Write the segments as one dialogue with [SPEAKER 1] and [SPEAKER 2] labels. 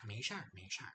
[SPEAKER 1] 没事儿，没事儿。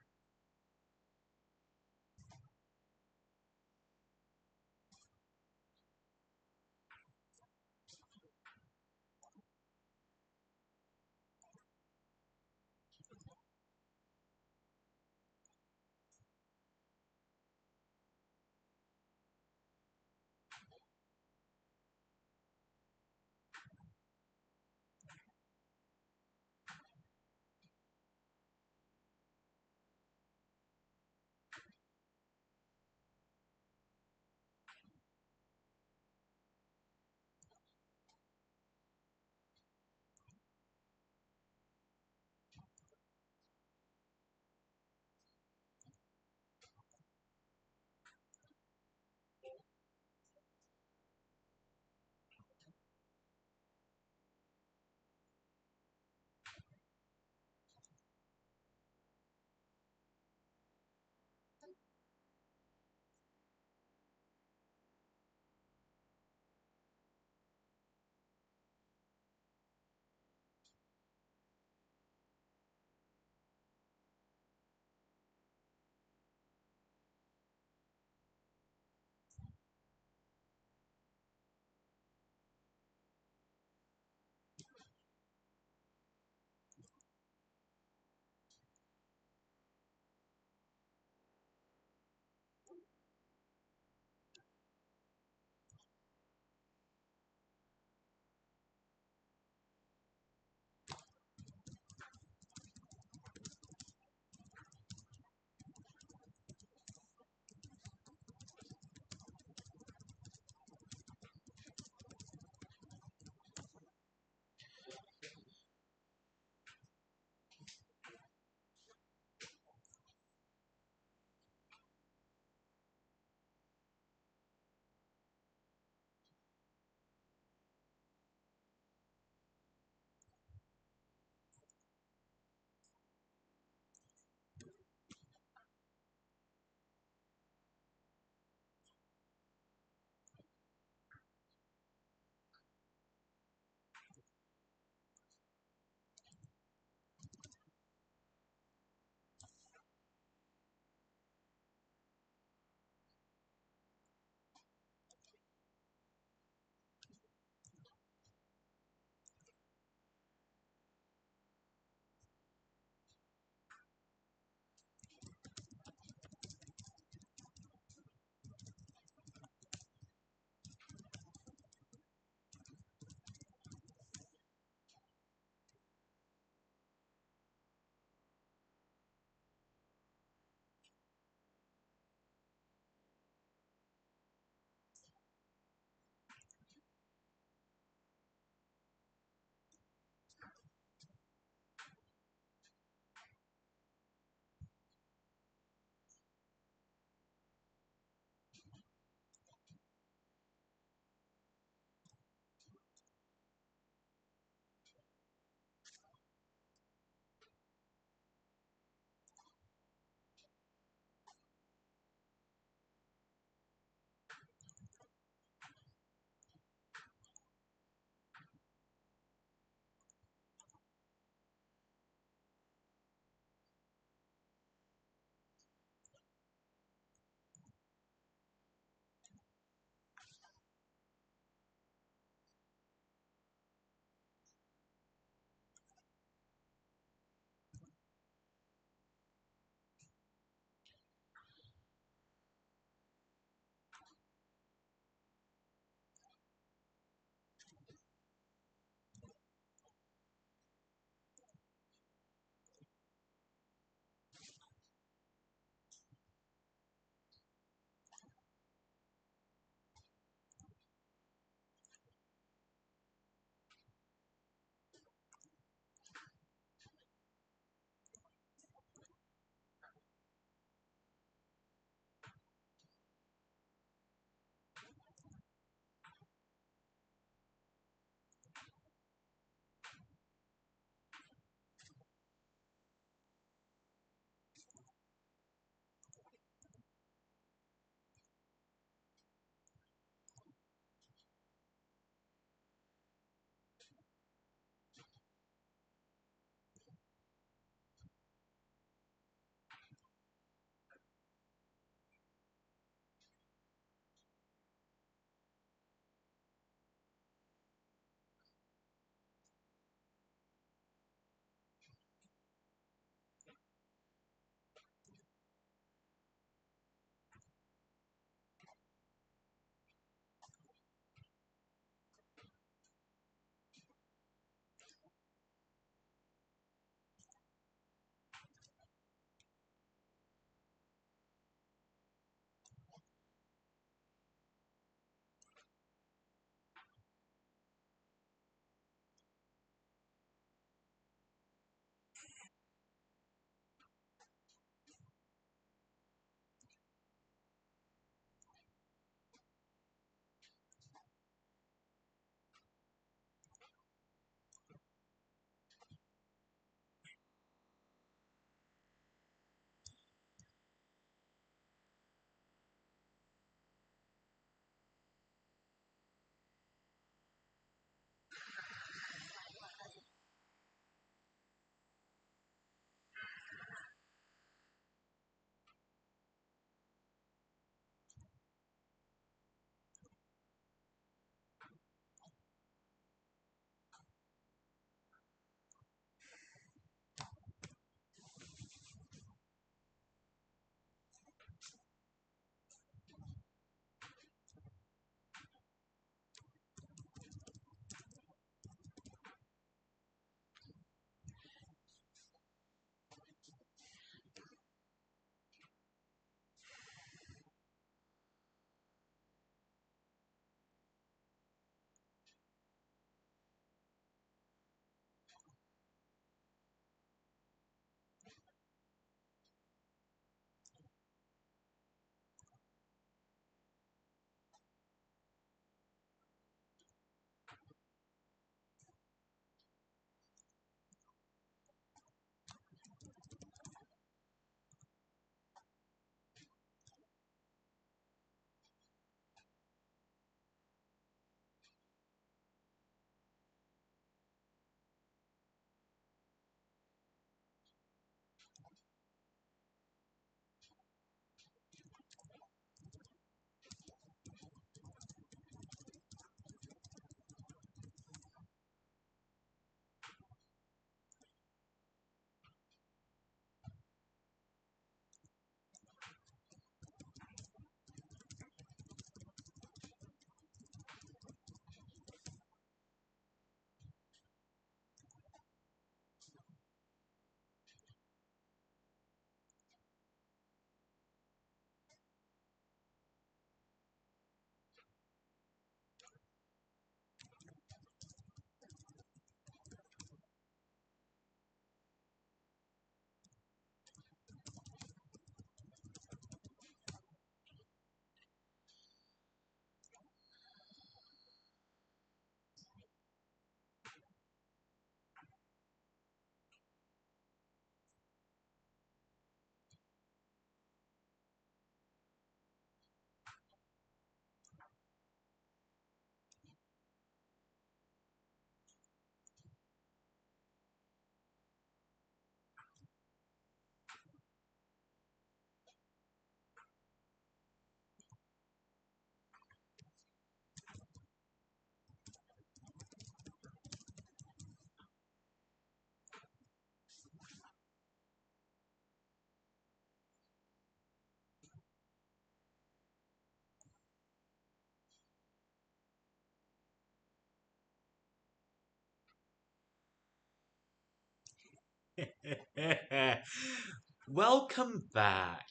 [SPEAKER 1] Welcome back.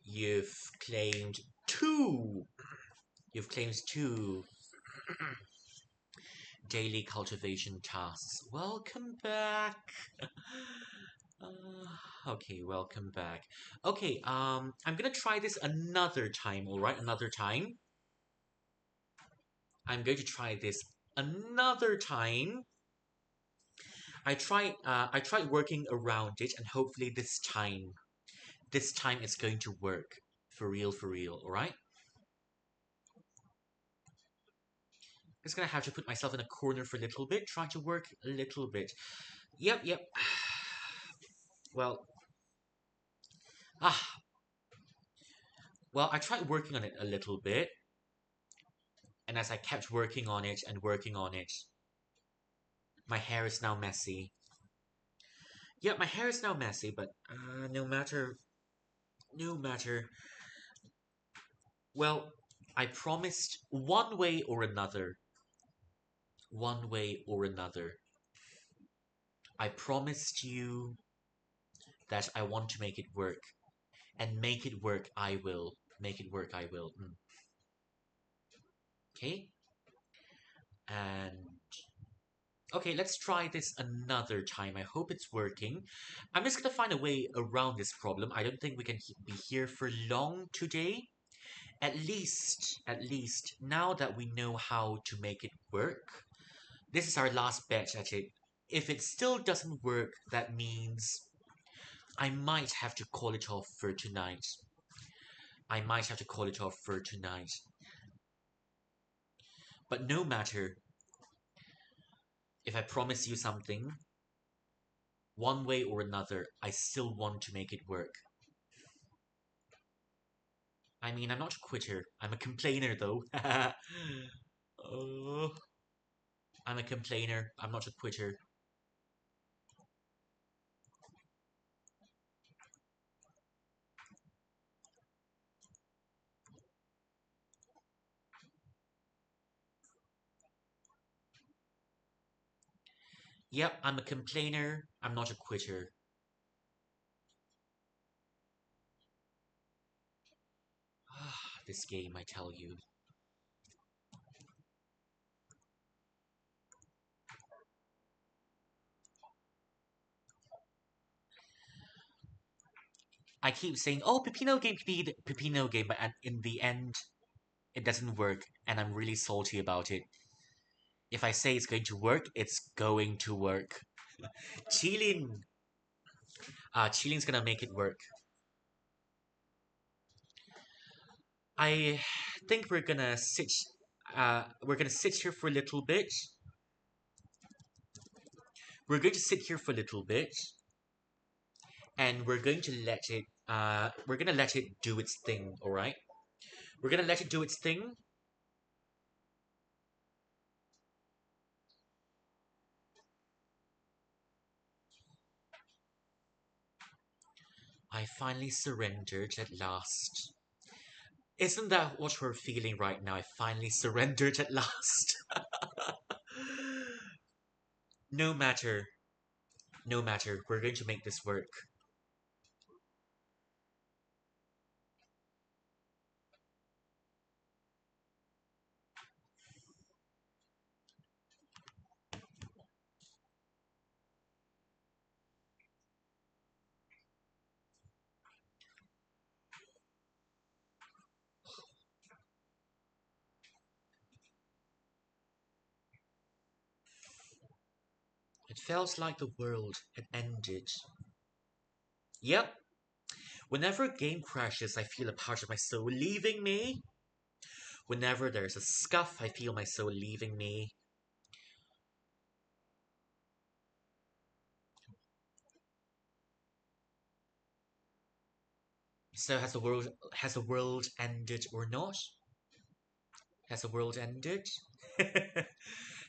[SPEAKER 1] You've claimed two. You've claimed two daily cultivation tasks. Welcome back. Okay, welcome back. Okay, I'm gonna try this another time, alright? Another time. I'm going to try this another time. I tried working around it, and hopefully this time it's going to work. For real, alright? Just gonna have to put myself in a corner for a little bit, try to work a little bit. Yep. Well, ah, well, I tried working on it a little bit, and as I kept working on it and working on it, my hair is now messy. Yeah, my hair is now messy, but no matter. Well, I promised one way or another, I promised you that I want to make it work. And make it work, I will. Make it work, I will. Okay? And okay, let's try this another time. I hope it's working. I'm just gonna find a way around this problem. I don't think we can be here for long today. At least, now that we know how to make it work, this is our last bet at it. If it still doesn't work, that means I might have to call it off for tonight. I might have to call it off for tonight. But no matter, if I promise you something, one way or another, I still want to make it work. I mean, I'm not a quitter. I'm a complainer, though. Oh, I'm a complainer. I'm not a quitter. Yep, I'm a complainer. I'm not a quitter. This game, I tell you. I keep saying, oh, Pipino game, Pipino game, but in the end, it doesn't work, and I'm really salty about it. If I say it's going to work, it's going to work. Chilin! Chilin's gonna make it work. I think we're gonna sit here for a little bit. We're going to sit here for a little bit, and we're gonna let it do its thing, alright? We're gonna let it do its thing. I finally surrendered at last. Isn't that what we're feeling right now? I finally surrendered at last. No matter, no matter, we're going to make this work. It felt like the world had ended. Yep. Whenever a game crashes, I feel a part of my soul leaving me. Whenever there's a scuff, I feel my soul leaving me. So has the world ended or not? Has the world ended?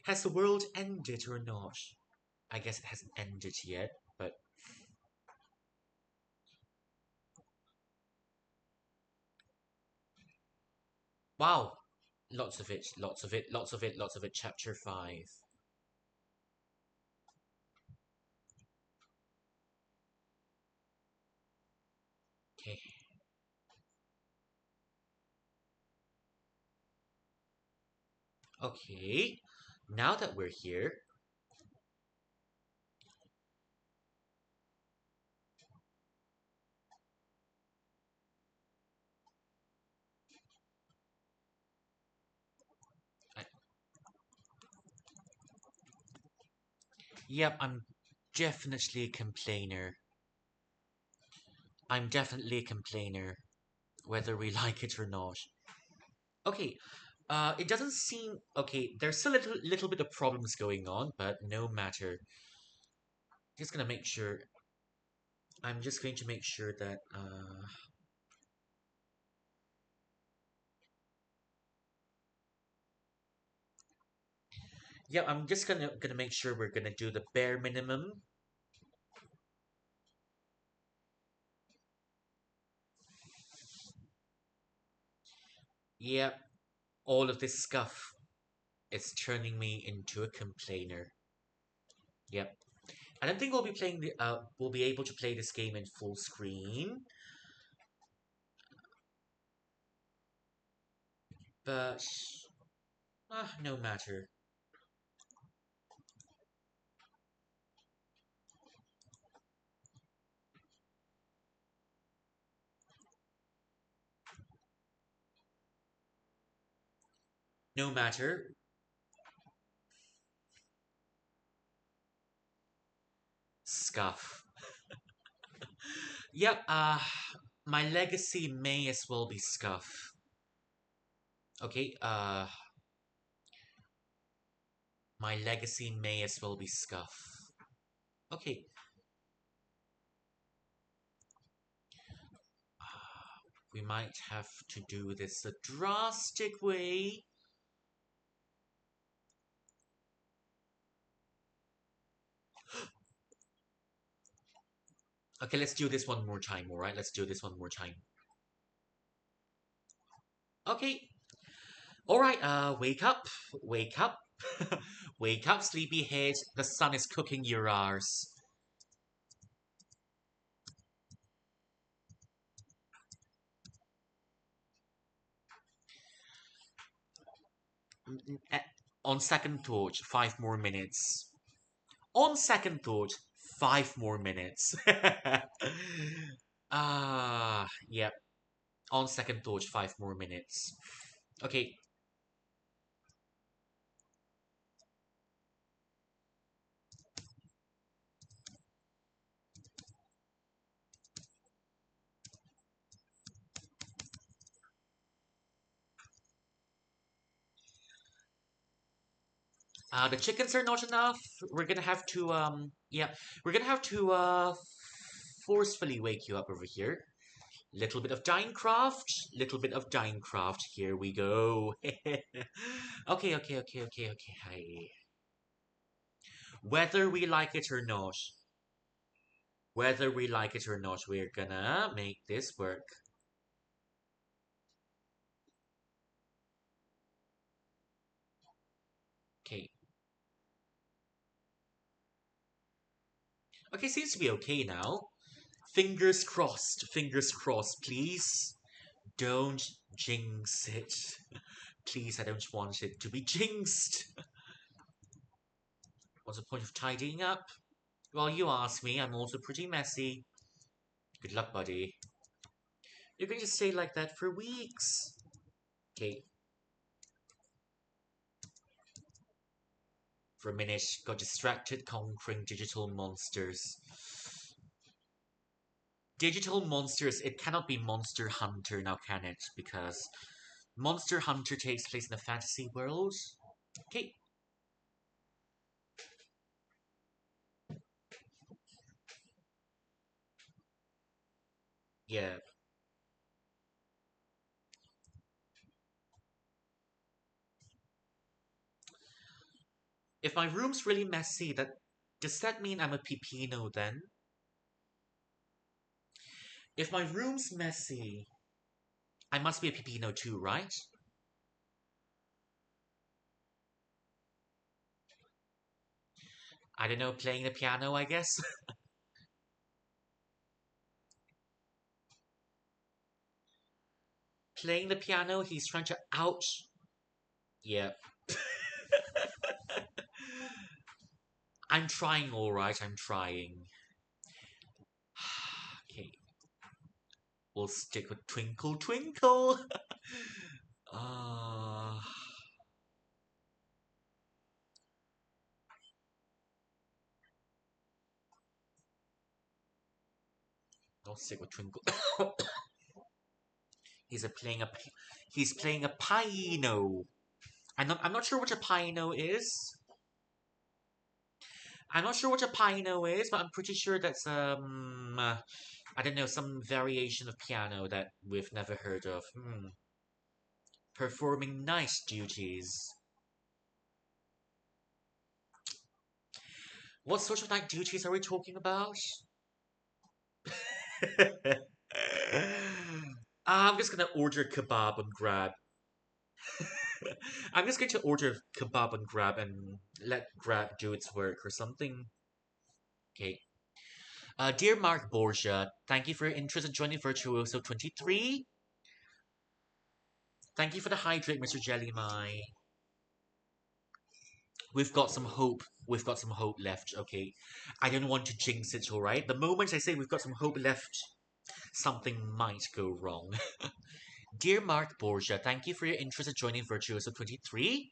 [SPEAKER 1] Has the world ended or not? I guess it hasn't ended yet, but wow. Lots of it, lots of it, lots of it, lots of it. Chapter 5. Okay, now that we're here, I, yep, I'm definitely a complainer. I'm definitely a complainer, whether we like it or not. Okay, it doesn't seem okay. There's still a little bit of problems going on, but no matter. Just gonna make sure. I'm just going to make sure that. Yeah, I'm just gonna make sure we're gonna do the bare minimum. Yep, all of this scuff is turning me into a complainer. Yep. I don't think we'll be playing the we'll be able to play this game in full screen, but no matter. No matter. Scuff. Yep, my legacy may as well be scuff. Okay, my legacy may as well be scuff. Okay, we might have to do this a drastic way. Okay, let's do this one more time, alright? Let's do this one more time. Okay, alright, wake up. Wake up. Wake up, sleepyhead. The sun is cooking your arse. Eh, On second thought, 5 more minutes. On second thought, 5 more minutes. Yep. On second thought, 5 more minutes. Okay, the chickens are not enough. We're gonna have to, yeah, we're gonna have to, forcefully wake you up over here. Little bit of Dinecraft, little bit of Dinecraft. Here we go. Okay. Hi. Whether we like it or not, whether we like it or not, we're gonna make this work. Okay. Okay, seems to be okay now. Fingers crossed, please. Don't jinx it. Please, I don't want it to be jinxed. What's the point of tidying up? Well, you ask me, I'm also pretty messy. Good luck, buddy. You're going to stay like that for weeks. Okay, for a minute, got distracted conquering digital monsters. Digital monsters, it cannot be Monster Hunter now, can it? Because Monster Hunter takes place in a fantasy world. Okay, yeah. If my room's really messy, does that mean I'm a pipino then? If my room's messy, I must be a pipino too, right? I don't know, playing the piano, I guess? Playing the piano, he's trying to ouch. Yeah. I'm trying, all right. I'm trying. Okay, we'll stick with Twinkle Twinkle. uh, don't stick with Twinkle. he's a playing a he's playing a PIPINO. I'm not sure what a PIPINO is. I'm not sure what a PIPINO is, but I'm pretty sure that's I don't know, some variation of piano that we've never heard of. Performing night duties. What sort of night duties are we talking about? I'm just gonna order kebab and grab. I'm just going to order kebab and grab and let Grab do its work or something. Okay. Dear Mark Borgia, thank you for your interest in joining Virtuoso 23. Thank you for the hydrate, Mr. Jellymai. We've got some hope. We've got some hope left, okay? I don't want to jinx it, alright? The moment I say we've got some hope left, something might go wrong. Dear Mark Borgia, thank you for your interest in joining Virtuoso 23.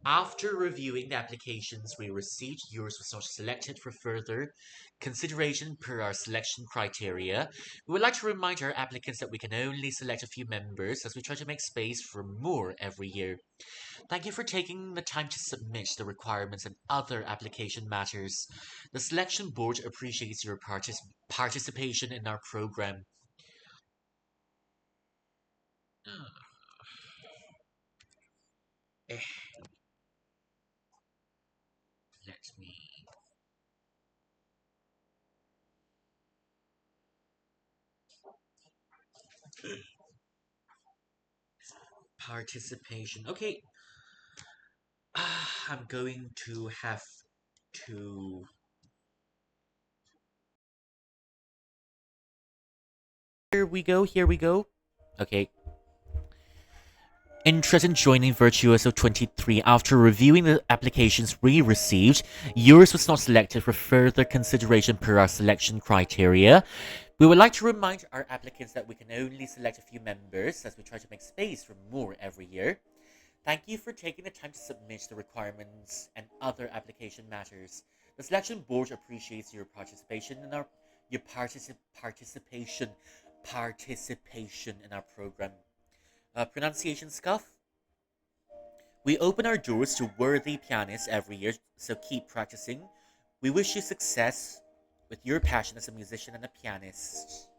[SPEAKER 1] After reviewing the applications we received, yours was not selected for further consideration per our selection criteria. We would like to remind our applicants that we can only select a few members as we try to make space for more every year. Thank you for taking the time to submit the requirements and other application matters. The selection board appreciates your participation in our program. Eh, let me. Participation. Okay. I'm going to have to. Here we go, here we go. Okay. Interest in joining Virtuoso 23. After reviewing the applications we received, yours was not selected for further consideration per our selection criteria. We would like to remind our applicants that we can only select a few members as we try to make space for more every year. Thank you for taking the time to submit the requirements and other application matters. The selection board appreciates your participation in our participation in our program. Pronunciation scuff. We open our doors to worthy pianists every year, so keep practicing. We wish you success with your passion as a musician and a pianist.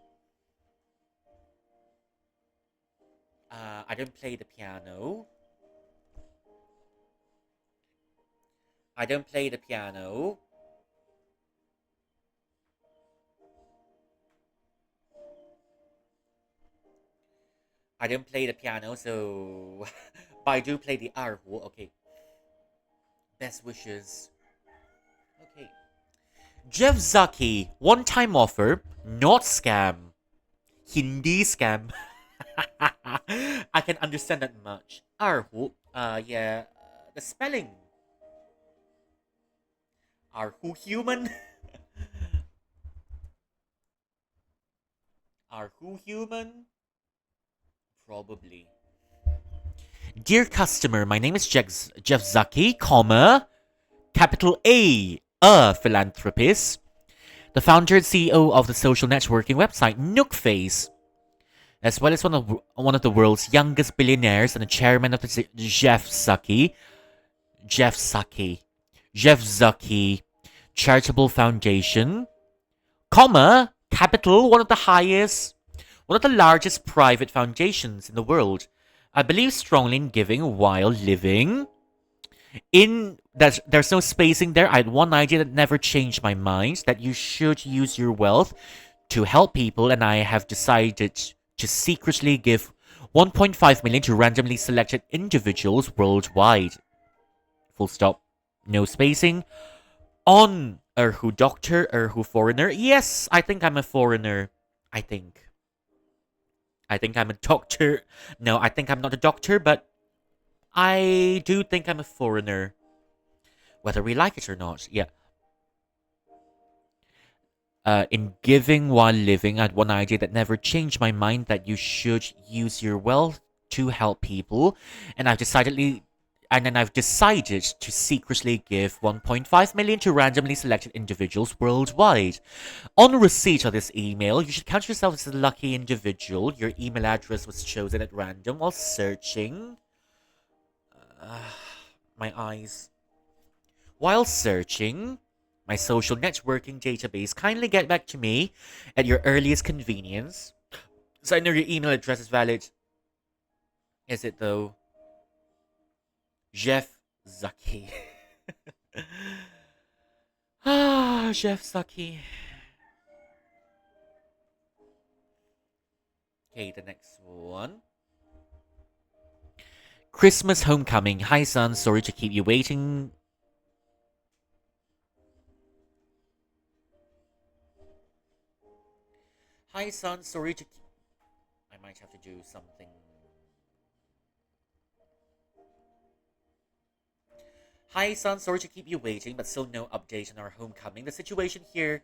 [SPEAKER 1] I don't play the piano. I don't play the piano. I don't play the piano, so but I do play the erhu. Okay. Best wishes. Okay. Jeff Zaki, one-time offer, not scam. Hindi scam. I can understand that much. Erhu. Yeah. The spelling. Erhu human. Erhu human. Probably. Dear customer, my name is Jeff Zaki, comma, capital a philanthropist, the founder and CEO of the social networking website Nookface, as well as one of the world's youngest billionaires and the chairman of the Jeff Zaki Charitable Foundation, comma, capital, one of the largest private foundations in the world. I believe strongly in giving while living. There's no spacing there. I had one idea that never changed my mind, that you should use your wealth to help people, and I have decided to secretly give 1.5 million to randomly selected individuals worldwide. Full stop. No spacing. On Erhu doctor, Erhu foreigner. Yes, I think I'm a foreigner. I think I'm a doctor. No, I think I'm not a doctor, but I do think I'm a foreigner, whether we like it or not. Yeah. In giving while living, I had one idea that never changed my mind that you should use your wealth to help people, and I've decided to secretly give 1.5 million to randomly selected individuals worldwide. On receipt of this email, you should count yourself as a lucky individual. Your email address was chosen at random while searching. Uh, my eyes. While searching my social networking database, kindly get back to me at your earliest convenience. So I know your email address is valid. Is it though? Jeff Zucky. Jeff Zucky. Okay, the next one. Christmas homecoming. Hi, son. Sorry to keep you waiting. Hi, son. Sorry to. I might have to do something. Hi, son. Sorry to keep you waiting, but still no update on our homecoming. The situation here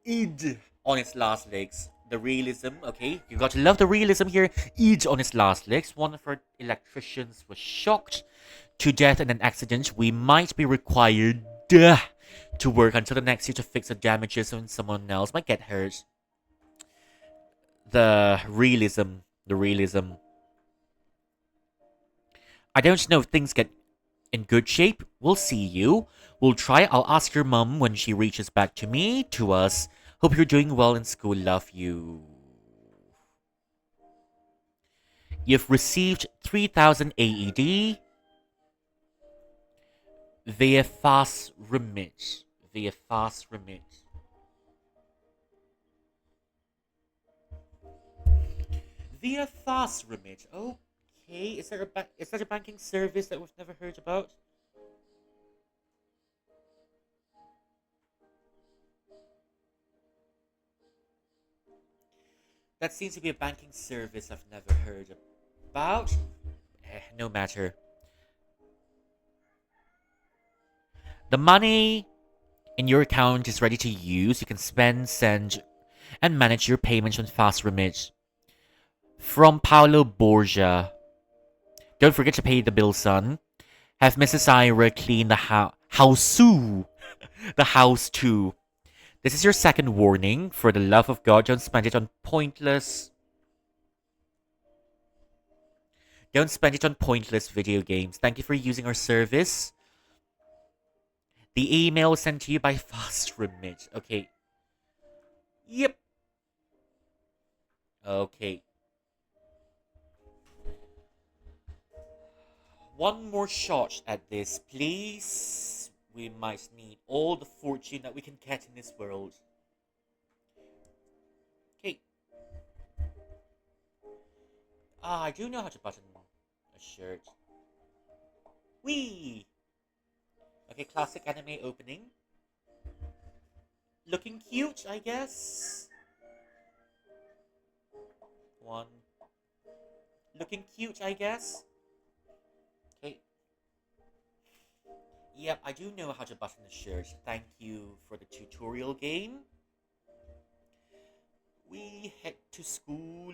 [SPEAKER 1] id on its last legs. The realism, okay? You got to love the realism here. Id on its last legs. One of our electricians was shocked to death in an accident. We might be required to work until the next year to fix the damages when someone else might get hurt. The realism. The realism. I don't know if things get in good shape. We'll see you. We'll try. I'll ask your mum when she reaches back to me, to us. Hope you're doing well in school. Love you. You've received 3,000 AED via fast remit. Via fast remit. Via fast remit. Okay. Is that a banking service that we've never heard about? That seems to be a banking service I've never heard about. No matter. The money in your account is ready to use. You can spend, send, and manage your payments on Fast Remit. From Paulo Borgia. Don't forget to pay the bill, son. Have Mrs. Ira clean the house. The house too. This is your second warning. For the love of God, don't spend it on pointless. Don't spend it on pointless video games. Thank you for using our service. The email was sent to you by Fast Remit. Okay. Yep. Okay. One more shot at this, please. We might need all the fortune that we can get in this world. Okay. I do know how to button a shirt. Whee! Okay, classic anime opening. Looking cute, I guess. One. Looking cute, I guess. Okay. Yep, I do know how to button a shirt. Thank you for the tutorial game. We head to school.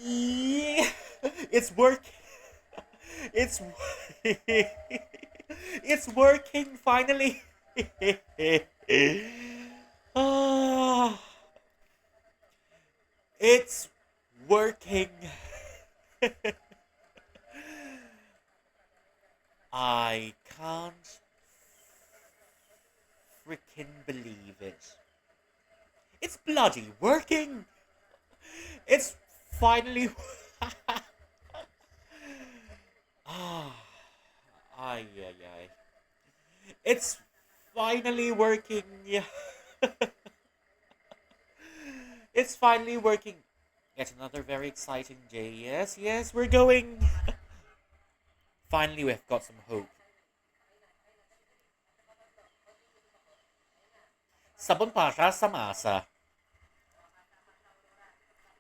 [SPEAKER 1] Yeah, it's work. It's it's working finally. Ah, it's working. I can't freaking believe it. It's bloody working. It's finally. Ah, ay, ay, ay. It's finally working. Yeah. It's finally working. Yet another very exciting day. Yes, yes, we're going. Finally, we've got some hope. Sabon para sa masa.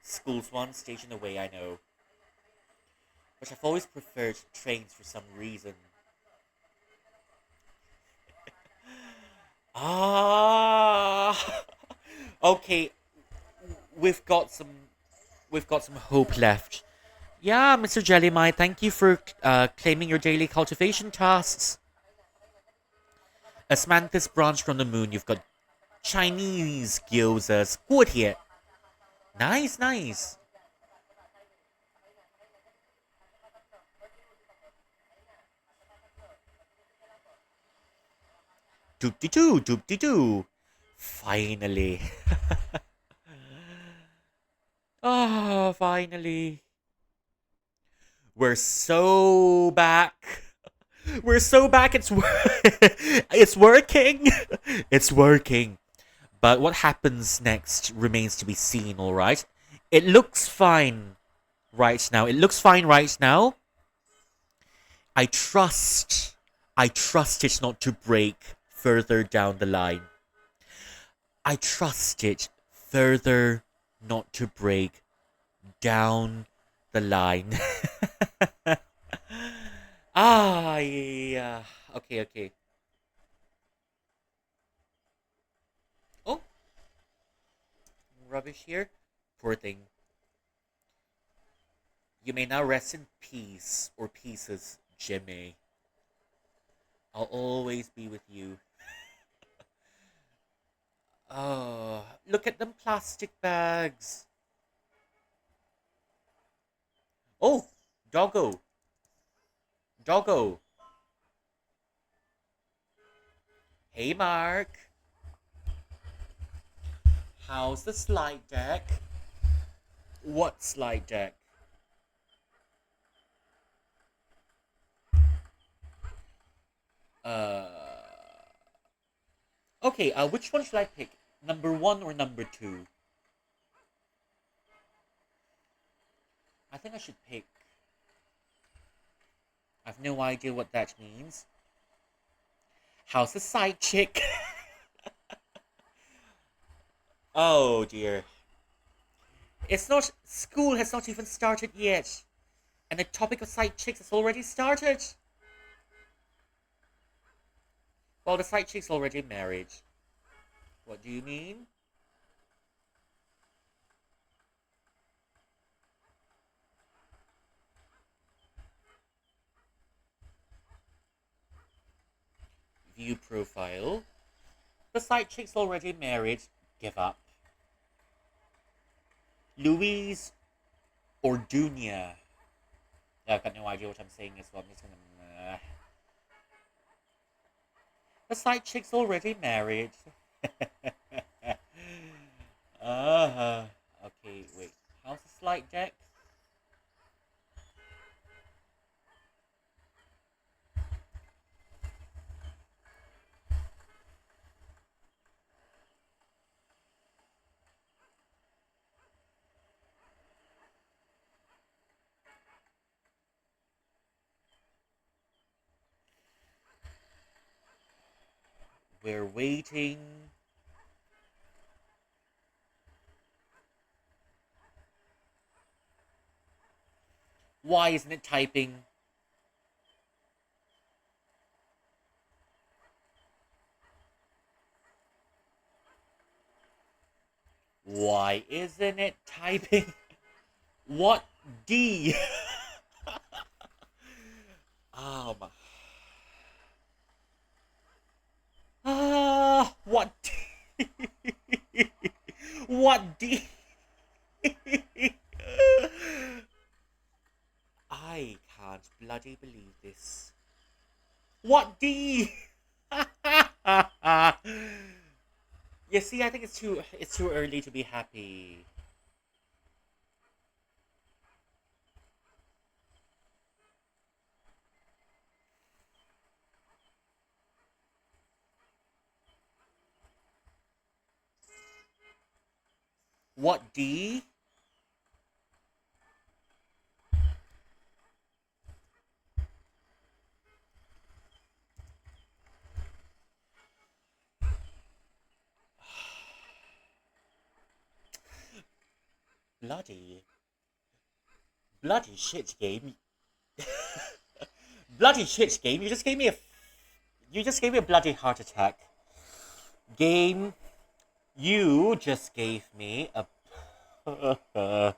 [SPEAKER 1] School's one station away, I know. But I've always preferred trains for some reason. Ah, okay. We've got some. We've got some hope left. Yeah, Mr. Jellymai, thank you for claiming your daily cultivation tasks. As mantis branch from the moon, you've got Chinese gyozas. Good here. Nice, nice. Doop-de-doo, doop-de-doo. Finally. Ah, finally. We're so back. We're so back. It's working. It's working. But what happens next remains to be seen, all right? It looks fine right now. It looks fine right now. I trust. I trust it not to break further down the line. I trust it further not to break down the line. Ah, yeah. Okay, okay. Oh, rubbish here. Poor thing. You may now rest in peace or pieces, Jimmy. I'll always be with you. Oh, look at them plastic bags. Oh, doggo. Doggo. Hey, Mark. How's the slide deck? What slide deck? Uh. Okay, which one should I pick? Number one or number two? I think I should pick. I've no idea what that means. How's the side chick? Oh dear. It's not. School has not even started yet. And the topic of side chicks has already started. Well, the side chick's already married. What do you mean? View profile. The side chick's already married. Give up. Louise or Dunya? Yeah, I've got no idea what I'm saying as well. I'm just gonna. The side chick's already married. Uh-huh. Okay, wait. How's the slide deck? We're waiting. Why isn't it typing? Why isn't it typing? What D? Um. What D? What D? I can't bloody believe this. What D? You see, I think it's too early to be happy. What D? Bloody, bloody shit game. Bloody shit game. You just gave me a bloody heart attack. Game, you just gave me a. I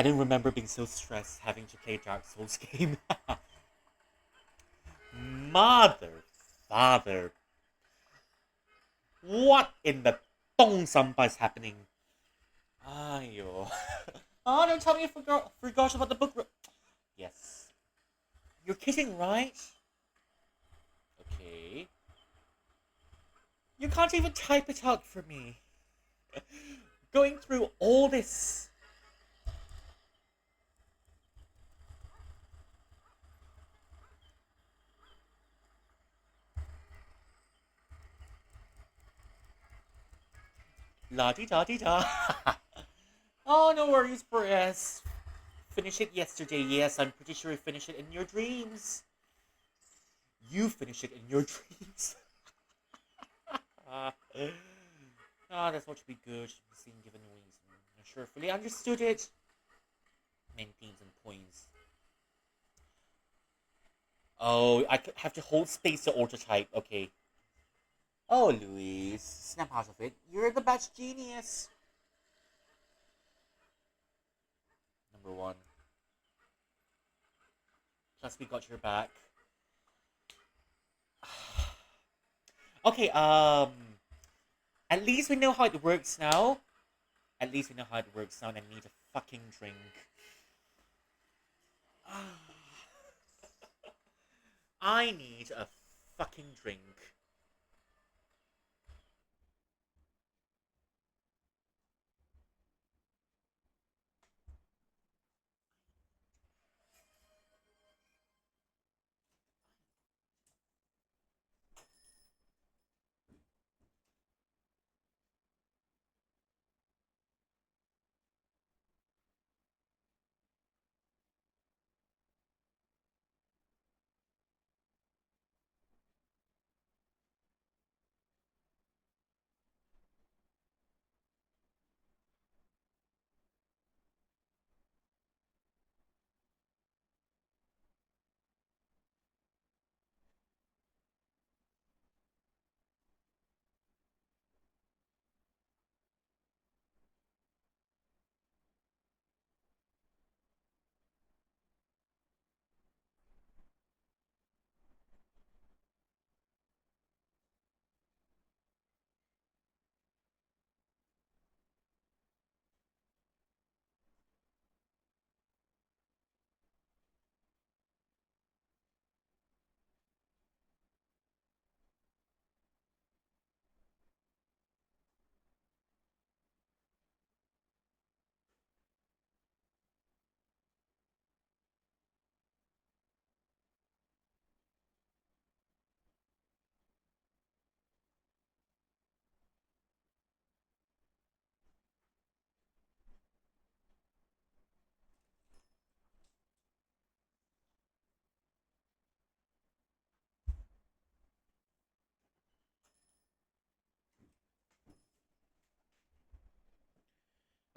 [SPEAKER 1] don't remember being so stressed having to play Dark Souls game. Mother, father, what in the dong samba is happening? Ayo. Oh, don't tell me you forgot about the book. Yes. You're kidding, right? Okay. You can't even type it out for me. Going through all this. La di da di da. Oh, no worries, Perez. Finish it yesterday. Yes, I'm pretty sure you finished it in your dreams. You finished it in your dreams. That's what should be good. Should be seen given wings. I'm sure fully understood it. Main themes and points. Oh, I have to hold space to auto type. Okay. Oh, Louise, snap out of it. You're the best genius. Number one. Plus, we got your back. Okay, at least we know how it works now. At least we know how it works now, and I need a fucking drink. I need a fucking drink.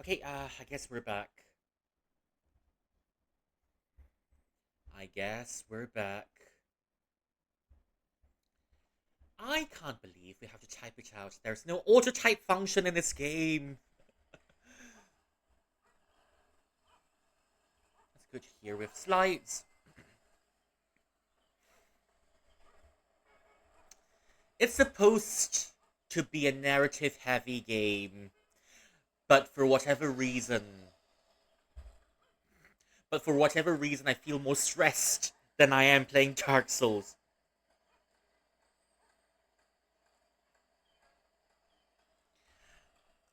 [SPEAKER 1] Okay, I guess we're back. I guess we're back. I can't believe we have to type it out. There's no auto type function in this game. That's good to hear with slides. It's supposed to be a narrative heavy game, but for whatever reason, I feel more stressed than I am playing Dark Souls.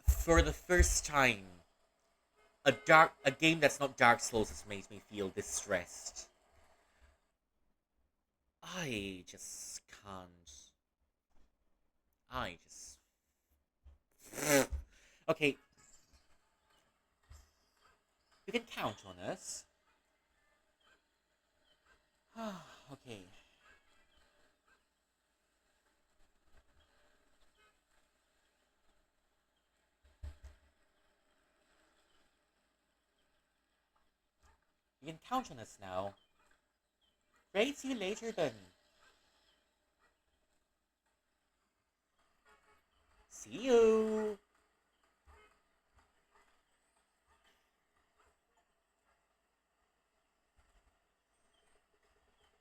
[SPEAKER 1] For the first time, a game that's not Dark Souls has made me feel this stressed. I just can't. I just. Okay, you can count on us. Okay. You can count on us now. Great, see you later then. See you.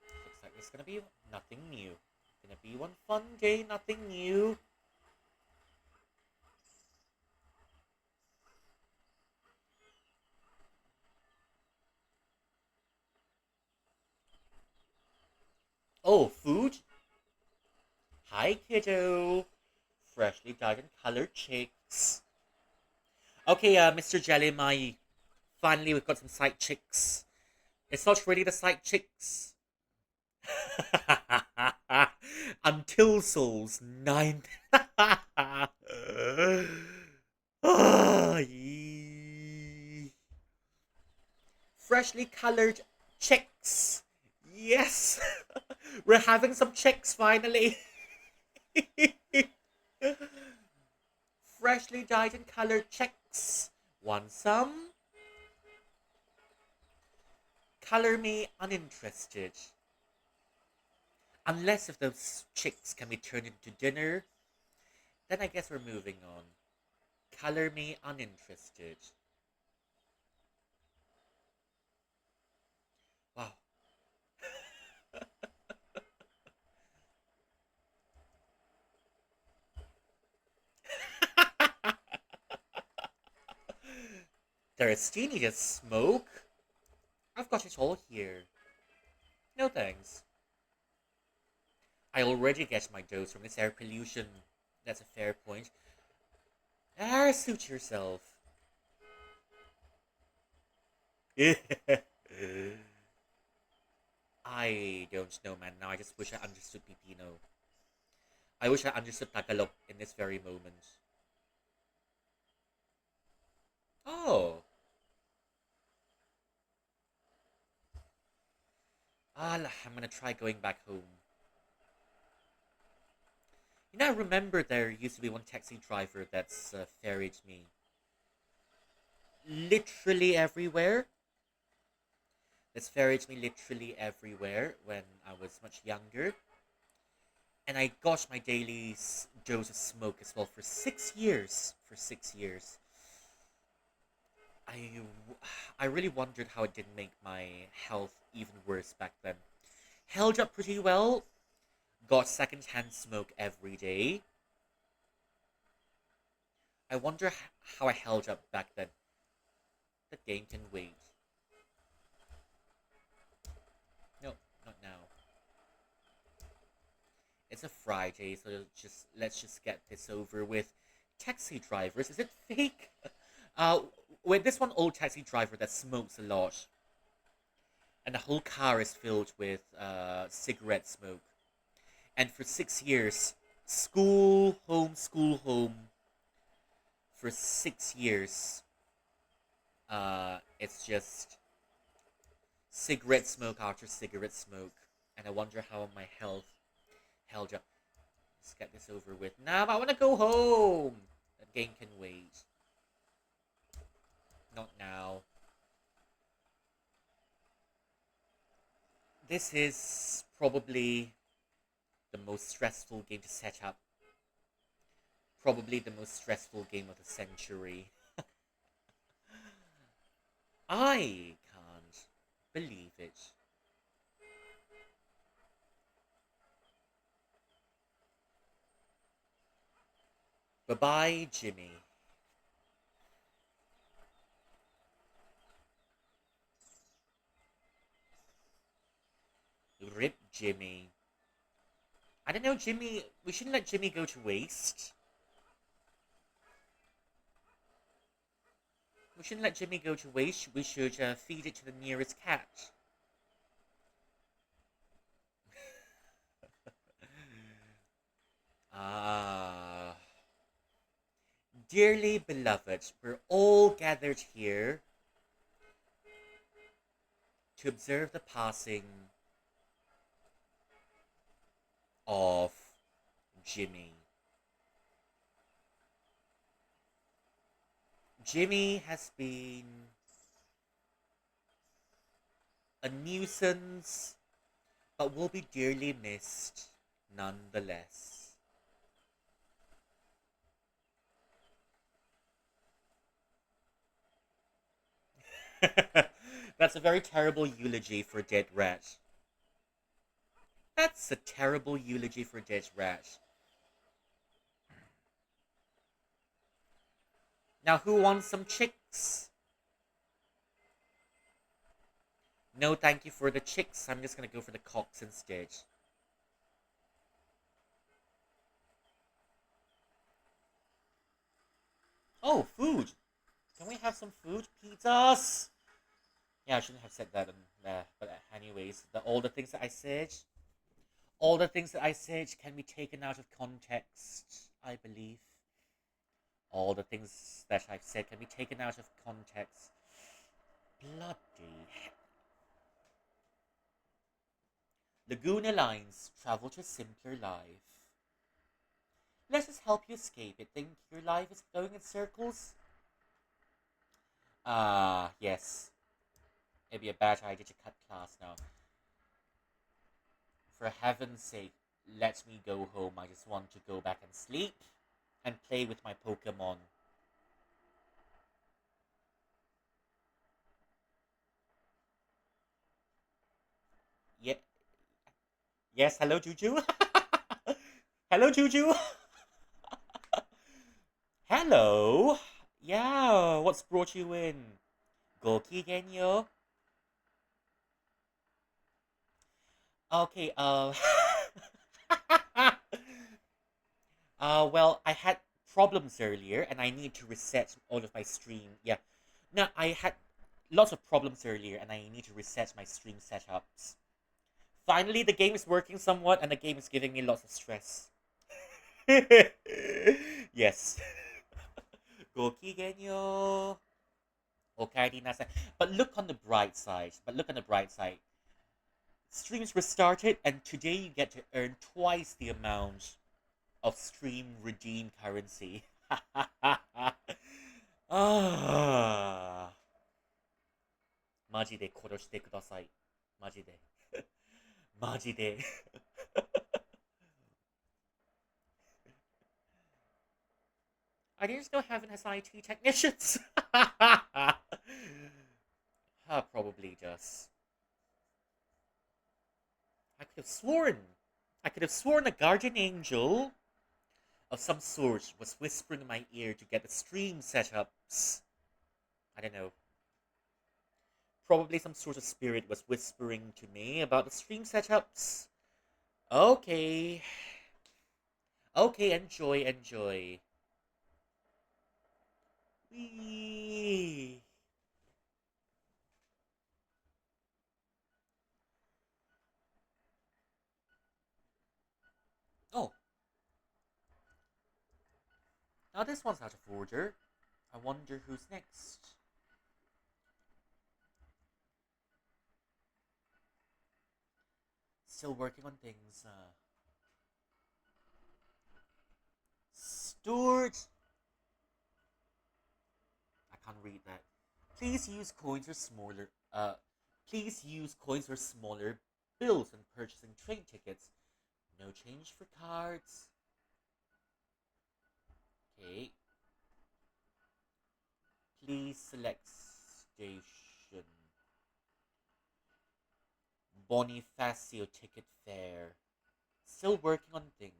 [SPEAKER 1] Looks like it's gonna be nothing new. Gonna be one fun day, nothing new. Oh, food? Hi, kiddo. Freshly dyed and colored chicks. Okay, Mr. Jelly, finally we've got some side chicks. It's not really the side chicks. Until Souls 9. Ah, freshly colored chicks. Yes, we're having some chicks finally. Freshly dyed and colored chicks. Want some? Color me uninterested. Unless if those chicks can be turned into dinner, then I guess we're moving on. Color me uninterested. Wow. Thirsty? Need a smoke? I've got it all here. No thanks. I already get my dose from this air pollution. That's a fair point. Suit yourself. I don't know, man. Now I just wish I understood Pipino. I wish I understood Tagalog in this very moment. Oh. I'm gonna try going back home. You know, I remember there used to be one taxi driver that's ferried me literally everywhere. That's ferried me literally everywhere when I was much younger. And I got my daily dose of smoke as well for 6 years. For 6 years. I, I really wondered how it didn't make my health even worse back then. Held up pretty well. Got secondhand smoke every day. I wonder how I held up back then. The game can wait. No, not now. It's a Friday, so let's just get this over with. Taxi drivers, is it fake? Uh, with this one old taxi driver that smokes a lot, and the whole car is filled with cigarette smoke. And for 6 years, school, home. For 6 years, it's just cigarette smoke after cigarette smoke, and I wonder how my health held up. Let's get this over with. Now I want to go home. That game can wait. Not now. This is probably the most stressful game to set up. Probably the most stressful game of the century. I can't believe it. Bye-bye, Jimmy. Rip Jimmy. I don't know, Jimmy. We shouldn't let Jimmy go to waste. We shouldn't let Jimmy go to waste. We should feed it to the nearest cat. Ah. Dearly beloved, we're all gathered here to observe the passing of Jimmy. Jimmy has been A nuisance, but will be dearly missed nonetheless. That's a very terrible eulogy for a dead rat. That's a terrible eulogy for a dead rat. Now, who wants some chicks? No, thank you for the chicks. I'm just gonna go for the cocks instead. Oh, food. Can we have some food? Pizzas! Yeah, I shouldn't have said that in there. But anyways, all the things that I said, all the things that I said can be taken out of context, I believe. All the things that I've said can be taken out of context. Bloody. Lagoon Alliance, travel to a simpler life. Let us help you escape it. Think your life is going in circles? Ah, yes. It'd be a bad idea to cut class now. For heaven's sake, let me go home. I just want to go back and sleep and play with my Pokemon. Yeah. Yes, hello, Juju. Hello, Juju. Hello. Yeah, what's brought you in? Goki Genyo? Okay, well, I had problems earlier and I need to reset all of my stream. Yeah. No, I had lots of problems earlier and I need to reset my stream setups. Finally, the game is working somewhat and the game is giving me lots of stress. Yes. Goki genyo. Okaeri nasai. But look on the bright side. Streams restarted and today you get to earn twice the amount of stream redeem currency. Ah. マジで殺してください。マジで。マジで。I didn't know heaven has IT technicians. Probably just. I could have sworn. I could have sworn a guardian angel of some sort was whispering in my ear to get the stream setups. I don't know. Probably some sort of spirit was whispering to me about the stream setups. Okay. Okay, enjoy, enjoy. Whee. Oh, now this one's out of order. I wonder who's next. Still working on things. Stuart. I can't read that. Please use coins or smaller. Please use coins or smaller bills when purchasing train tickets. No change for cards. Okay. Please select station. Bonifacio ticket fare. Still working on things.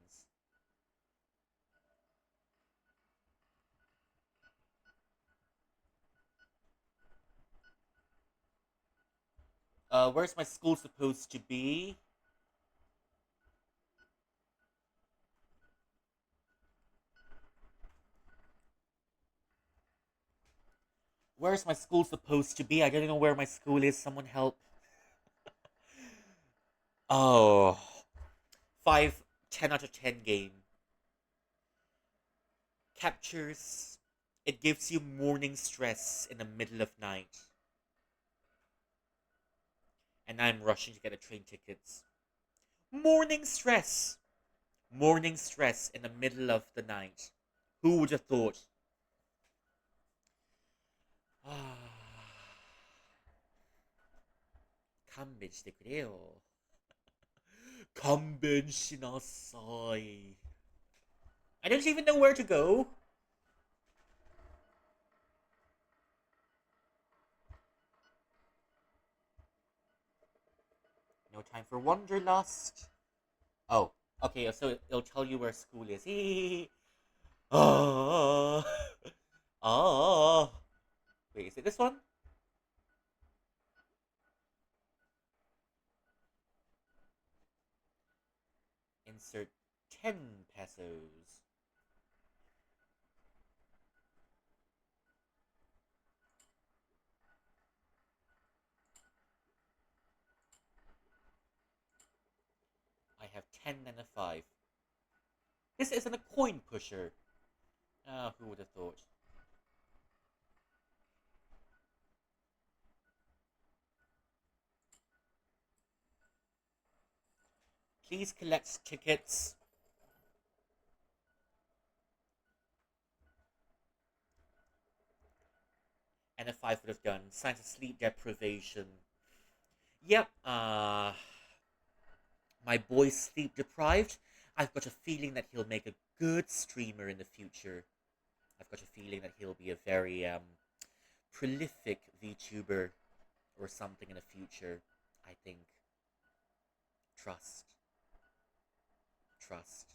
[SPEAKER 1] Where's my school supposed to be? Where's my school supposed to be? I don't know where my school is. Someone help. Oh. 5, 10 out of 10 game. Captures. It gives you morning stress in the middle of night. And I'm rushing to get the train tickets. Morning stress. Morning stress in the middle of the night. Who would have thought? 勘弁してくれよ。勘弁しなさい。I don't even know where to go. No time for wanderlust. Oh, okay, so it'll tell you where school is. Ah, ah. Wait, is it this one? Insert 10 pesos. I have 10 and a 5. This isn't a coin pusher. Ah, who would have thought? Please collect tickets. And a 5 would have done. Signs of sleep deprivation. Yep, my boy's sleep deprived. I've got a feeling that he'll make a good streamer in the future. I've got a feeling that he'll be a very prolific VTuber or something in the future. I think. Trust. Trust.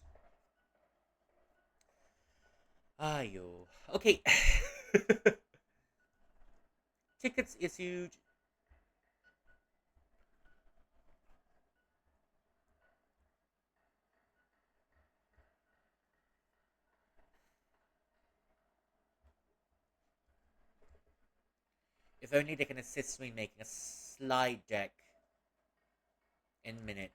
[SPEAKER 1] Ayo. Okay. Tickets issued. If only they can assist me making a slide deck in minutes.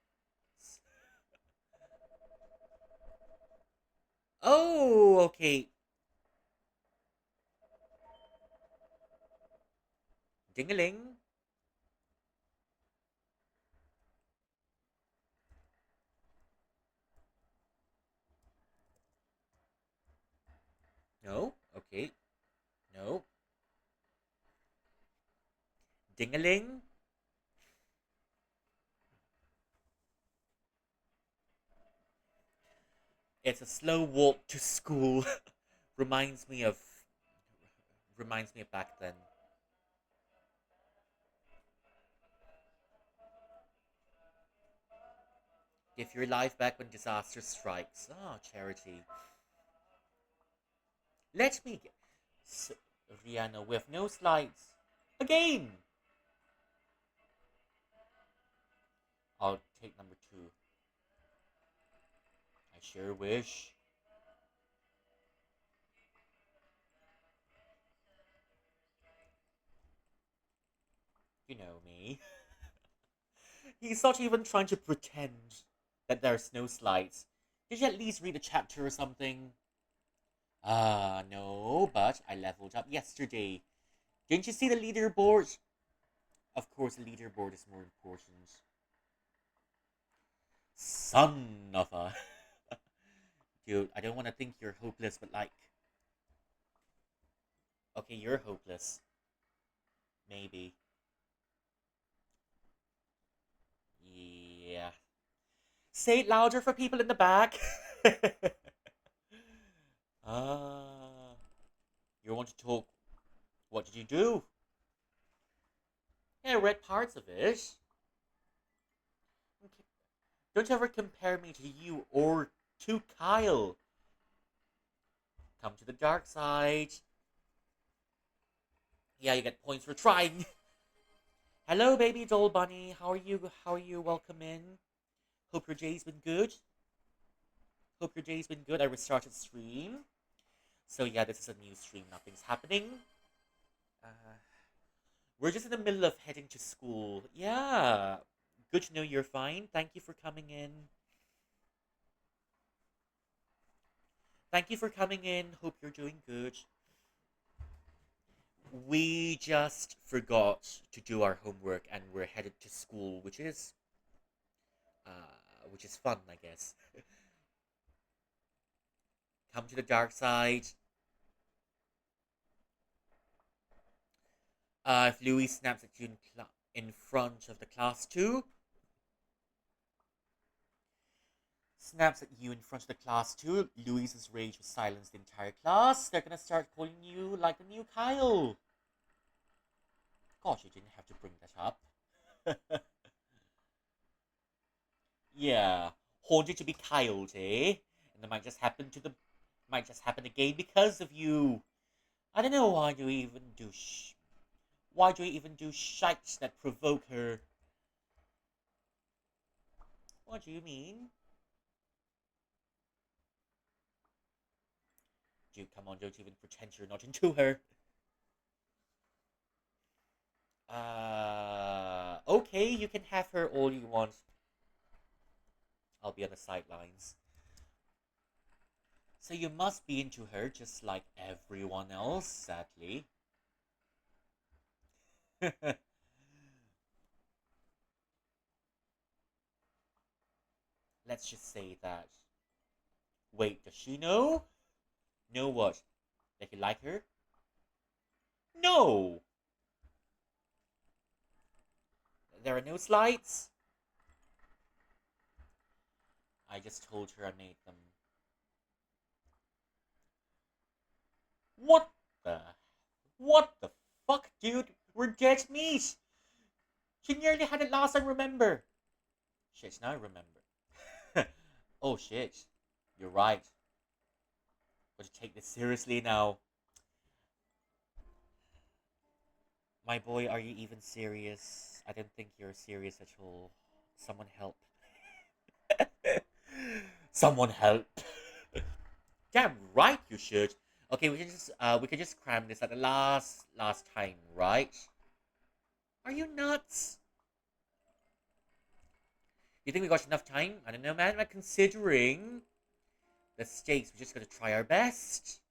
[SPEAKER 1] Oh, okay. Ding-a-ling. No? Okay. No. Ding-a-ling. It's a slow walk to school. reminds me of reminds me of back then. Give your life back when disaster strikes. Ah, charity. Let me get Rihanna with no slides. Again. I'll take number 2. I sure wish. You know me. He's not even trying to pretend that there's no slides. Did you at least read a chapter or something? No, but I leveled up yesterday. Didn't you see the leaderboard? Of course, the leaderboard is more important. Son of a. Dude, I don't want to think you're hopeless, but like. Okay, you're hopeless. Maybe. Yeah. Say it louder for people in the back. Ah. You want to talk? What did you do? Yeah, I read parts of it. Don't ever compare me to you or to Kyle. Come to the dark side. Yeah, you get points for trying. Hello, baby doll bunny. How are you? How are you? Welcome in. Hope your day's been good. Hope your day's been good. I restarted stream. So yeah, this is a new stream. Nothing's happening. Uh, we're just in the middle of heading to school. Yeah. Good to know you're fine. Thank you for coming in. Thank you for coming in. Hope you're doing good. We just forgot to do our homework and we're headed to school, which is fun, I guess. Come to the dark side. If Louis snaps at you in front of the class too. Snaps at you in front of the class too. Louise's rage was silenced the entire class. They're gonna start calling you like the new Kyle. Gosh, you didn't have to bring that up. Yeah, haunted to be Kyle, eh? And it might just happen again because of you. I don't know why do we even do shites that provoke her? What do you mean? Dude, come on, don't even pretend you're not into her. Okay, you can have her all you want. I'll be on the sidelines. So you must be into her just like everyone else, sadly. Let's just say that. Wait, does she know? Know what? That you like her? No! There are no slides? I just told her I made them. What the? What the fuck, dude? We're dead meat! She nearly had it last time, remember? Shit, now I remember. Oh shit. You're right. Got to take this seriously now. My boy, are you even serious? I don't think you're serious at all. Someone help. Someone help. Damn right you should. Okay, we can just cram this at the last time, right? Are you nuts? You think we got enough time? I don't know, man. But considering the stakes, we're just gonna try our best.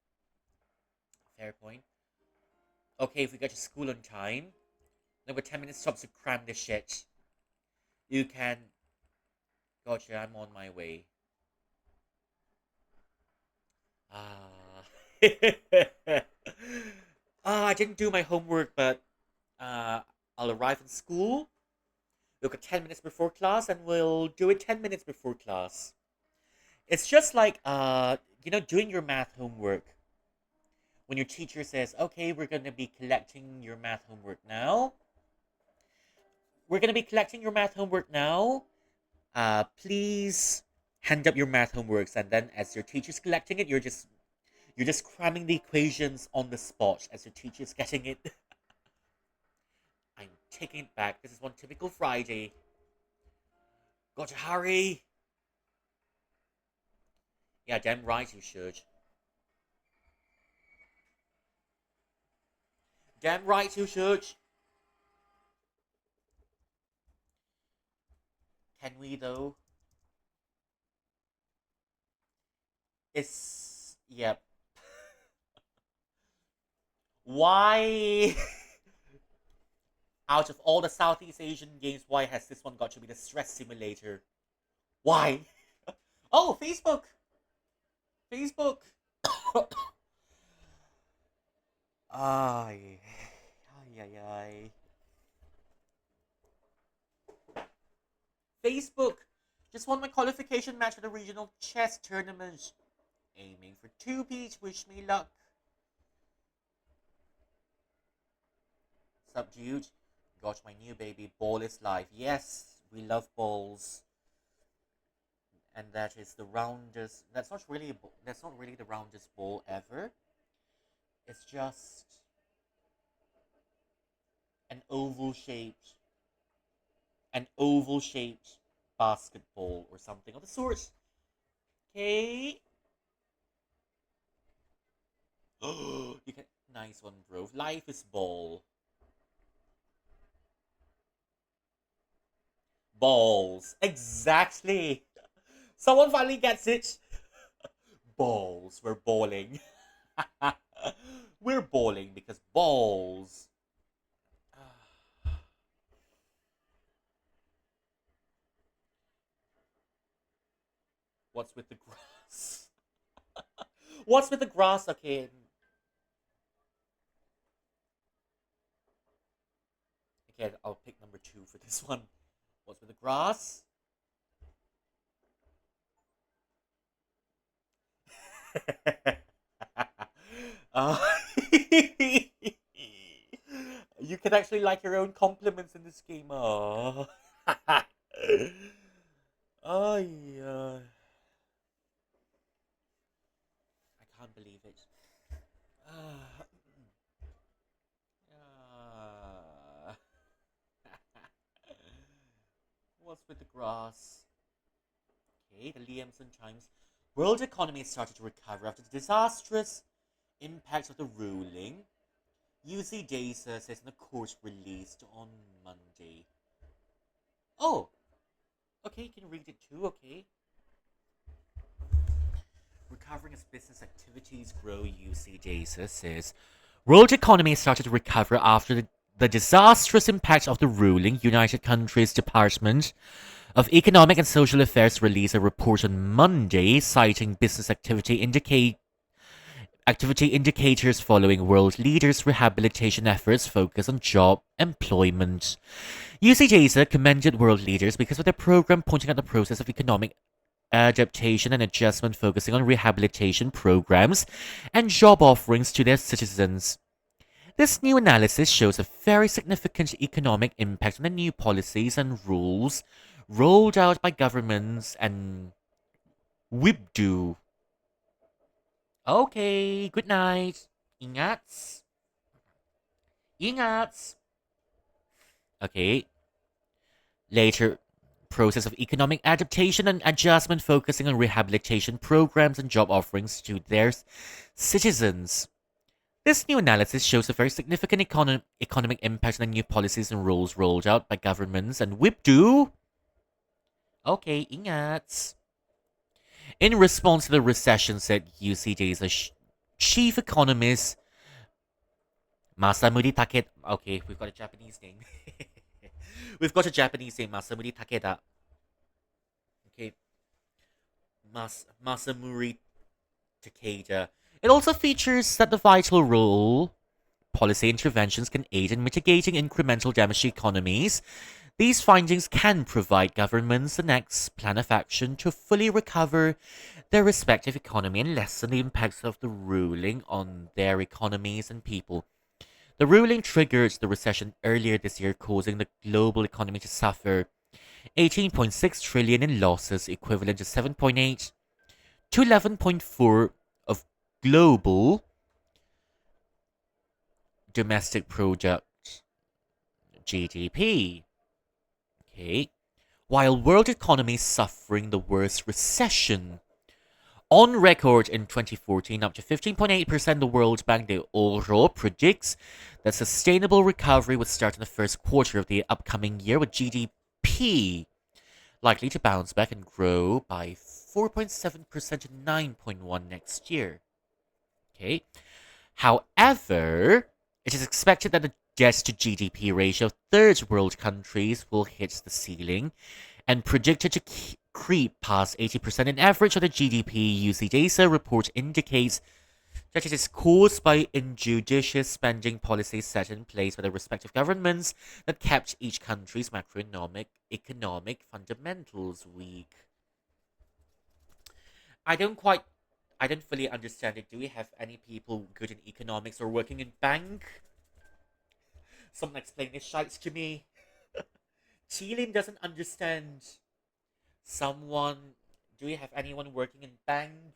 [SPEAKER 1] Fair point. Okay, if we get to school on time, then we're 10 minutes tops to cram this shit. You can. Gotcha, I'm on my way. Ah. I didn't do my homework, but I'll arrive in school. We'll get 10 minutes before class, and we'll do it 10 minutes before class. It's just like, doing your math homework. When your teacher says, okay, we're going to be collecting your math homework now. We're going to be collecting your math homework now. Please hand up your math homeworks. And then as your teacher's collecting it, you're just cramming the equations on the spot as your teacher's getting it. I'm taking it back. This is one typical Friday. Gotta hurry. Yeah, damn right you should. Damn right you should. Can we though? It's yep. Why? Out of all the Southeast Asian games, why has this one got to be the stress simulator? Why? Oh, Facebook. Facebook. Ay. Ay, ay, ay. Facebook. Just won my qualification match for the regional chess tournament. Aiming for 2 peach. Wish me luck. Subdued. Got my new baby. Ball is life. Yes, we love balls. And that is the roundest. That's not really the roundest ball ever. It's just an oval shaped, an oval shaped basketball or something of the sort. Okay. You can nice one, bro. Life is ball. Balls. Exactly. Someone finally gets it. Balls. We're balling. We're balling because balls. What's with the grass? What's with the grass? Okay. Okay, I'll pick number two for this one. What's with the grass? uh, you can actually like your own compliments in this game. Oh, oh yeah. I can't believe it. Ah, ah. What's with the grass? Okay, the Liamson Times. World economy started to recover after the disastrous impact of the ruling. UC data says in a court released on Monday. Oh, okay, you can read it too, okay. Recovering as business activities grow, UC data says. World economy started to recover after the disastrous impact of the ruling. United Countries Department of Economic and Social Affairs released a report on Monday citing business activity indicators following world leaders' rehabilitation efforts focus on job employment. UCJSA commended world leaders because of their program pointing out the process of economic adaptation and adjustment focusing on rehabilitation programs and job offerings to their citizens. This new analysis shows a very significant economic impact on the new policies and rules rolled out by governments and WIBDO. Okay, good night. Ingat. Ingat. Okay. Later, process of economic adaptation and adjustment focusing on rehabilitation programs and job offerings to their citizens. This new analysis shows a very significant economic impact on the new policies and rules rolled out by governments and WIBDO. Okay, ingat. In response to the recession, said UCJ's chief economist Masamudi Takeda. Okay, we've got a Japanese name. We've got a Japanese name, Masamudi Takeda. Okay, Masamuri Takeda. It also features that the vital role policy interventions can aid in mitigating incremental damage to economies. These findings can provide governments the next plan of action to fully recover their respective economy and lessen the impacts of the ruling on their economies and people. The ruling triggered the recession earlier this year, causing the global economy to suffer 18.6 trillion in losses, equivalent to 7.8 to 11.4 of global domestic product GDP. Okay. While world economy is suffering the worst recession on record in 2014, up to 15.8%, the World Bank, the Oro, predicts that sustainable recovery would start in the first quarter of the upcoming year, with GDP likely to bounce back and grow by 4.7% to 9.1% next year. Okay. However, it is expected that the debt to GDP ratio of third world countries will hit the ceiling and predicted to creep past 80% in average of the GDP. UC data report indicates that it is caused by injudicious spending policies set in place by the respective governments that kept each country's economic fundamentals weak. I don't quite I don't fully understand it. Do we have any people good in economics or working in bank? Someone explain this shite to me. Chilin doesn't understand. Someone, do we have anyone working in bank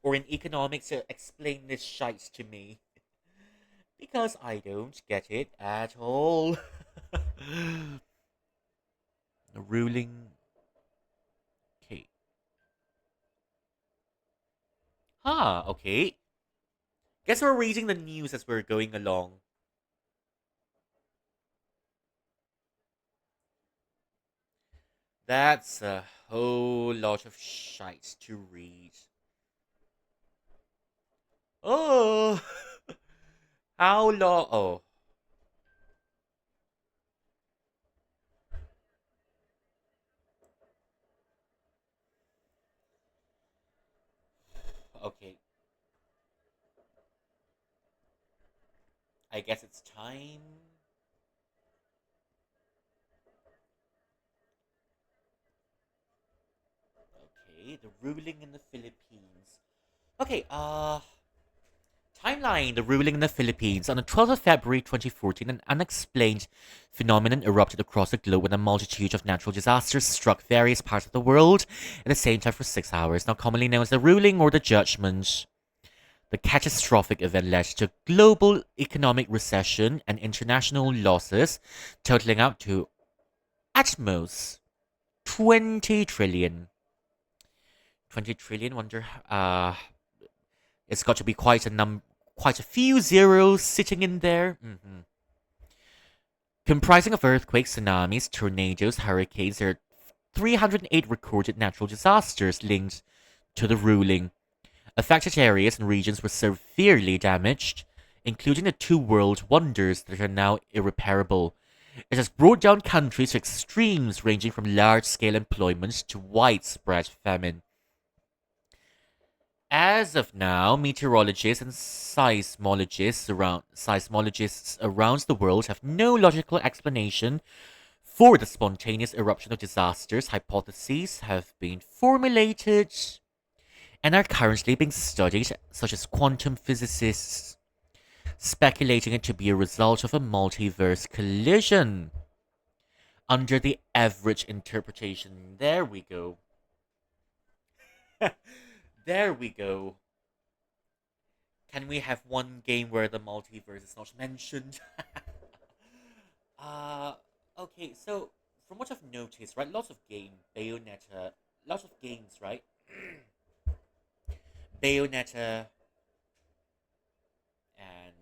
[SPEAKER 1] or in economics to explain this shite to me? Because I don't get it at all. Ruling. Okay. Okay. Guess we're reading the news as we're going along. That's a whole lot of shite to read. Oh, how long? Oh, okay. I guess it's time. Okay, the ruling in the Philippines. Okay, timeline. The ruling in the Philippines. On the 12th of February 2014, an unexplained phenomenon erupted across the globe when a multitude of natural disasters struck various parts of the world at the same time for 6 hours, now commonly known as the ruling or the judgment. The catastrophic event led to global economic recession and international losses totaling up to, at most, 20 trillion. 20 trillion, wonder, it's got to be quite a few zeros sitting in there. Comprising of earthquakes, tsunamis, tornadoes, hurricanes, there are 308 recorded natural disasters linked to the ruling. Affected areas and regions were severely damaged, including the two world wonders that are now irreparable. It has brought down countries to extremes ranging from large-scale employment to widespread famine. As of now, meteorologists and seismologists around the world have no logical explanation for the spontaneous eruption of disasters. Hypotheses have been formulated and are currently being studied, such as quantum physicists speculating it to be a result of a multiverse collision. Under the average interpretation. There we go. There we go. Can we have one game where the multiverse is not mentioned? uh okay, so from what I've noticed, right, lots of Bayonetta, lots of games, right? Bayonetta and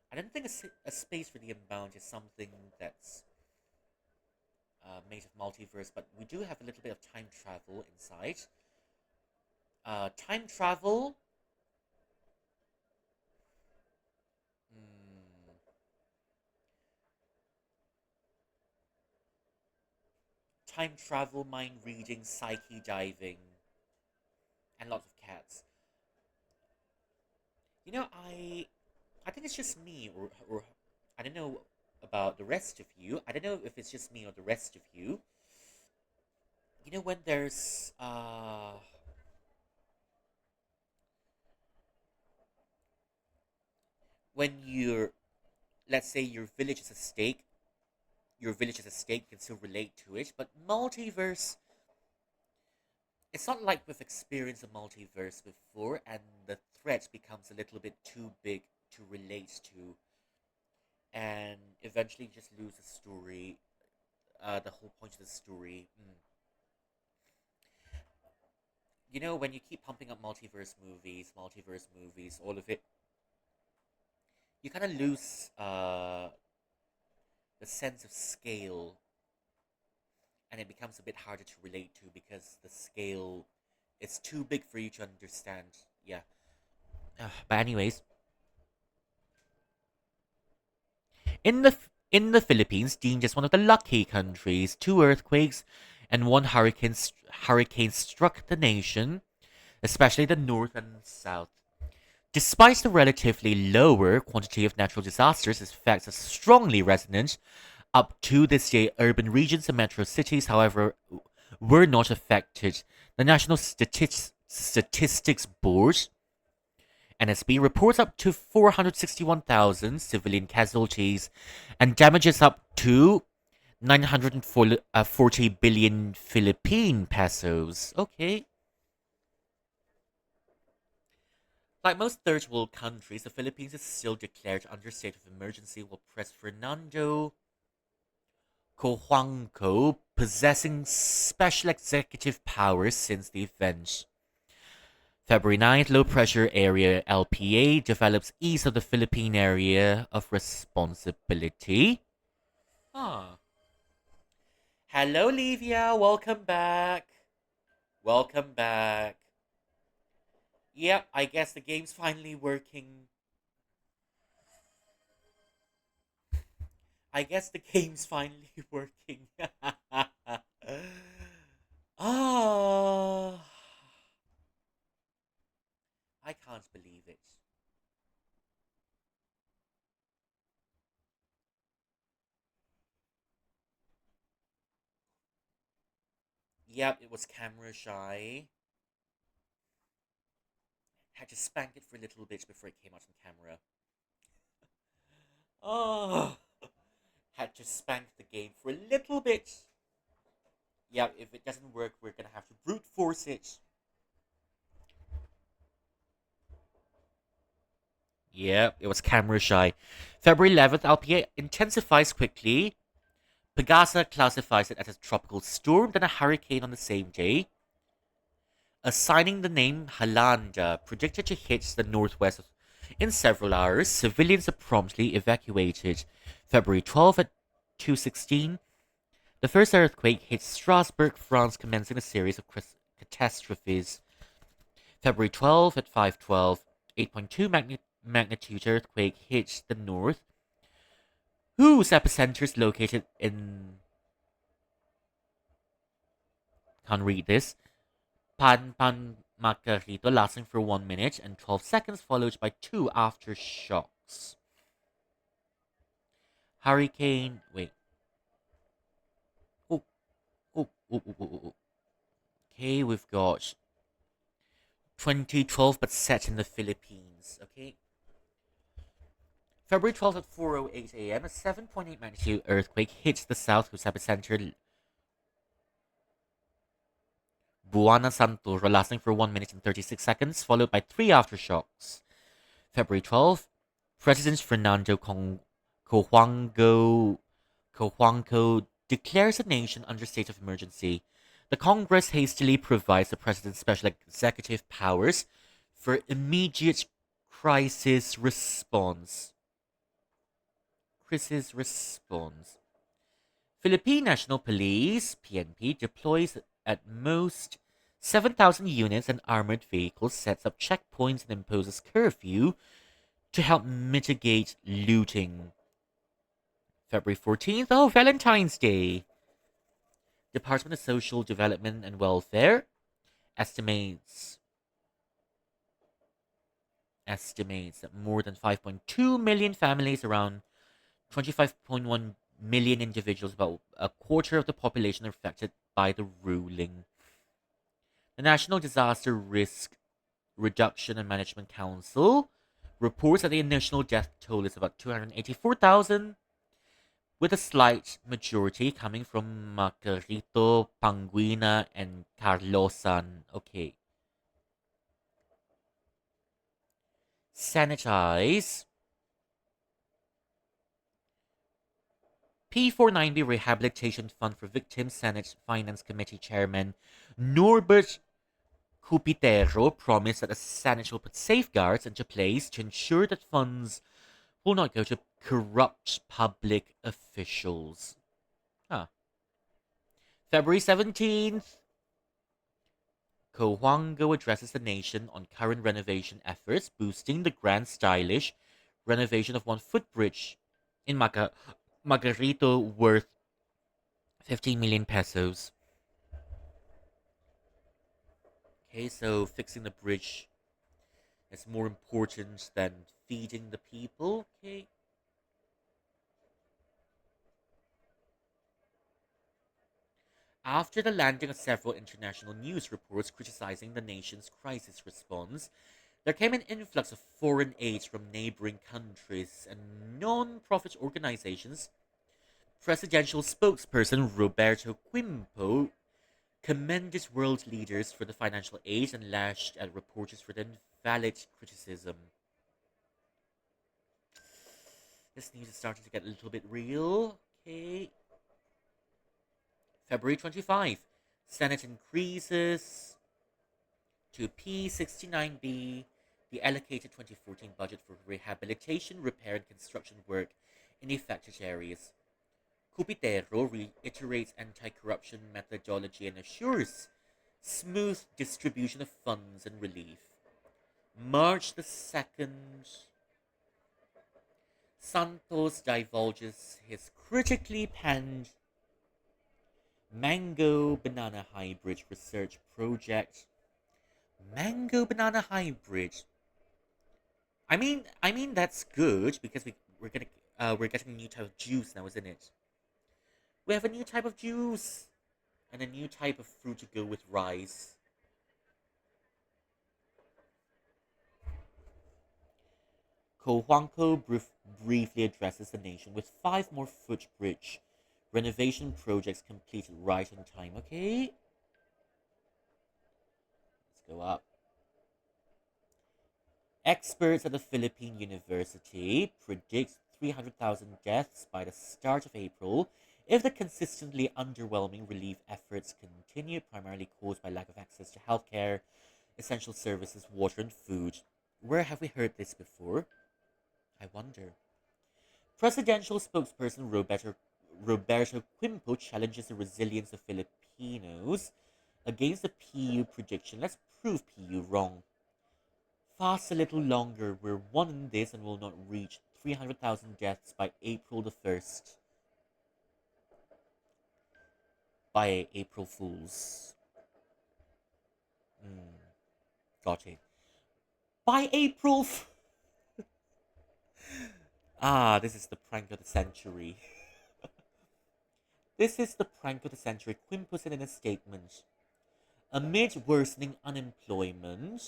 [SPEAKER 1] I don't think a space for the Unbound is something that's made of multiverse, but we do have a little bit of time travel inside. Time travel. Hmm, time travel, mind reading, psyche diving, and lots of cats. You know, I think it's just me, or I don't know about the rest of you. I don't know if it's just me or the rest of you. You know, when you're, let's say your village is a stake, your village is a stake, you can still relate to it. But multiverse, it's not like we've experienced a multiverse before, and the threat becomes a little bit too big to relate to, and eventually just lose the story, the whole point of the story. You know, when you keep pumping up multiverse movies, all of it, you kind of lose the sense of scale, and it becomes a bit harder to relate to because the scale is too big for you to understand. Yeah. But anyways, in the Philippines, deemed as one of the lucky countries, two earthquakes and one hurricane struck the nation, especially the north and south. Despite the relatively lower quantity of natural disasters, its effects are strongly resonant. Up to this day, urban regions and metro cities, however, were not affected. The National Statistics Board (NSB) reports up to 461,000 civilian casualties and damages up to 940 billion Philippine pesos. Okay. Like most third world countries, the Philippines is still declared under state of emergency, while President Fernando Cojuangco possessing special executive powers since the event. February 9th, low pressure area LPA develops east of the Philippine area of responsibility. Huh. Hello, Livia. Welcome back. Welcome back. Yep, I guess the game's finally working. I guess the game's finally working. Ah, I can't believe it. Yep, it was camera shy. Had to spank it for a little bit before it came out on camera. Oh, had to spank the game for a little bit. Yeah, if it doesn't work, we're gonna have to brute force it. Yeah, it was camera shy. February 11th, LPA intensifies quickly. Pegasa classifies it as a tropical storm, then a hurricane on the same day, assigning the name Halanda, predicted to hit the northwest in several hours. Civilians are promptly evacuated. February 12th at 2:16, the first earthquake hit Strasbourg, France, commencing a series of catastrophes. February 12th at 5:12, 8.2 magnitude earthquake hit the north, whose epicenter is located in, can't read this, Pan Macarito, lasting for 1 minute and 12 seconds, followed by two aftershocks. Hurricane. Wait. Oh, oh. Okay, we've got 2012, but set in the Philippines. Okay. February 12th at 4:08 a.m., a 7.8 magnitude earthquake hit the south, whose epicenter Buana Santoro, lasting for 1 minute and 36 seconds, followed by three aftershocks. February 12th, President Fernando Cojuangco declares the nation under state of emergency. The Congress hastily provides the president special executive powers for immediate crisis response. Crisis response. Philippine National Police, PNP, deploys at most 7,000 units and armored vehicles, sets up checkpoints, and imposes curfew to help mitigate looting. February 14th, oh, Valentine's Day. Department of Social Development and Welfare estimates that more than 5.2 million families, around 25.1 million individuals, about a quarter of the population, are affected by the ruling. The National Disaster Risk Reduction and Management Council reports that the initial death toll is about 284,000, with a slight majority coming from Macarito, Panguina, and Carlosan. Okay. Sanitize. P49B Rehabilitation Fund for Victims, Senate Finance Committee Chairman Norbert Cupitero promised that the Senate will put safeguards into place to ensure that funds will not go to corrupt public officials. Huh. February 17th, Cojuangco addresses the nation on current renovation efforts, boosting the grand stylish renovation of one footbridge in Margarito worth 15 million pesos. Okay, so fixing the bridge is more important than feeding the people. Okay. After the landing of several international news reports criticizing the nation's crisis response, there came an influx of foreign aid from neighboring countries and non-profit organizations. Presidential spokesperson Roberto Quimpo commended world leaders for the financial aid and lashed at reporters for the invalid criticism. This news is starting to get a little bit real. Okay. February 25. Senate increases to P69B the allocated 2014 budget for rehabilitation, repair, and construction work in affected areas. Cupitero reiterates anti-corruption methodology and assures smooth distribution of funds and relief. March the 2nd, Santos divulges his critically panned mango banana hybrid research project. Mango banana hybrid. I mean that's good because we're getting a new type of juice now, isn't it? We have a new type of juice. And a new type of fruit to go with rice. Cojuangco briefly addresses the nation with five more footbridge renovation projects completed right on time. Okay, let's go up. Experts at the Philippine University predict 300,000 deaths by the start of April if the consistently underwhelming relief efforts continue, primarily caused by lack of access to healthcare, essential services, water, and food. Where have we heard this before? I wonder. Presidential spokesperson Roberto Quimpo challenges the resilience of Filipinos against the PU prediction. Let's prove PU wrong. Fast a little longer. We're one in this and will not reach 300,000 deaths by April the 1st. By April Fools. Mm, got it. By April. This is the prank of the century. This is the prank of the century. Quimpo said in a statement. Amid worsening unemployment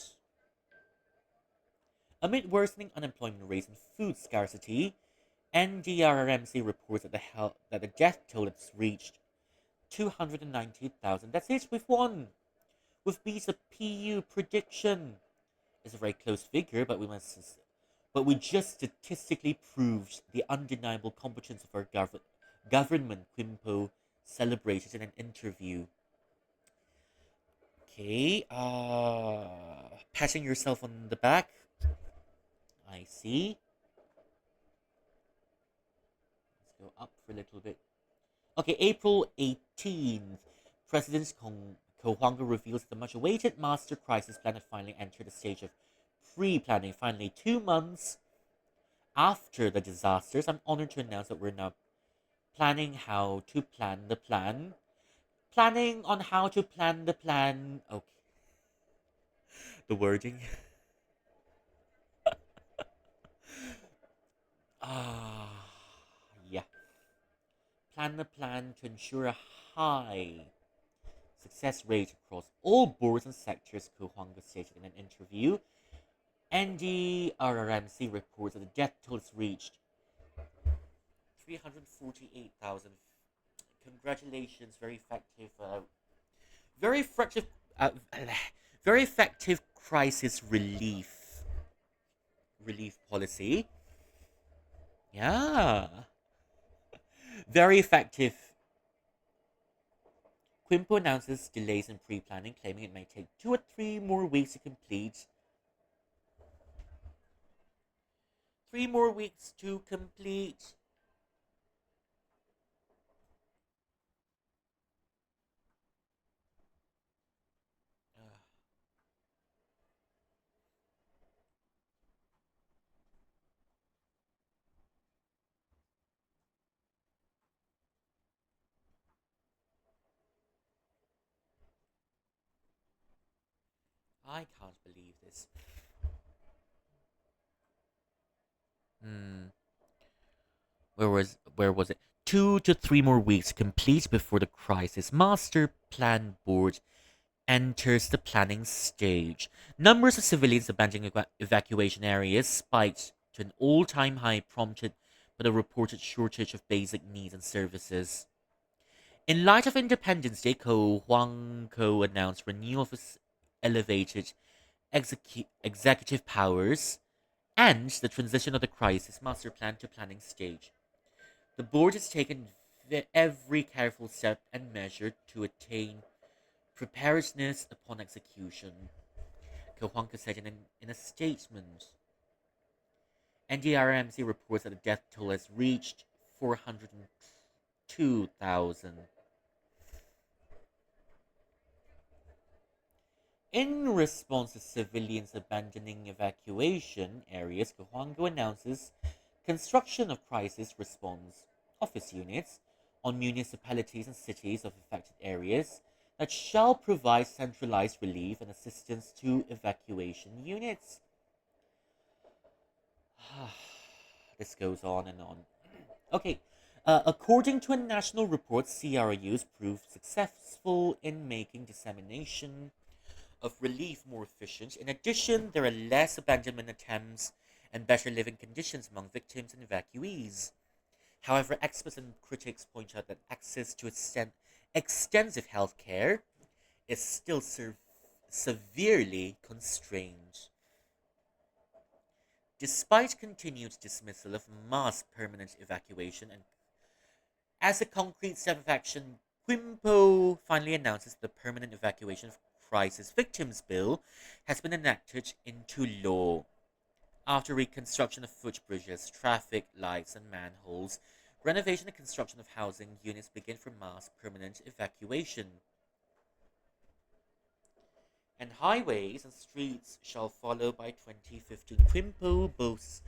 [SPEAKER 1] rates and food scarcity, NDRRMC reports that the death toll has reached 290,000. That's it, we've won. We've beat the PU prediction. It's a very close figure, but we just statistically proved the undeniable competence of our government, Quimpo celebrated in an interview. Okay, patting yourself on the back. I see. Let's go up for a little bit. Okay, April 18th. President Cojuangco reveals the much awaited master crisis plan had finally entered the stage of pre planning. Finally, 2 months after the disasters, I'm honored to announce that we're now planning how to plan the plan. Planning on how to plan the plan. Okay. The wording. Ah, yeah. Plan the plan to ensure a high success rate across all boards and sectors, Cojuangco stated in an interview. NDRRMC reports that the death toll has reached 348,000. Congratulations, very effective, very effective, uh, very effective crisis relief policy. Yeah, very effective. Quimpo announces delays in pre-planning, claiming it may take 2 or 3 more weeks to complete. 3 more weeks to complete. I can't believe this. Hmm. Where was it? 2 to 3 more weeks complete before the crisis master plan board enters the planning stage. Numbers of civilians abandoning evacuation areas spiked to an all-time high, prompted by the reported shortage of basic needs and services. In light of Independence Day, Ko Huang Ko announced renewal of its elevated executive powers and the transition of the crisis master plan to planning stage. The board has taken every careful step and measure to attain preparedness upon execution, Cojuangco said in a statement. NDRMC reports that the death toll has reached 402,000. In response to civilians abandoning evacuation areas, Cojuangco announces construction of crisis response office units on municipalities and cities of affected areas that shall provide centralized relief and assistance to evacuation units. This goes on and on. Okay, According to a national report, CRUs proved successful in making dissemination of relief more efficient. In addition, there are less abandonment attempts and better living conditions among victims and evacuees. However, experts and critics point out that access to extensive health care is still severely constrained. Despite continued dismissal of mass permanent evacuation and as a concrete step of action, Quimpo finally announces the Permanent Evacuation of Crisis Victims Bill has been enacted into law. After reconstruction of footbridges, traffic lights, and manholes, renovation and construction of housing units begin for mass permanent evacuation. And highways and streets shall follow by 2015. Quimpo boasts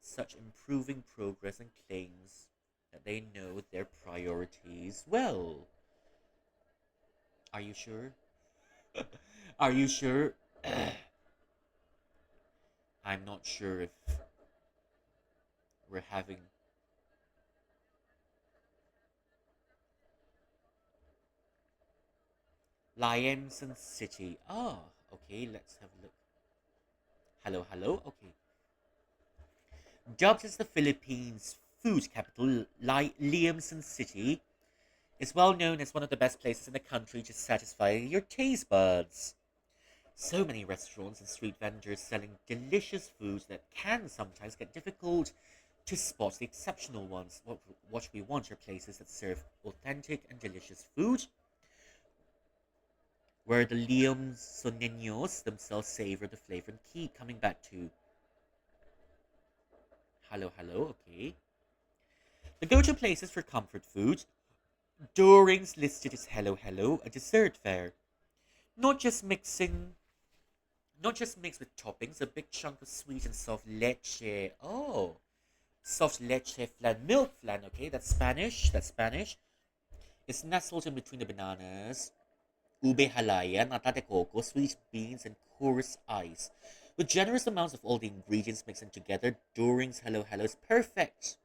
[SPEAKER 1] such improving progress and claims that they know their priorities well. Are you sure? Are you sure? I'm not sure if we're having Liamson City. Ah, okay, let's have a look. Hello, hello. Okay. Dubbed as the Philippines' food capital, Liamson City is well known as one of the best places in the country to satisfy your taste buds. So many restaurants and street vendors selling delicious foods that can sometimes get difficult to spot the exceptional ones. What we want are places that serve authentic and delicious food, where the Leones themselves savor the flavor and keep coming back to. Hello, hello, okay. The go-to places for comfort food. Doring's listed as Hello Hello, a dessert fare. Not just mixing, not just mixed with toppings, a big chunk of sweet and soft leche. Oh, soft leche flan, milk flan. Okay, that's Spanish. That's Spanish. It's nestled in between the bananas, ube halaya, nata de coco, sweet beans, and coarse ice. With generous amounts of all the ingredients mixing together, Doring's Hello Hello is perfect.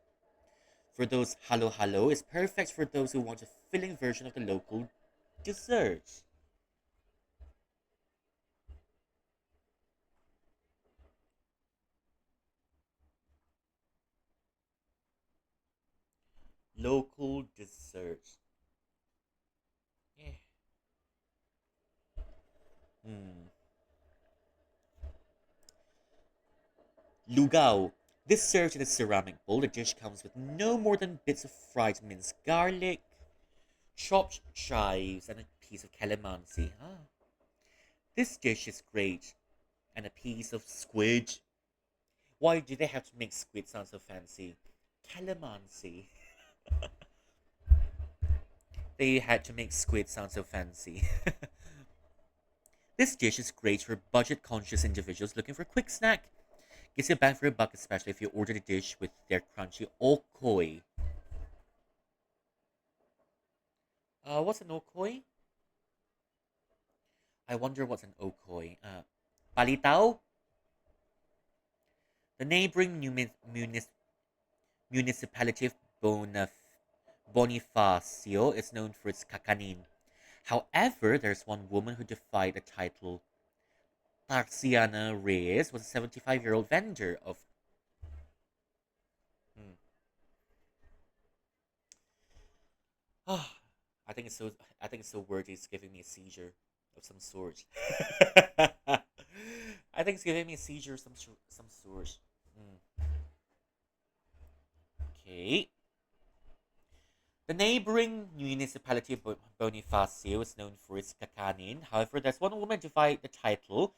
[SPEAKER 1] For those Hello Hello is perfect for those who want a filling version of the local dessert. Local dessert. Eh. Hmm. Lugao. This served in a ceramic bowl. The dish comes with no more than bits of fried minced garlic, chopped chives, and a piece of calamansi. Ah, this dish is great. And a piece of squid. Why do they have to make squid sound so fancy? Calamansi. They had to make squid sound so fancy. This dish is great for budget conscious individuals looking for a quick snack. Gives you a bang for your buck, especially if you order the dish with their crunchy okoi. What's an okoi? I wonder what's an okoi. Palitaw? The neighboring municipality of Bonifacio is known for its kakanin. However, there's one woman who defied the title. Tarsiana Reyes was a 75-year-old vendor of. Hmm, ah, I think it's so. I think it's so wordy. It's giving me a seizure of some sort. I think it's giving me a seizure of some sort. Hmm. Okay. The neighboring municipality of Bonifacio is known for its kakanin. However, there's one woman to fight the title.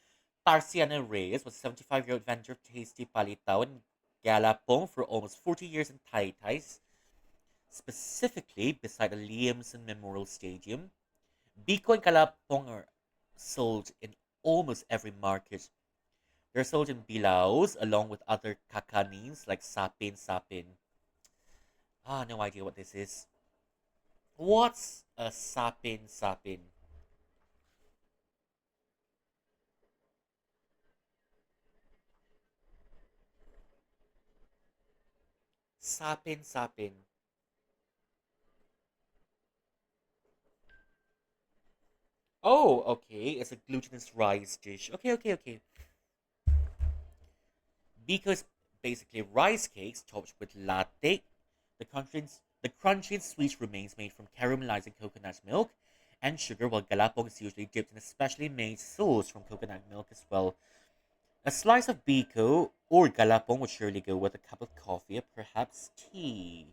[SPEAKER 1] Tarsiana Reyes was a 75-year-old vendor of tasty palitaw and galapong for almost 40 years in Taytay, specifically beside the Liamson Memorial Stadium. Biko and galapong are sold in almost every market. They're sold in bilaos along with other kakanins like sapin. Ah, no idea what this is. What's a sapin? Sapin. Oh, okay. It's a glutinous rice dish. Okay, okay, okay. Because basically rice cakes topped with latte. The crunchy and sweet remains made from caramelizing coconut milk and sugar, while galapong is usually dipped in a specially made sauce from coconut milk as well. A slice of biko or galapong would surely go with a cup of coffee or perhaps tea.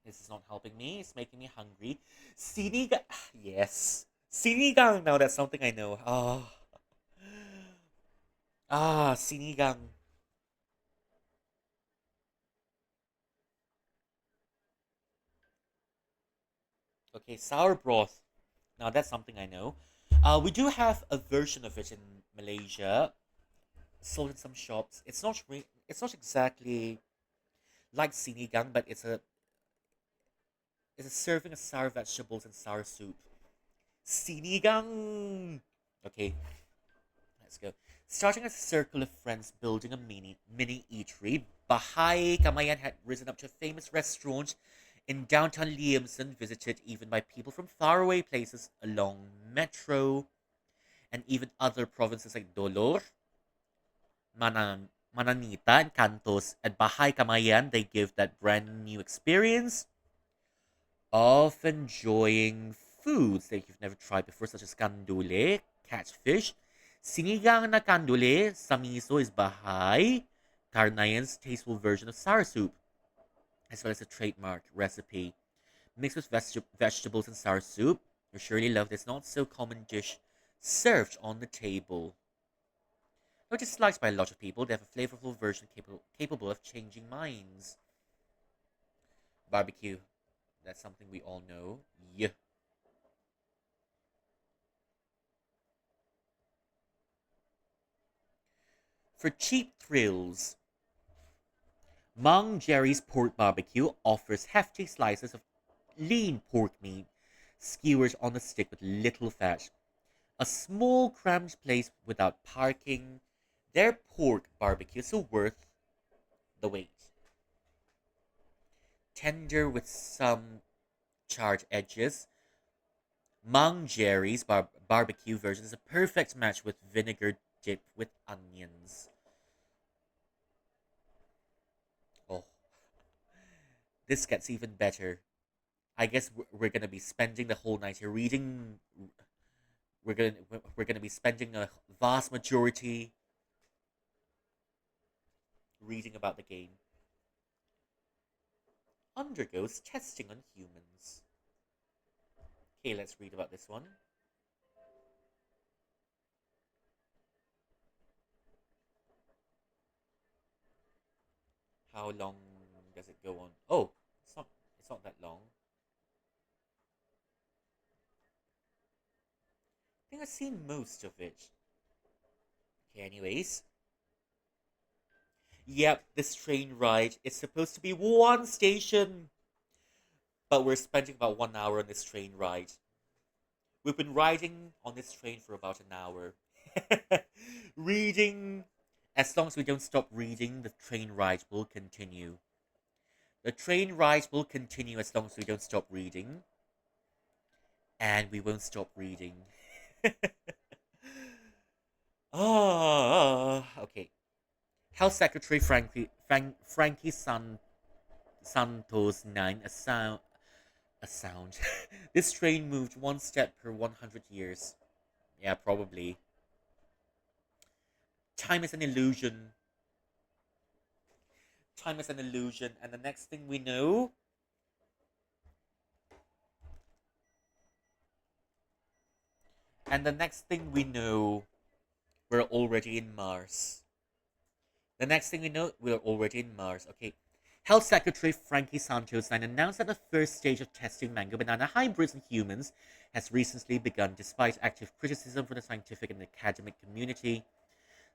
[SPEAKER 1] This is not helping me. It's making me hungry. Sinigang. Yes. Sinigang. Now that's something I know. Sinigang. Okay, sour broth. Now that's something I know. We do have a version of it in Malaysia, sold in some shops. It's not exactly like sinigang, but it's a serving of sour vegetables and sour soup. Sinigang. Okay, let's go. Starting as a circle of friends building a mini eatery, Bahay Kamayan had risen up to a famous restaurant in downtown Liamson, visited even by people from faraway places along Metro and even other provinces like Dolor, Mananita, and Cantos. At Bahay Kamayan, they give that brand new experience of enjoying foods that you've never tried before, such as kandule, catfish, sinigang na kandule, samiso is Bahay, Karnayan's tasteful version of sour soup, as well as a trademark recipe. Mixed with vegetables and sour soup, you surely love this not so common dish served on the table. Though disliked by a lot of people, they have a flavorful version capable of changing minds. Barbecue. That's something we all know. Yeah. For cheap thrills, Mang Jerry's Pork Barbecue offers hefty slices of lean pork meat skewered on a stick with little fat. A small cramped place without parking. Their pork barbecue is so worth the wait. Tender with some charred edges, Mang Jerry's barbecue version is a perfect match with vinegar dip with onions. Oh, this gets even better. I guess we're gonna be spending the whole night here reading. We're gonna be spending a vast majority reading about the game. Undergoes testing on humans. Okay, let's read about this one. How long does it go on? Oh, it's not that long. I think I've seen most of it. Okay, anyways. Yep, this train ride is supposed to be one station, but we're spending about 1 hour on this train ride. We've been riding on this train for about an hour. Reading. As long as we don't stop reading, the train ride will continue. The train ride will continue as long as we don't stop reading. And we won't stop reading. Okay. Health Secretary Frankie Santos 9, a sound. This train moved one step per 100 years. Yeah, probably. Time is an illusion. Time is an illusion. And the next thing we know, and the next thing we know, we're already in Mars. The next thing we know, we're already in Mars. Okay. Health Secretary Frankie Santos announced that the first stage of testing mango banana hybrids in humans has recently begun, despite active criticism from the scientific and academic community.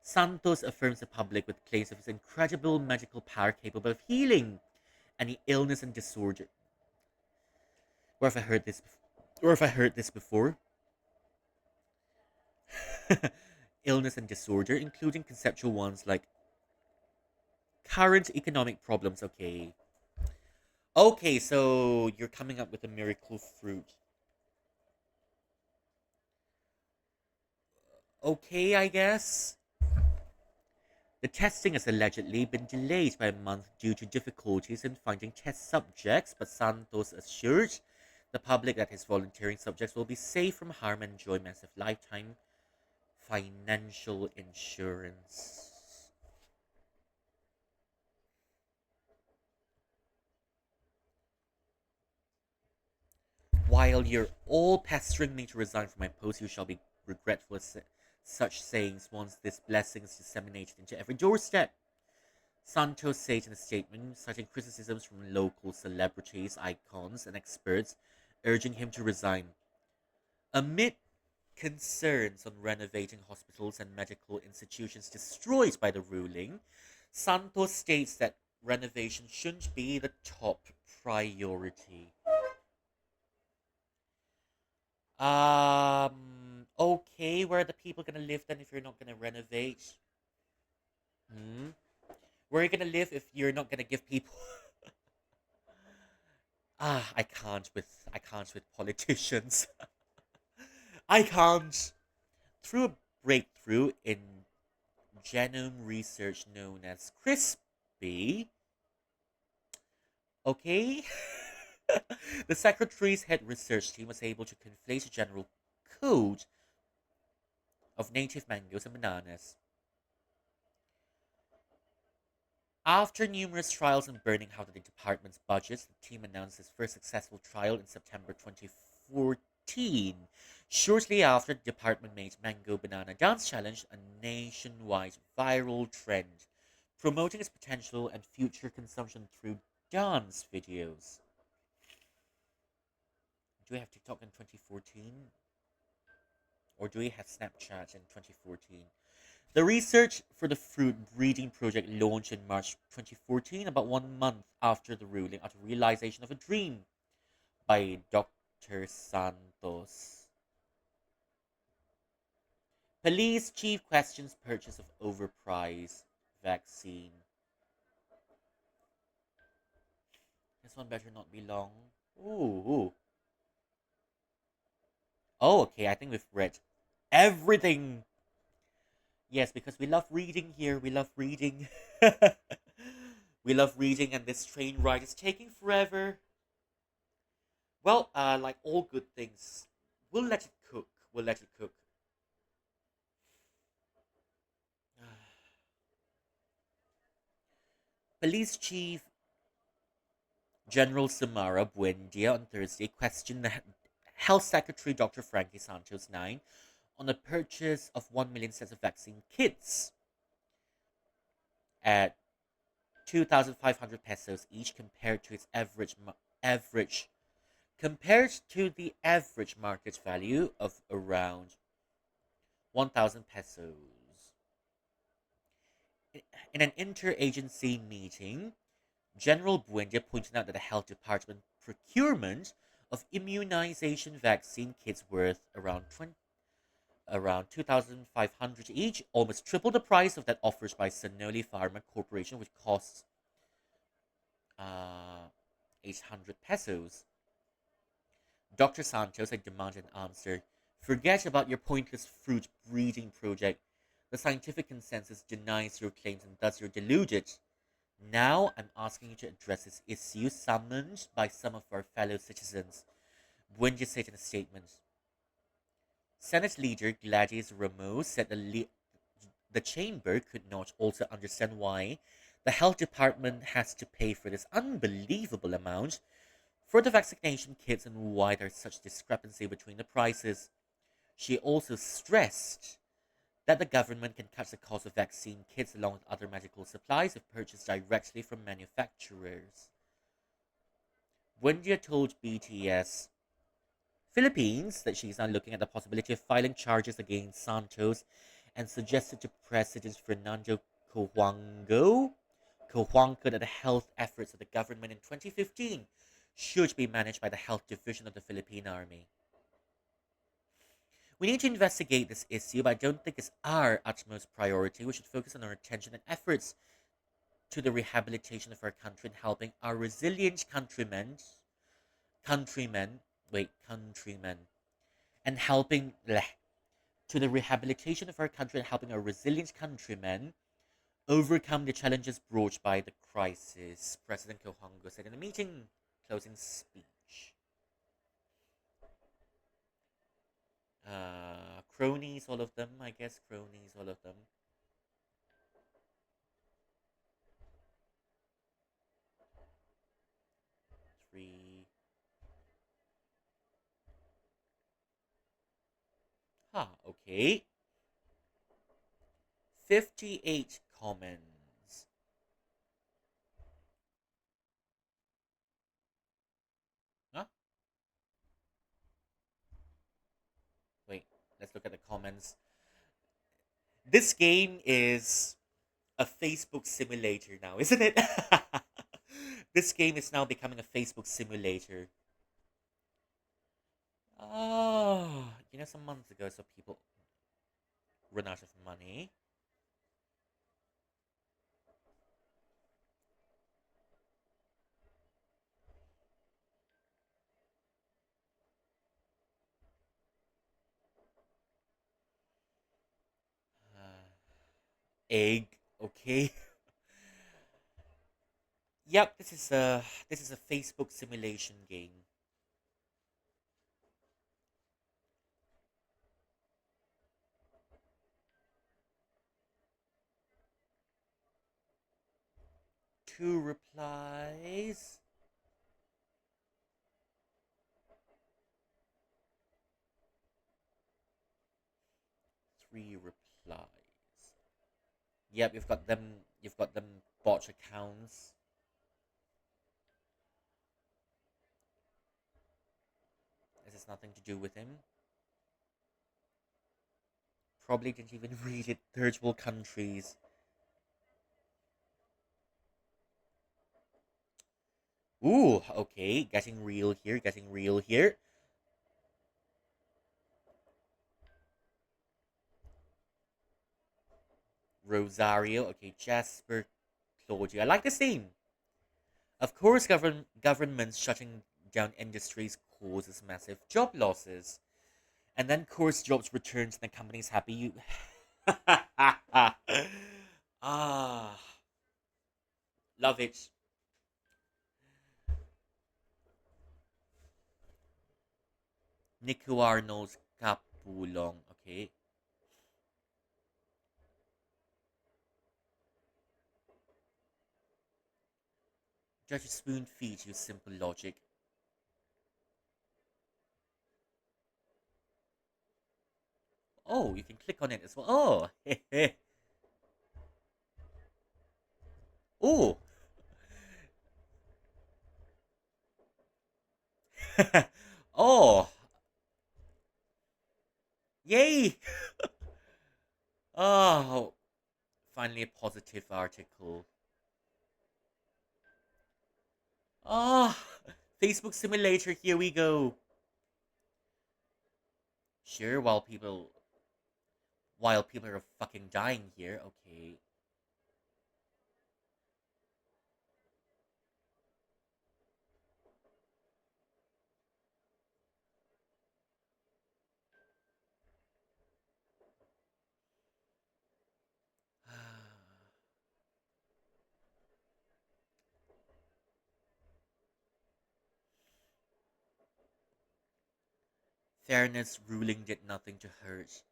[SPEAKER 1] Santos affirms the public with claims of his incredible medical power capable of healing any illness and disorder. Where have I heard this? Or have I heard this before? Illness and disorder, including conceptual ones like current economic problems. Okay. Okay, so you're coming up with a miracle fruit. Okay, I guess. The testing has allegedly been delayed by a month due to difficulties in finding test subjects, but Santos assured the public that his volunteering subjects will be safe from harm and enjoy massive lifetime financial insurance. While you're all pestering me to resign from my post, you shall be regretful of such sayings once this blessing is disseminated into every doorstep. Santos said in a statement, citing criticisms from local celebrities, icons, and experts, urging him to resign. Amid concerns on renovating hospitals and medical institutions destroyed by the ruling, Santos states that renovation shouldn't be the top priority. Okay, where are the people gonna live then if you're not gonna renovate? Hmm? Where are you gonna live if you're not gonna give people I can't with politicians. I can't. Through a breakthrough in genome research known as CRISPR, okay? The secretary's head research team was able to conflate a general code of native mangoes and bananas. After numerous trials and burning out of the department's budgets, the team announced its first successful trial in September 2014. Shortly after, the department made Mango Banana Dance Challenge a nationwide viral trend, promoting its potential and future consumption through dance videos. Do we have TikTok in 2014? Or do we have Snapchat in 2014? The research for the fruit breeding project launched in March 2014, about 1 month after the ruling, out of realization of a dream by Dr. Santos. Police chief questions purchase of overpriced vaccine. This one better not be long. Ooh. Oh, okay. I think we've read everything. Yes, because we love reading here. We love reading. We love reading, and this train ride is taking forever. Well, like all good things, we'll let it cook. We'll let it cook. Police Chief General Samara Buendia on Thursday questioned the Health Secretary Dr. Frankie Santos 9 on the purchase of 1 million sets of vaccine kits at 2,500 pesos each compared to its average compared to the average market value of around 1,000 pesos. In an interagency meeting, General Buendia pointed out that the health department procurement of immunization vaccine kits worth around 2,500 each, almost triple the price of that offered by Sanoli Pharma Corporation, which costs uh, 800 pesos. Dr. Santos, I demand an answer. Forget about your pointless fruit breeding project. The scientific consensus denies your claims and thus you're deluded. Now I'm asking you to address this issue summoned by some of our fellow citizens. Buendia said in a statement. Senate leader Gladys Ramos said the chamber could not also understand why the health department has to pay for this unbelievable amount for the vaccination kits and why there's such discrepancy between the prices. She also stressed that the government can cut the cost of vaccine kits along with other medical supplies if purchased directly from manufacturers. Buendia told BTS Philippines that she is now looking at the possibility of filing charges against Santos and suggested to President Fernando Cojuangco that the health efforts of the government in 2015 should be managed by the health division of the Philippine Army. We need to investigate this issue, but I don't think it's our utmost priority. We should focus on our attention and efforts to the rehabilitation of our country and helping our resilient countrymen, and helping to the rehabilitation of our country and helping our resilient countrymen overcome the challenges brought by the crisis, President Kohongo said in a meeting closing speech. Cronies, all of them, I guess. Cronies, all of them. Three. Okay. 58 comments. Huh? Wait, let's look at the comments. This game is a Facebook simulator now, isn't it? This game is now becoming a Facebook simulator. Oh, some months ago, so people run out of money. Egg, okay. Yep, this is a Facebook simulation game. Two replies. Three replies. Yep, you've got them. You've got them bot accounts. This has nothing to do with him. Probably didn't even read it. Third world countries. Ooh, okay. Getting real here. Getting real here. Rosario. Okay, Jasper. Claudia. I like this name. Of course, governments shutting down industries causes massive job losses. And then, of course, jobs returns and the company's happy. You. Ah, love it. Nico Arnold's Kapulong. Okay. Judge spoon feeds you simple logic. Oh, you can click on it as well. Oh, oh, oh, yay! Oh, finally a positive article. Oh, Facebook simulator, here we go. Sure, while people are fucking dying here, okay. Fairness ruling did nothing to hurt.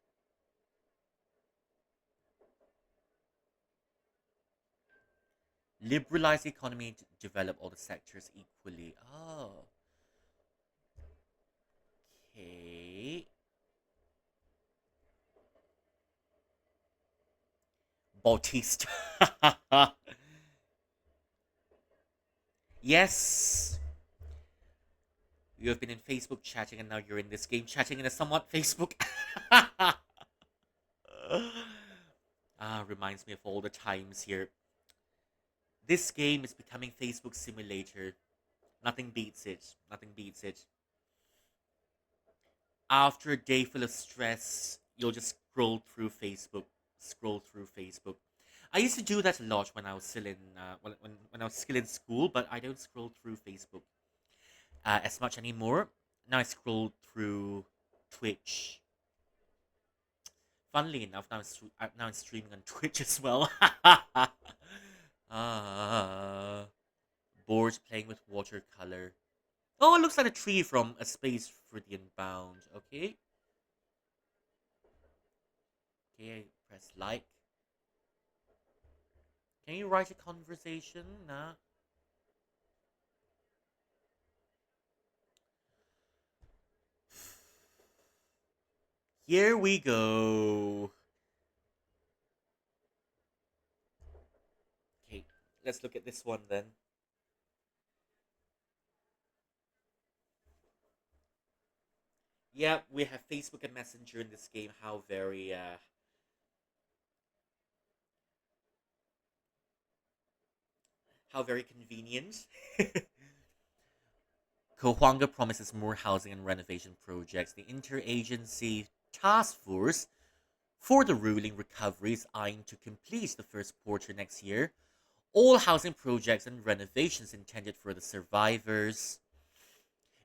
[SPEAKER 1] Liberalize the economy to develop all the sectors equally. Oh, okay. Bautista. Yes. You have been in Facebook chatting and now you're in this game chatting in a somewhat Facebook. Reminds me of all the times here. This game is becoming Facebook simulator. Nothing beats it. Nothing beats it. After a day full of stress, you'll just scroll through Facebook. Scroll through Facebook. I used to do that a lot when I was still in when I was still in school, but I don't scroll through Facebook as much anymore. Now I scroll through Twitch. Funnily enough, now I'm streaming on Twitch as well. uh, Bored playing with watercolor. Oh, it looks like a tree from A Space for the Unbound. Okay. Okay, press like. Can you write a conversation? Nah. Here we go. Okay, let's look at this one then. Yeah, we have Facebook and Messenger in this game. How very convenient. Cohuanga promises more housing and renovation projects. The interagency task force for the ruling recovery is eyeing to complete the first quarter next year. All housing projects and renovations intended for the survivors,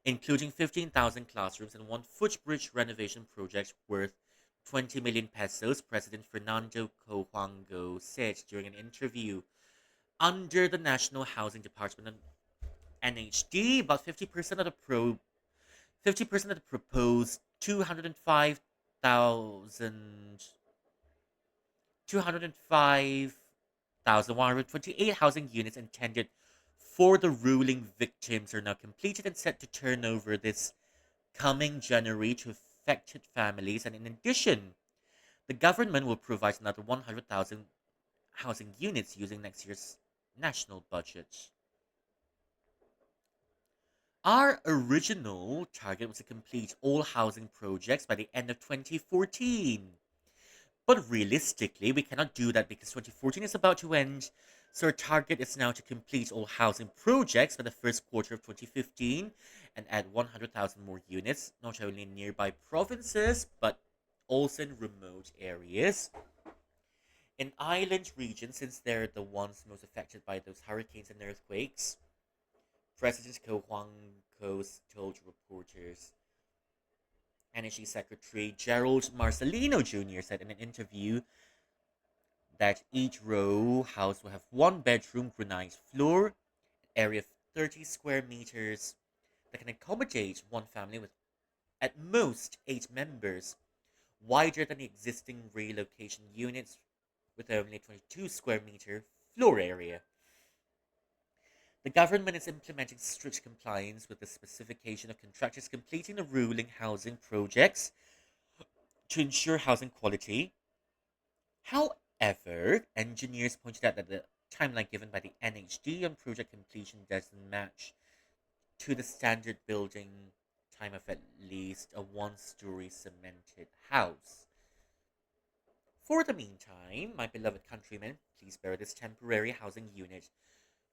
[SPEAKER 1] including 15,000 classrooms and one footbridge renovation project worth 20 million pesos, President Fernando Cojuango said during an interview. Under the National Housing Department and NHD, about 50% of the proposed 205,128 housing units intended for the ruling victims are now completed and set to turn over this coming January to affected families. And in addition, the government will provide another 100,000 housing units using next year's national budget. Our original target was to complete all housing projects by the end of 2014. But realistically, we cannot do that because 2014 is about to end. So our target is now to complete all housing projects by the first quarter of 2015 and add 100,000 more units, not only in nearby provinces, but also in remote areas. In island regions, since they're the ones most affected by those hurricanes and earthquakes, President Cojuangos told reporters. Energy Secretary Gerald Marcelino Jr. said in an interview that each row house will have one bedroom granite floor, area of 30 square meters that can accommodate one family with at most 8 members, wider than the existing relocation units with only 22 square meter floor area. The government is implementing strict compliance with the specification of contractors completing the ruling housing projects to ensure housing quality. However, engineers pointed out that the timeline given by the NHD on project completion doesn't match to the standard building time of at least a one-story cemented house. For the meantime, my beloved countrymen, please bear this temporary housing unit.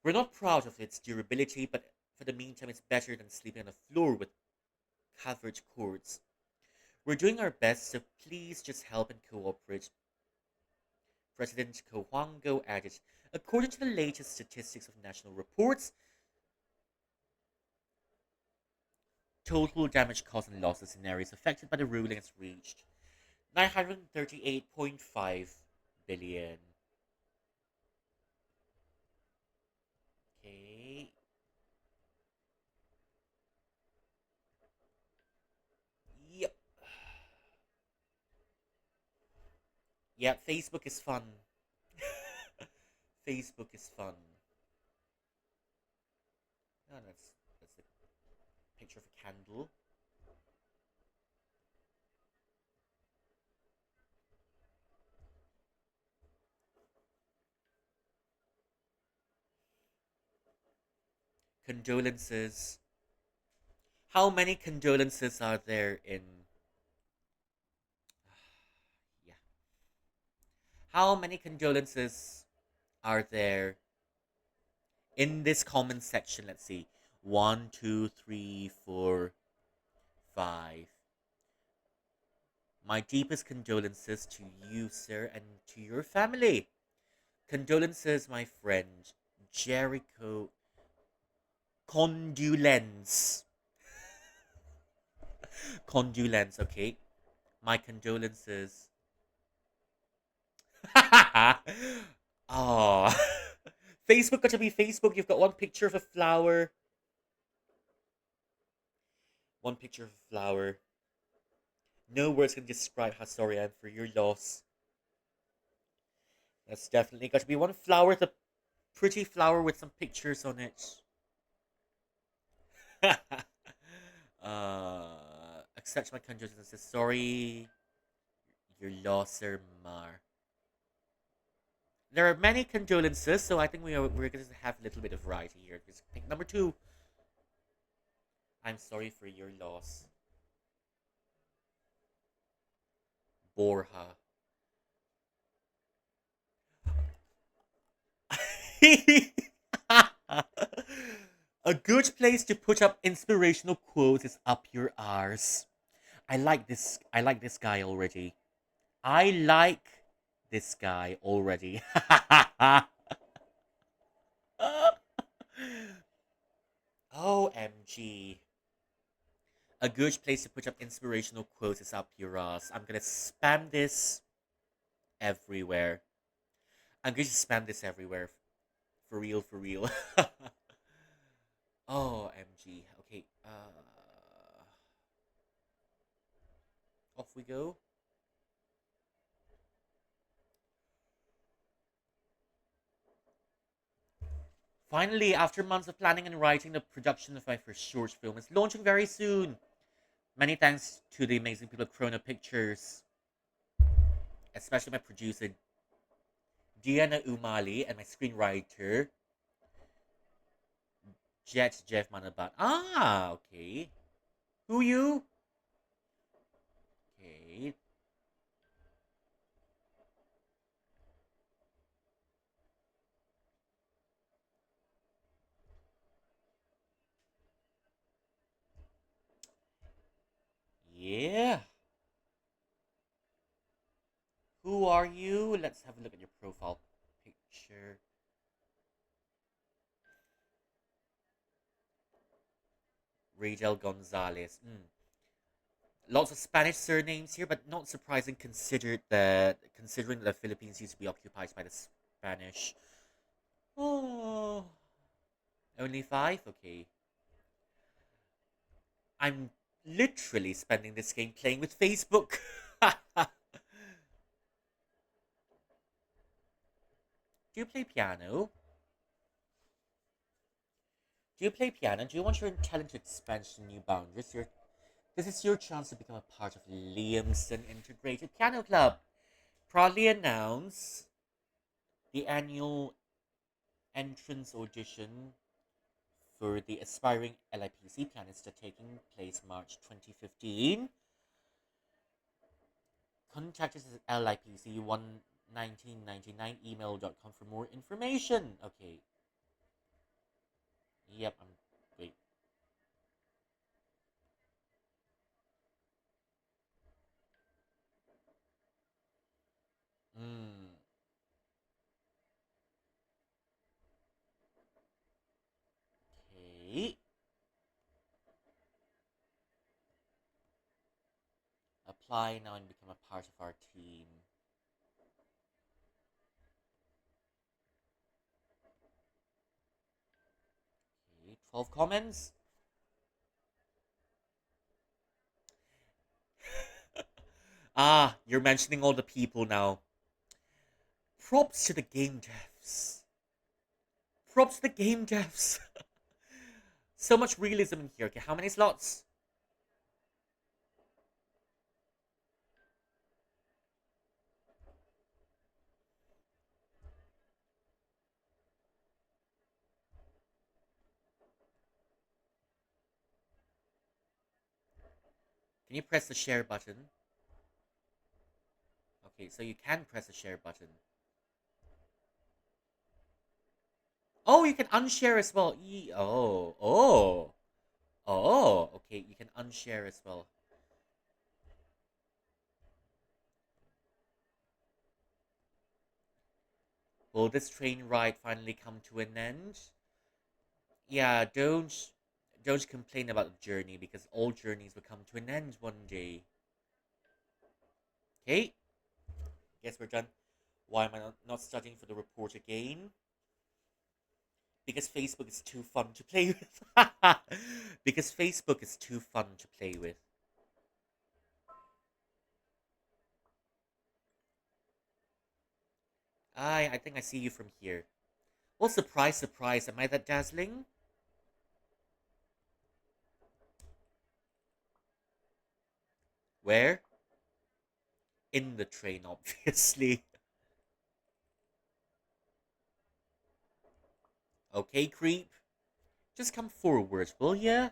[SPEAKER 1] We're not proud of its durability, but for the meantime, it's better than sleeping on a floor with covered cords. We're doing our best, so please just help and cooperate. President Cojuango added, according to the latest statistics of national reports, total damage caused and losses in areas affected by the ruling has reached 938.5 billion. Okay. Yep. Yeah, Facebook is fun. Facebook is fun. Oh, that's a picture of a candle. Condolences. How many condolences are there in? Yeah. How many condolences are there in this comment section? Let's see. One, two, three, four, five. My deepest condolences to you, sir, and to your family. Condolences, my friend. Jericho. Condolence. Condolence, okay? My condolences Facebook got to be Facebook. You've got one picture of a flower. One picture of a flower. No words can describe how sorry I am for your loss. That's definitely got to be one flower, the pretty flower with some pictures on it. Accept my condolences. Sorry, your loss, Sir Mar. There are many condolences, so I think we're going to have a little bit of variety here. Just pick number 2. I'm sorry for your loss, Borja. A good place to put up inspirational quotes is up your arse. I like this. I like this guy already. I like this guy already. OMG. A good place to put up inspirational quotes is up your ass. I'm gonna spam this everywhere. I'm going to spam this everywhere. For real, for real. OMG. Okay, off we go. Finally, after months of planning and writing, the production of my first short film is launching very soon. Many thanks to the amazing people at Chrono Pictures, especially my producer, Diana Umali, and my screenwriter, Jet Jeff Manabat. Ah, okay. Who you? Okay. Yeah. Who are you? Let's have a look at your profile picture. Rachel Gonzalez. Lots of Spanish surnames here, but not surprising considering the Philippines used to be occupied by the Spanish. Oh, only 5? Okay. I'm literally spending this game playing with Facebook. Do you play piano? Do you play piano? Do you want your talent to expand to new boundaries? This is your chance to become a part of Liamson Integrated Piano Club. Proudly announce the annual entrance audition for the aspiring LIPC pianist are taking place March 2015. Contact us at lipc11999email.com for more information. Okay. Yep, wait. Hmm. Okay. Apply now and become a part of our team. Okay, 12 comments. Ah, you're mentioning all the people now. Props to the game devs. Props to the game devs. So much realism in here. Okay, how many slots? Can you press the share button? Okay, so you can press the share button. Oh, you can unshare as well. Oh. Okay, you can unshare as well. Will this train ride finally come to an end? Yeah, don't complain about the journey because all journeys will come to an end one day. Okay, guess we're done. Why am I not studying for the report again? Because Facebook is too fun to play with. Because Facebook is too fun to play with. I think I see you from here. Well, surprise, surprise. Am I that dazzling? Where? In the train, obviously. Okay, creep. Just come forward, will ya?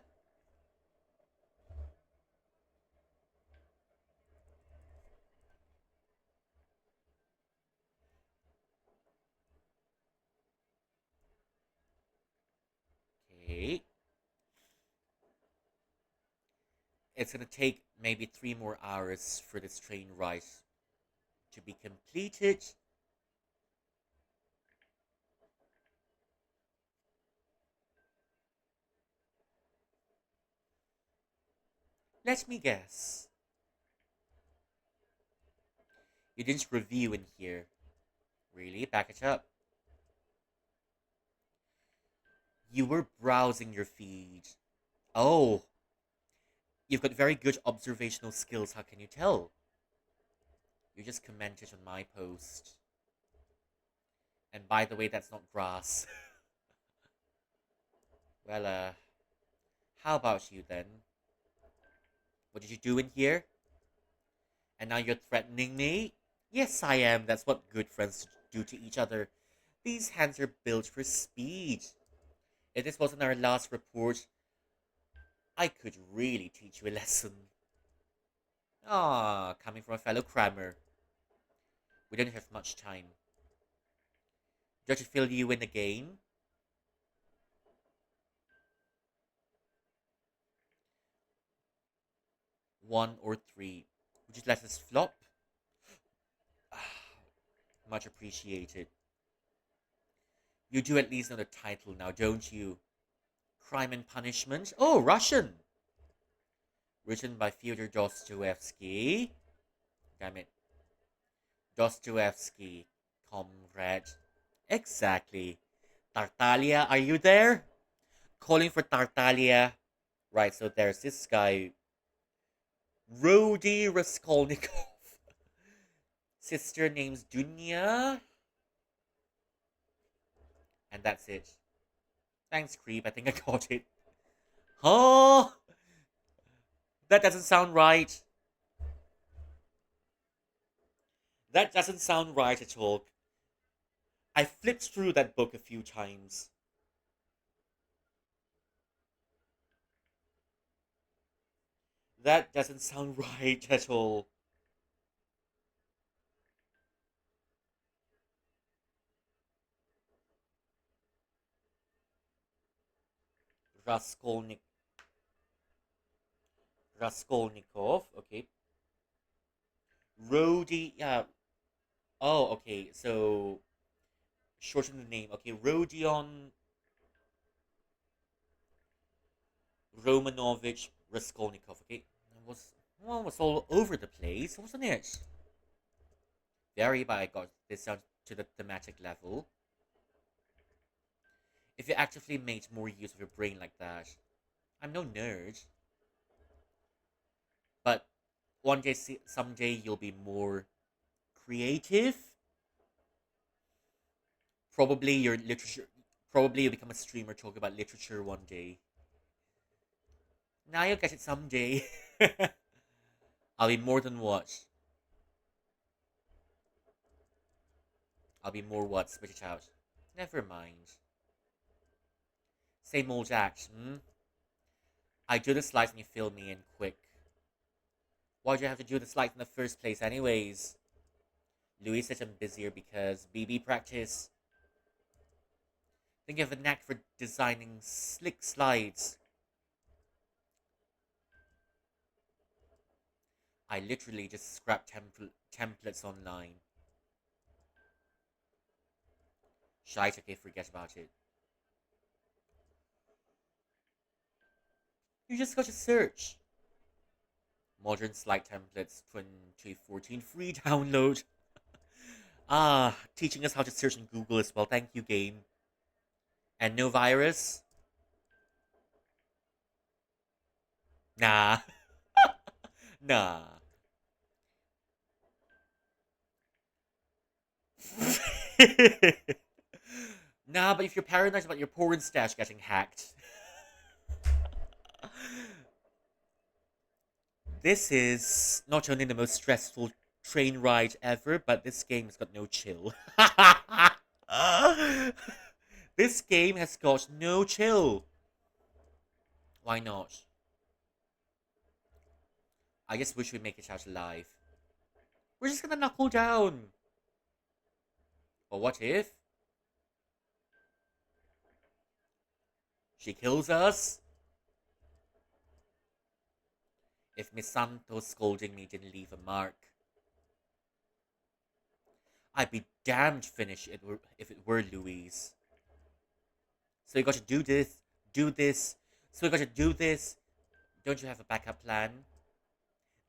[SPEAKER 1] Okay. It's gonna take maybe 3 more hours for this train ride to be completed. Let me guess. You didn't review in here. Really? Back it up. You were browsing your feed. Oh, you've got very good observational skills. How can you tell? You just commented on my post. And by the way, that's not grass. Well, how about you then? What did you do in here? And now you're threatening me? Yes, I am. That's what good friends do to each other. These hands are built for speed. If this wasn't our last report, I could really teach you a lesson. Ah, coming from a fellow crammer. We don't have much time. Do I have to fill you in again? One or three. Would you let us flop? Much appreciated. You do at least know the title now, don't you? Crime and Punishment? Oh, Russian! Written by Fyodor Dostoevsky. Damn it. Dostoevsky, comrade. Exactly. Tartaglia, are you there? Calling for Tartaglia. Right, so there's this guy, Rody Raskolnikov. Sister name's Dunya. And that's it. Thanks, creep. I think I got it. Oh, that doesn't sound right. That doesn't sound right at all. I flipped through that book a few times. That doesn't sound right at all. Raskolnik Raskolnikov. Okay. Rody. Yeah. Oh, okay. So shorten the name. Okay, Rodion Romanovich Raskolnikov. Okay, it was all over the place, wasn't it? Very, but I got this down to the thematic level. If you actively made more use of your brain like that, I'm no nerd, but one day, someday, you'll be more creative. Probably your literature. Probably you'll become a streamer talk about literature one day. Now you'll get it someday. I'll be more than what? I'll be more what? Spit it out. Never mind. Same old act, hmm? I do the slides and you fill me in quick. Why'd you have to do the slides in the first place, anyways? Louis said I'm busier because BB practice. Think you have a knack for designing slick slides. I literally just scrap templates online. Shite, okay, forget about it. You just got to search. Modern slide templates 2014 free download. Ah, teaching us how to search in Google as well. Thank you, game. And no virus? Nah. Nah. Nah, but if you're paranoid about your porn stash getting hacked. This is not only the most stressful train ride ever, but this game has got no chill. This game has got no chill. Why not? I just wish we'd make it out alive. We're just gonna knuckle down. Or what if she kills us? If Miss Santos scolding me didn't leave a mark. I'd be damned if it were Louise. So you got to do this, do this. So you got to do this. Don't you have a backup plan?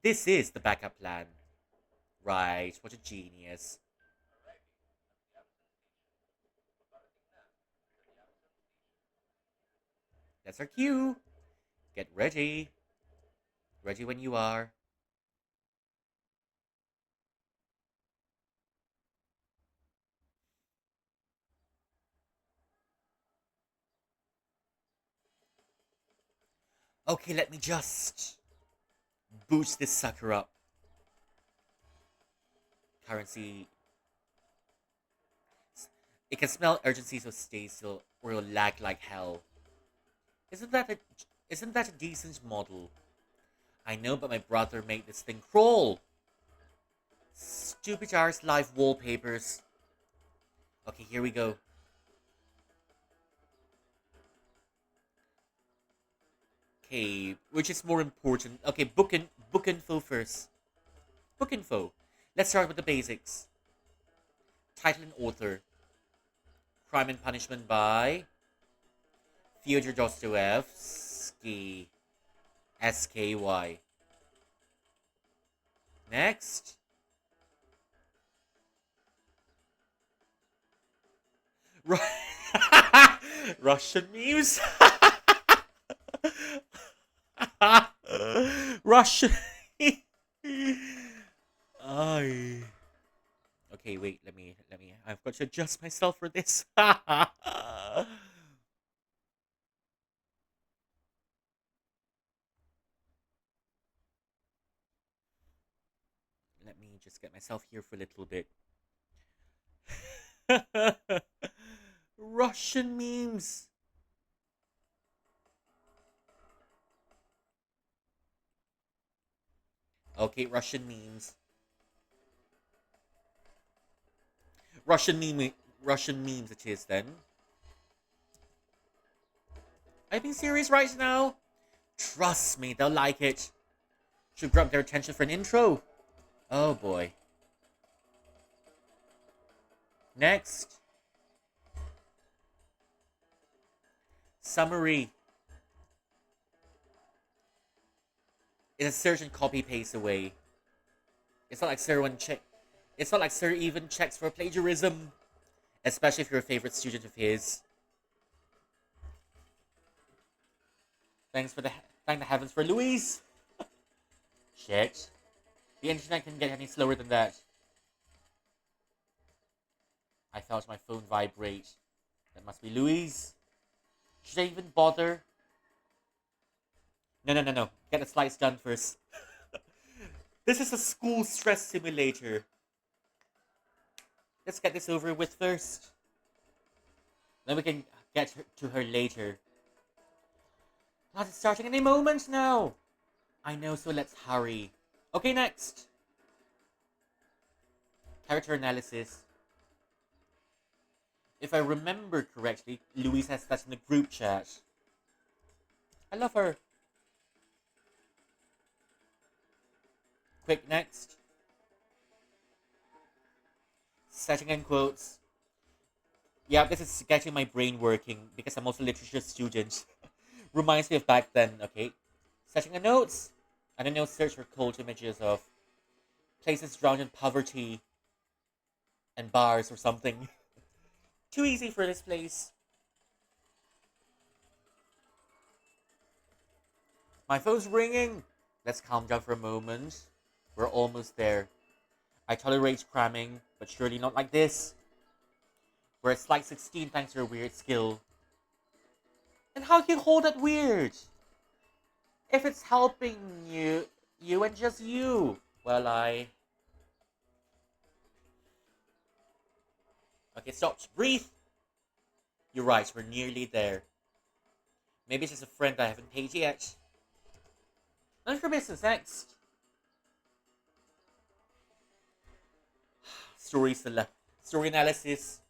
[SPEAKER 1] This is the backup plan. Right, what a genius. That's our cue. Get ready. Ready when you are. Okay, let me just boost this sucker up. Currency. It can smell urgency, so stay still, or it'll lag like hell. Isn't that a isn't that a decent model? I know, but my brother made this thing crawl. Stupid R's live wallpapers. Okay, here we go. Okay, which is more important? Okay, book info first. Book info. Let's start with the basics. Title and author. Crime and Punishment by Fyodor Dostoevsky. SKY. Next. Russian memes. Russian. Ay. Okay, wait. Let me. I've got to adjust myself for this. Let me just get myself here for a little bit. Russian memes. Okay, Russian memes. Russian memes it is then. Are you being serious right now? Trust me, they'll like it. Should grab their attention for an intro. Oh boy. Next. Summary. It's a search and copy paste away. It's not like It's not like Sir even checks for plagiarism. Especially if you're a favorite student of his. Thank the heavens for Louise. Shit. The internet can get any slower than that. I felt my phone vibrate. That must be Louise. Should I even bother? No. Get the slides done first. This is a school stress simulator. Let's get this over with first. Then we can get to her later. Class is starting any moment now. I know, so let's hurry. Okay, next. Character analysis. If I remember correctly, Louise has that in the group chat. I love her. Quick, next. Setting in quotes. Yeah, this is getting my brain working because I'm also a literature student. Reminds me of back then, okay? Setting the notes. And a note search for cold images of places drowned in poverty and bars or something. Too easy for this place. My phone's ringing. Let's calm down for a moment. We're almost there. I tolerate cramming, but surely not like this. We're at slide 16 thanks to your weird skill. And how can you hold that weird? If it's helping you and just you. Well, Okay, stop. Breathe. You're right, we're nearly there. Maybe it's just a friend I haven't paid yet. None of your business next. Story analysis.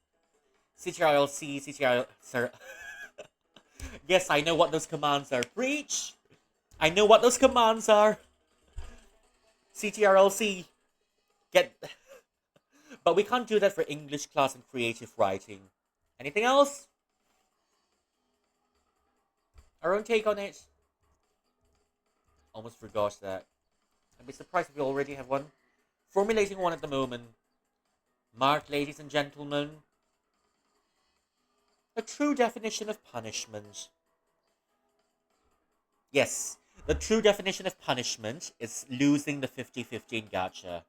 [SPEAKER 1] CTRLC, CTRL... Sir. Yes, I know what those commands are. Preach! I know what those commands are. CTRLC. Get... But we can't do that for English class and creative writing. Anything else? Our own take on it? Almost forgot that. I'd be surprised if we already have one. Formulating one at the moment. Mark, ladies and gentlemen. The true definition of punishment. Yes, the true definition of punishment is losing the 50-50 gacha.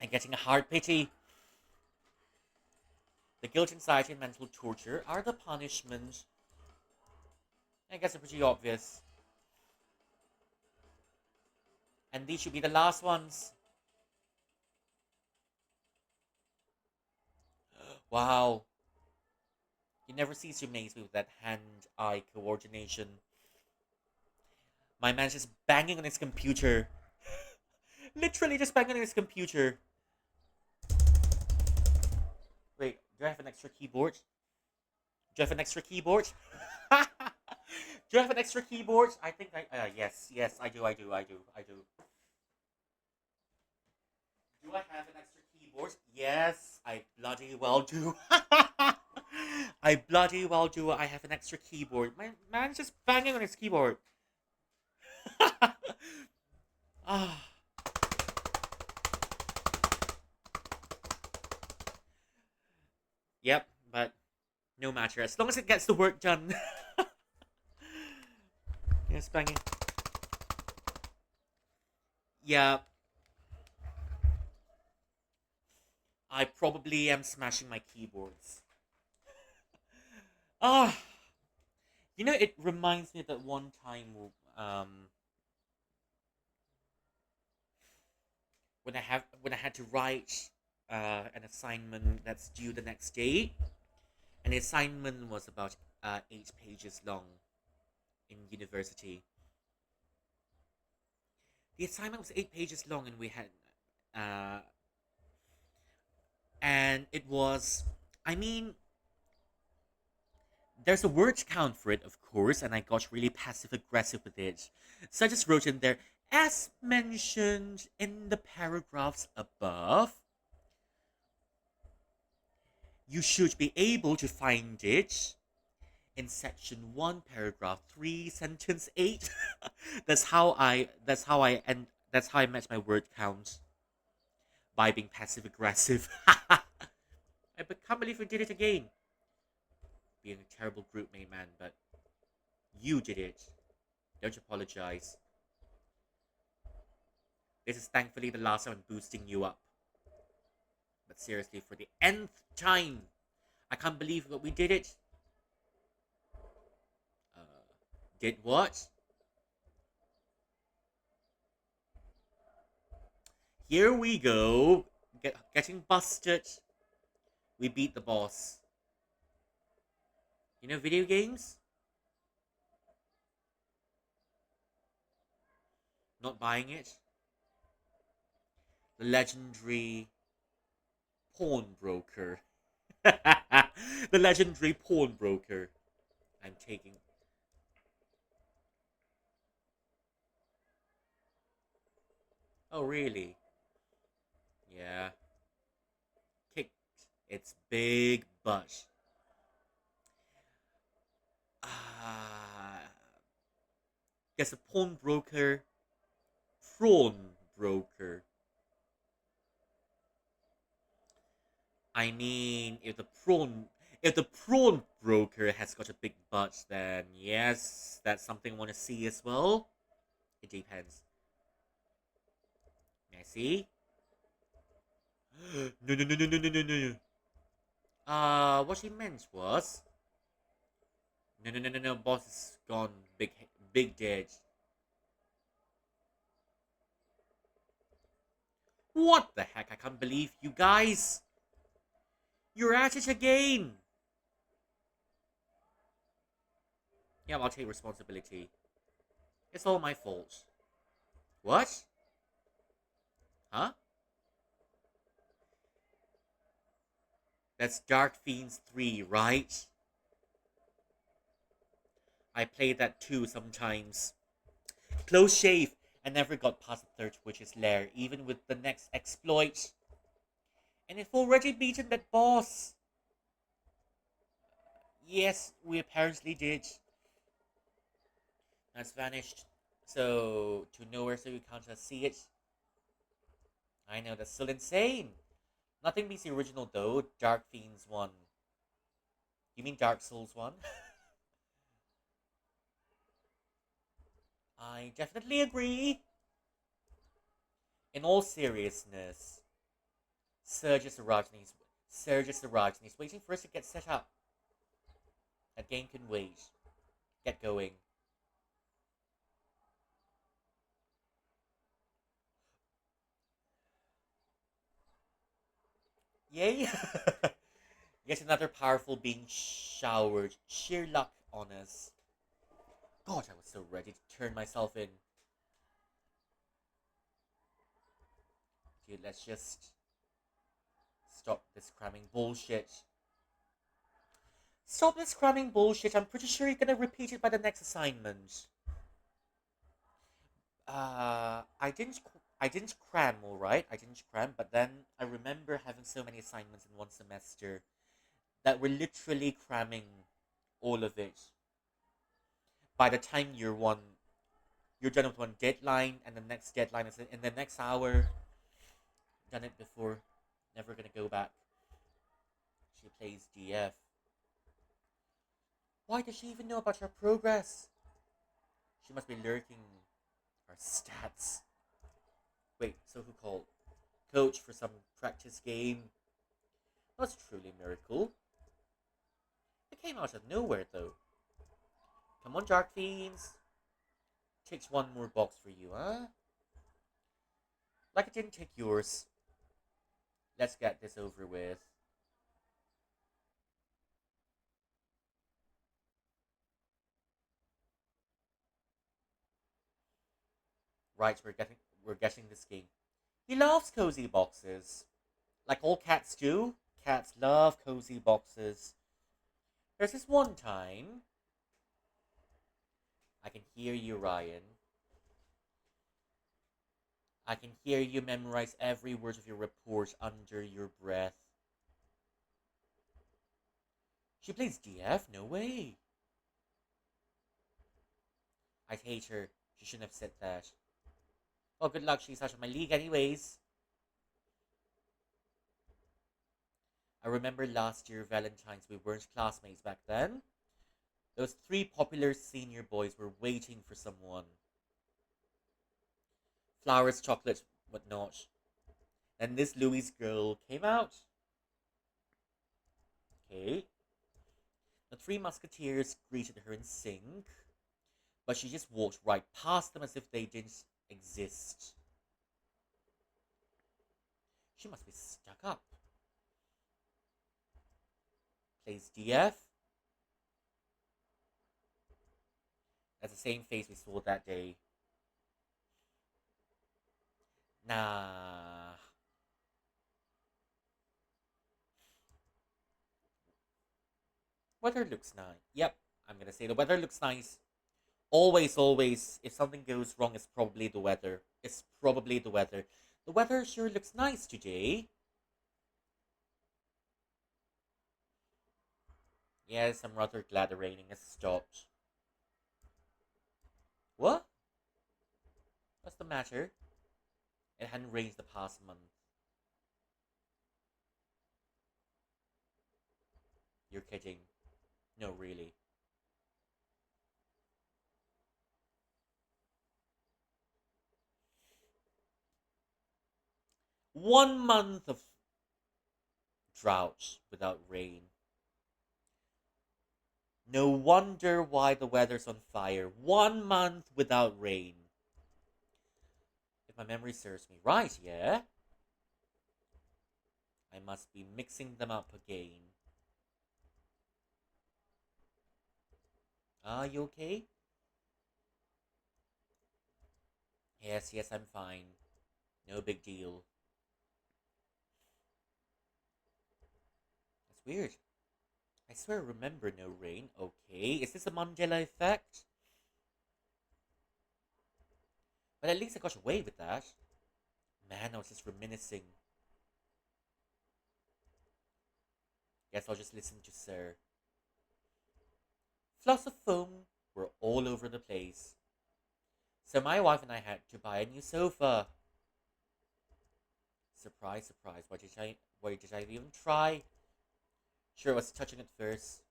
[SPEAKER 1] And getting a hard pity. The guilt, anxiety, and mental torture are the punishment. I guess they're pretty obvious. And these should be the last ones. Wow. You never cease to amaze me with that hand-eye coordination. My man's just banging on his computer. Literally just banging on his computer. Wait, do I have an extra keyboard? Do I have an extra keyboard? Do I have an extra keyboard? I think yes, I do. Do I have an extra keyboard? Yes, I bloody well do. I bloody well do. I have an extra keyboard. My man's just banging on his keyboard. Ah. Yep, but no matter. As long as it gets the work done. Yes, banging. Yeah. I probably am smashing my keyboards. Ah. You know, it reminds me of that one time when I had to write an assignment that's due the next day. And the assignment was about 8 pages long in university. The assignment was 8 pages long, and we had, and it was, I mean, there's a word count for it, of course, and I got really passive aggressive with it. So I just wrote in there, as mentioned in the paragraphs above, you should be able to find it in section 1, paragraph 3, sentence 8. That's how I met my word count. By being passive aggressive. I can't believe we did it again. Being a terrible group mate, man, but you did it. Don't apologize. This is thankfully the last time I'm boosting you up. But seriously, for the nth time, I can't believe that we did it. Did what? Here we go. Getting busted. We beat the boss. You know video games? Not buying it? The legendary pawnbroker. The legendary pawnbroker. I'm taking. Oh, really? Yeah. Kicked its big butt. Guess a pawnbroker. Prawn broker. I mean, if the prawn broker has got a big butt, then yes, that's something I want to see as well. It depends. May I see? No, no, no, no, no, no, no, no. What she meant was, no, no, no, no, no. Boss is gone. Big, big dead. What the heck? I can't believe you guys. You're at it again. Yeah, I'll take responsibility. It's all my fault. What? Huh? That's Dark Fiends 3, right? I play that too sometimes. Close shave. I never got past the third witch's lair, even with the next exploit. And I've already beaten that boss. Yes, we apparently did. Now it's vanished. So, to nowhere so you can't just see it. I know, that's still insane. Nothing beats the original though, Dark Fiends 1. You mean Dark Souls 1? I definitely agree. In all seriousness, Sergius arrives and he's waiting for us to get set up. That game can wait. Get going. Yay! Yet another powerful being showered sheer luck on us. God, I was so ready to turn myself in. Dude, let's just stop this cramming bullshit. Stop this cramming bullshit. I'm pretty sure you're gonna repeat it by the next assignment. I didn't cram, all right. I didn't cram, but then I remember having so many assignments in one semester that we're literally cramming all of it. By the time you're done with one deadline, and the next deadline is in the next hour. Done it before, never gonna go back. She plays DF. Why does she even know about her progress? She must be lurking our stats. Wait, so who called? Coach for some practice game. That's truly a miracle. It came out of nowhere though. Come on, Dark Fiends. Takes one more box for you, huh? Like it didn't take yours. Let's get this over with. Right, we're getting this game. He loves cozy boxes. Like all cats do. Cats love cozy boxes. There's this one time. I can hear you, Ryan. I can hear you memorize every word of your report under your breath. She plays DF? No way. I hate her. She shouldn't have said that. Oh, good luck. She's out of my league anyways. I remember last year, Valentine's, we weren't classmates back then. Those three popular senior boys were waiting for someone. Flowers, chocolate, whatnot. And this Louise girl came out. Okay. The three musketeers greeted her in sync, but she just walked right past them as if they didn't exist. She must be stuck up. Plays DF. That's the same face we saw that day. Nah. Weather looks nice. Yep, I'm gonna say the weather looks nice. Always, always, if something goes wrong, it's probably the weather. It's probably the weather. The weather sure looks nice today. Yes, I'm rather glad the raining has stopped. What? What's the matter? It hadn't rained the past month. You're kidding. No, really.
[SPEAKER 2] 1 month of drought without rain. No wonder why the weather's on fire. 1 month without rain. If my memory serves me right, yeah? I must be mixing them up again. Are you okay? Yes, yes, I'm fine. No big deal. That's weird. I swear I remember no rain. Okay, is this a Mandela effect? But at least I got away with that. Man, I was just reminiscing. Guess I'll just listen to Sir. Fluffs of foam were all over the place. So my wife and I had to buy a new sofa. Surprise, surprise. Why did I even try? Sure, it was touching at first.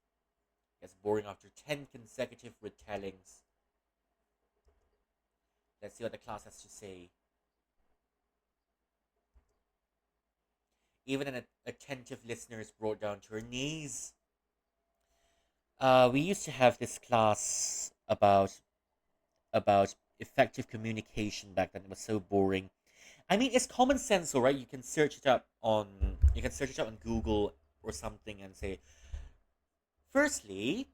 [SPEAKER 2] Gets boring after 10 consecutive retellings. Let's see what the class has to say. Even an attentive listener is brought down to her knees. We used to have this class about effective communication back then. It was so boring. I mean, it's common sense, all right. You can search it up on Google or something and say, firstly,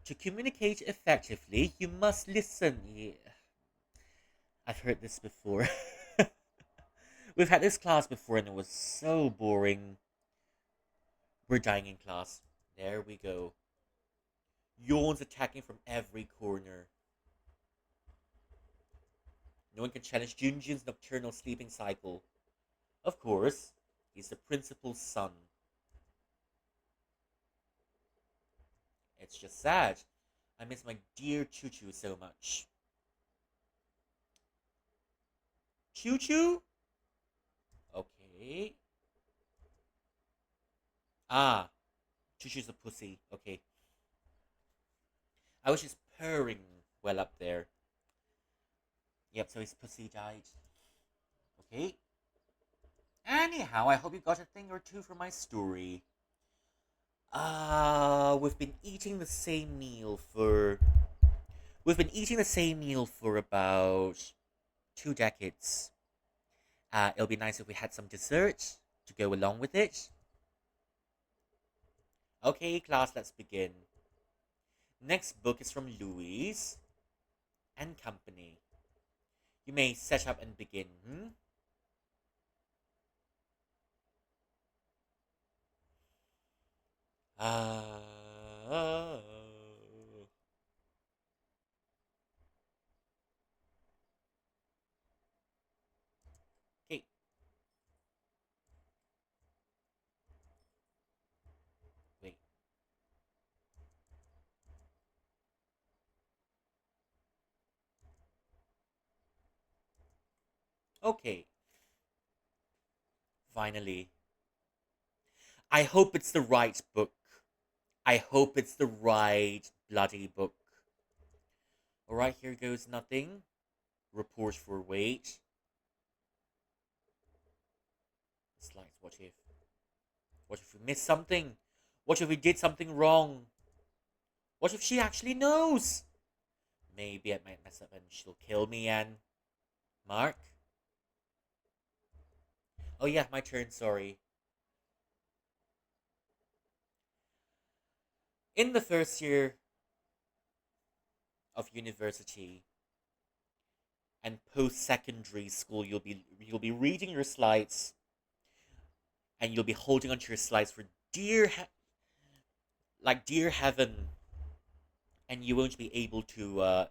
[SPEAKER 2] to communicate effectively, you must listen. Yeah, I've heard this before. We've had this class before, and it was so boring. We're dying in class. There we go. Yawns attacking from every corner. No one can challenge Junjin's nocturnal sleeping cycle. Of course, he's the principal's son. It's just sad. I miss my dear Choo Choo so much. Choo Choo? Okay. Ah, Choo Choo's a pussy. Okay. I was just purring well up there. Yep, so his pussy died. Okay. Anyhow, I hope you got a thing or two from my story. We've been eating the same meal for about 2 decades. It'll be nice if we had some dessert to go along with it. Okay, class, let's begin. Next book is from Louise and Company. You may set up and begin. Hmm? Uh, okay, wait. Okay, finally. I hope it's the right book. I hope it's the right bloody book. Alright, here goes nothing. Report for wait. Slides, what if? What if we missed something? What if we did something wrong? What if she actually knows? Maybe I might mess up and she'll kill me and... Mark? Oh yeah, my turn, sorry. In the first year of university and post-secondary school, you'll be reading your slides and you'll be holding onto your slides for dear heaven, and you won't be able to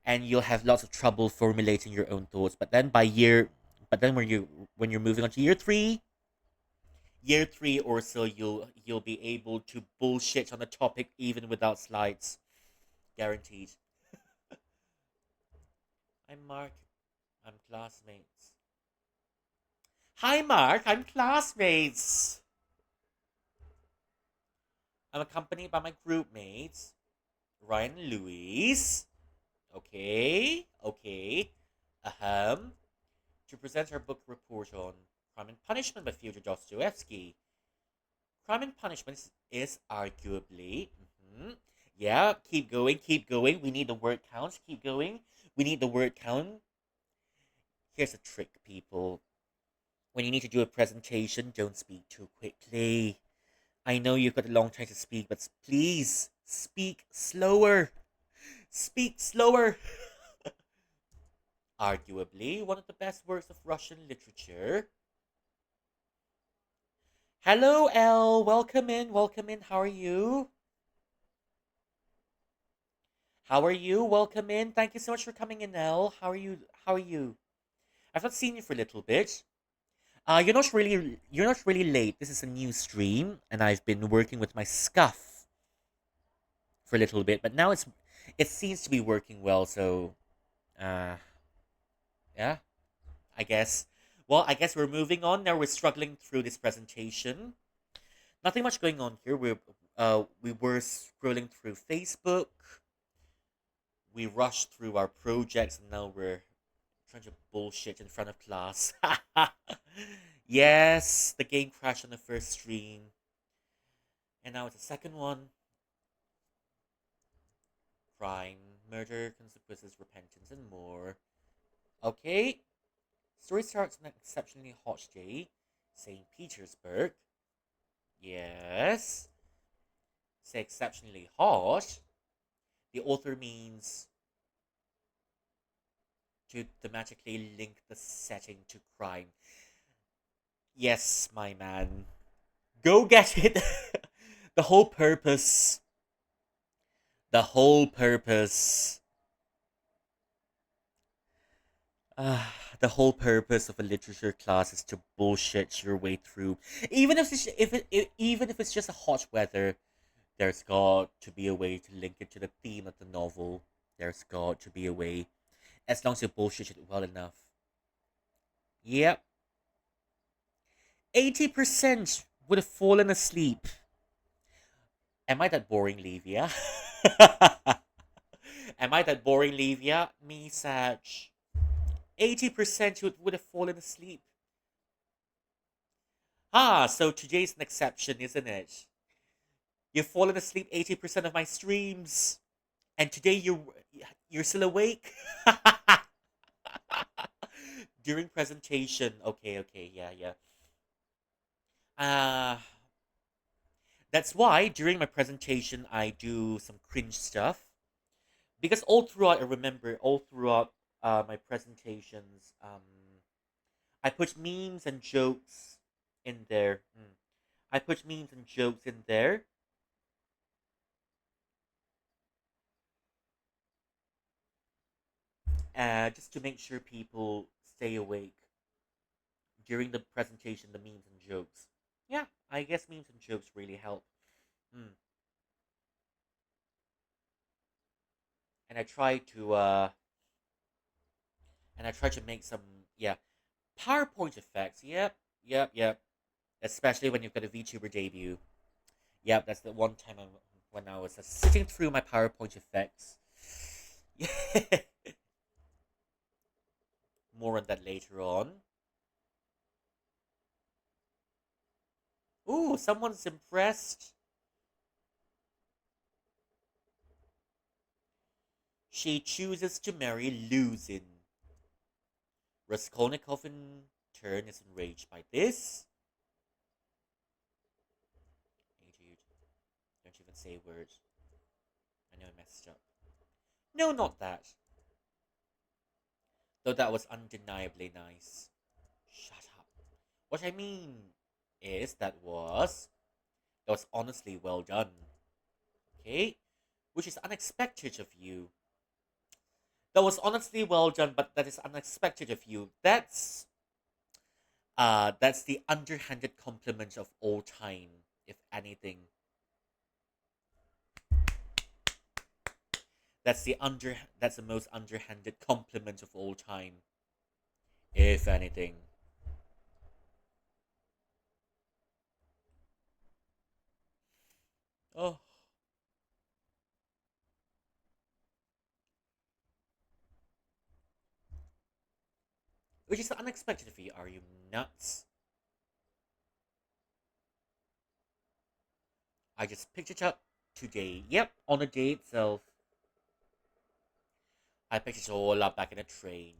[SPEAKER 2] and you'll have lots of trouble formulating your own thoughts. But then when you're moving on to year three or so, you'll be able to bullshit on the topic even without slides, guaranteed. I'm Mark. I'm classmates. Hi, Mark. I'm classmates. I'm accompanied by my group mates, Ryan and Louise. Okay, okay. Ahem. To present our book report on. Crime and Punishment by Fyodor Dostoevsky. Crime and Punishment is arguably. Yeah, keep going, keep going. We need the word counts. Keep going. We need the word count. Here's a trick, people. When you need to do a presentation, don't speak too quickly. I know you've got a long time to speak, but please speak slower. Speak slower. Arguably one of the best works of Russian literature. Hello, Elle. Welcome in. Welcome in. How are you? How are you? Welcome in. Thank you so much for coming in, Elle. How are you? How are you? I've not seen you for a little bit. You're not really late. This is a new stream, and I've been working with my scuff for a little bit, but now it seems to be working well. So, uh, yeah, I guess. Well, I guess we're moving on now. We're struggling through this presentation. Nothing much going on here. We were scrolling through Facebook. We rushed through our projects, and now we're trying to bullshit in front of class. Yes, the game crashed on the first stream, and now it's the second one. Crime, murder, consequences, repentance, and more. Okay, story starts on an exceptionally hot day, St. Petersburg. Yes, say exceptionally hot. The author means to thematically link the setting to crime. Yes, my man. Go get it. the whole purpose. The whole purpose. The whole purpose of a literature class is to bullshit your way through. Even if it's just a hot weather, there's got to be a way to link it to the theme of the novel. There's got to be a way, as long as you bullshit it well enough. Yep, 80% would have fallen asleep. Am I that boring, Livia? Am I that boring, Livia? Me, Sag. 80% would have fallen asleep. Ah, so today's an exception, isn't it? You've fallen asleep 80% of my streams, and today you're still awake. During presentation, okay, yeah, yeah. Uh that's why during my presentation I do some cringe stuff, because all throughout I remember all throughout my presentations, I put memes and jokes in there. I put memes and jokes in there, just to make sure people stay awake during the presentation. The memes and jokes. Yeah, I guess memes and jokes really help. Mm. And I try to make some, yeah, PowerPoint effects. Yep, yep, yep. Especially when you've got a VTuber debut. Yep, that's the one time when I was sitting through my PowerPoint effects. More on that later on. Ooh, someone's impressed. She chooses to marry Luzin. Raskolnikov in turn is enraged by this. Hey dude, don't even say a word. I know I messed up. No, not that. Though that was undeniably nice. Shut up. What I mean is that was honestly well done. Okay? Which is unexpected of you. That was honestly well done, but that is unexpected of you. That's the underhanded compliment of all time, if anything. That's the most underhanded compliment of all time, if anything. Oh, which is unexpected of you. Are you nuts? I just picked it up today. Yep, on the day itself. I picked it all up back in a train.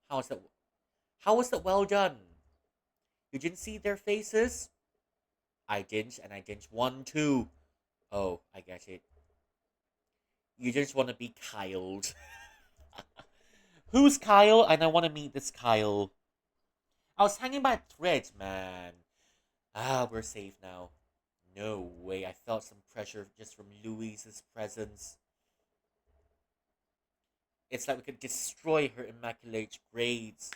[SPEAKER 2] How was that? How was that well done? You didn't see their faces? I didn't, and I didn't want to. Oh, I get it. You just want to be Kyled. Who's Kyle? And I want to meet this Kyle. I was hanging by a thread, man. Ah, we're safe now. No way. I felt some pressure just from Louise's presence. It's like we could destroy her immaculate grades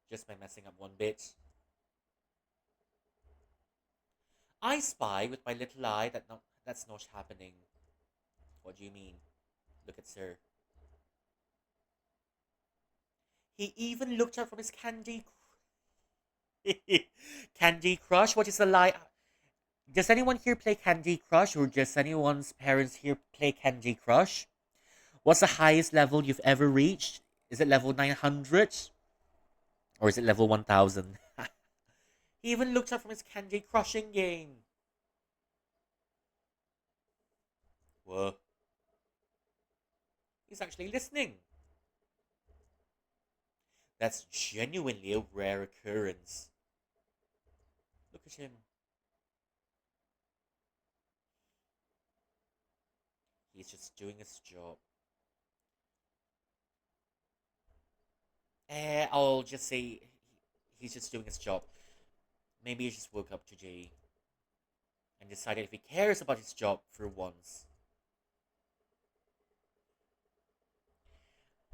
[SPEAKER 2] just by messing up one bit. I spy with my little eye that's not happening. What do you mean? Look at Sir. He even looked up from his Candy Crush. What is the lie? Does anyone here play Candy Crush, or does anyone's parents here play Candy Crush? What's the highest level you've ever reached? Is it level 900? Or is it level 1000? He even looked up from his Candy Crushing game. Whoa. He's actually listening. That's genuinely a rare occurrence. Look at him. He's just doing his job. I'll just say he's just doing his job. Maybe he just woke up today and decided if he cares about his job for once.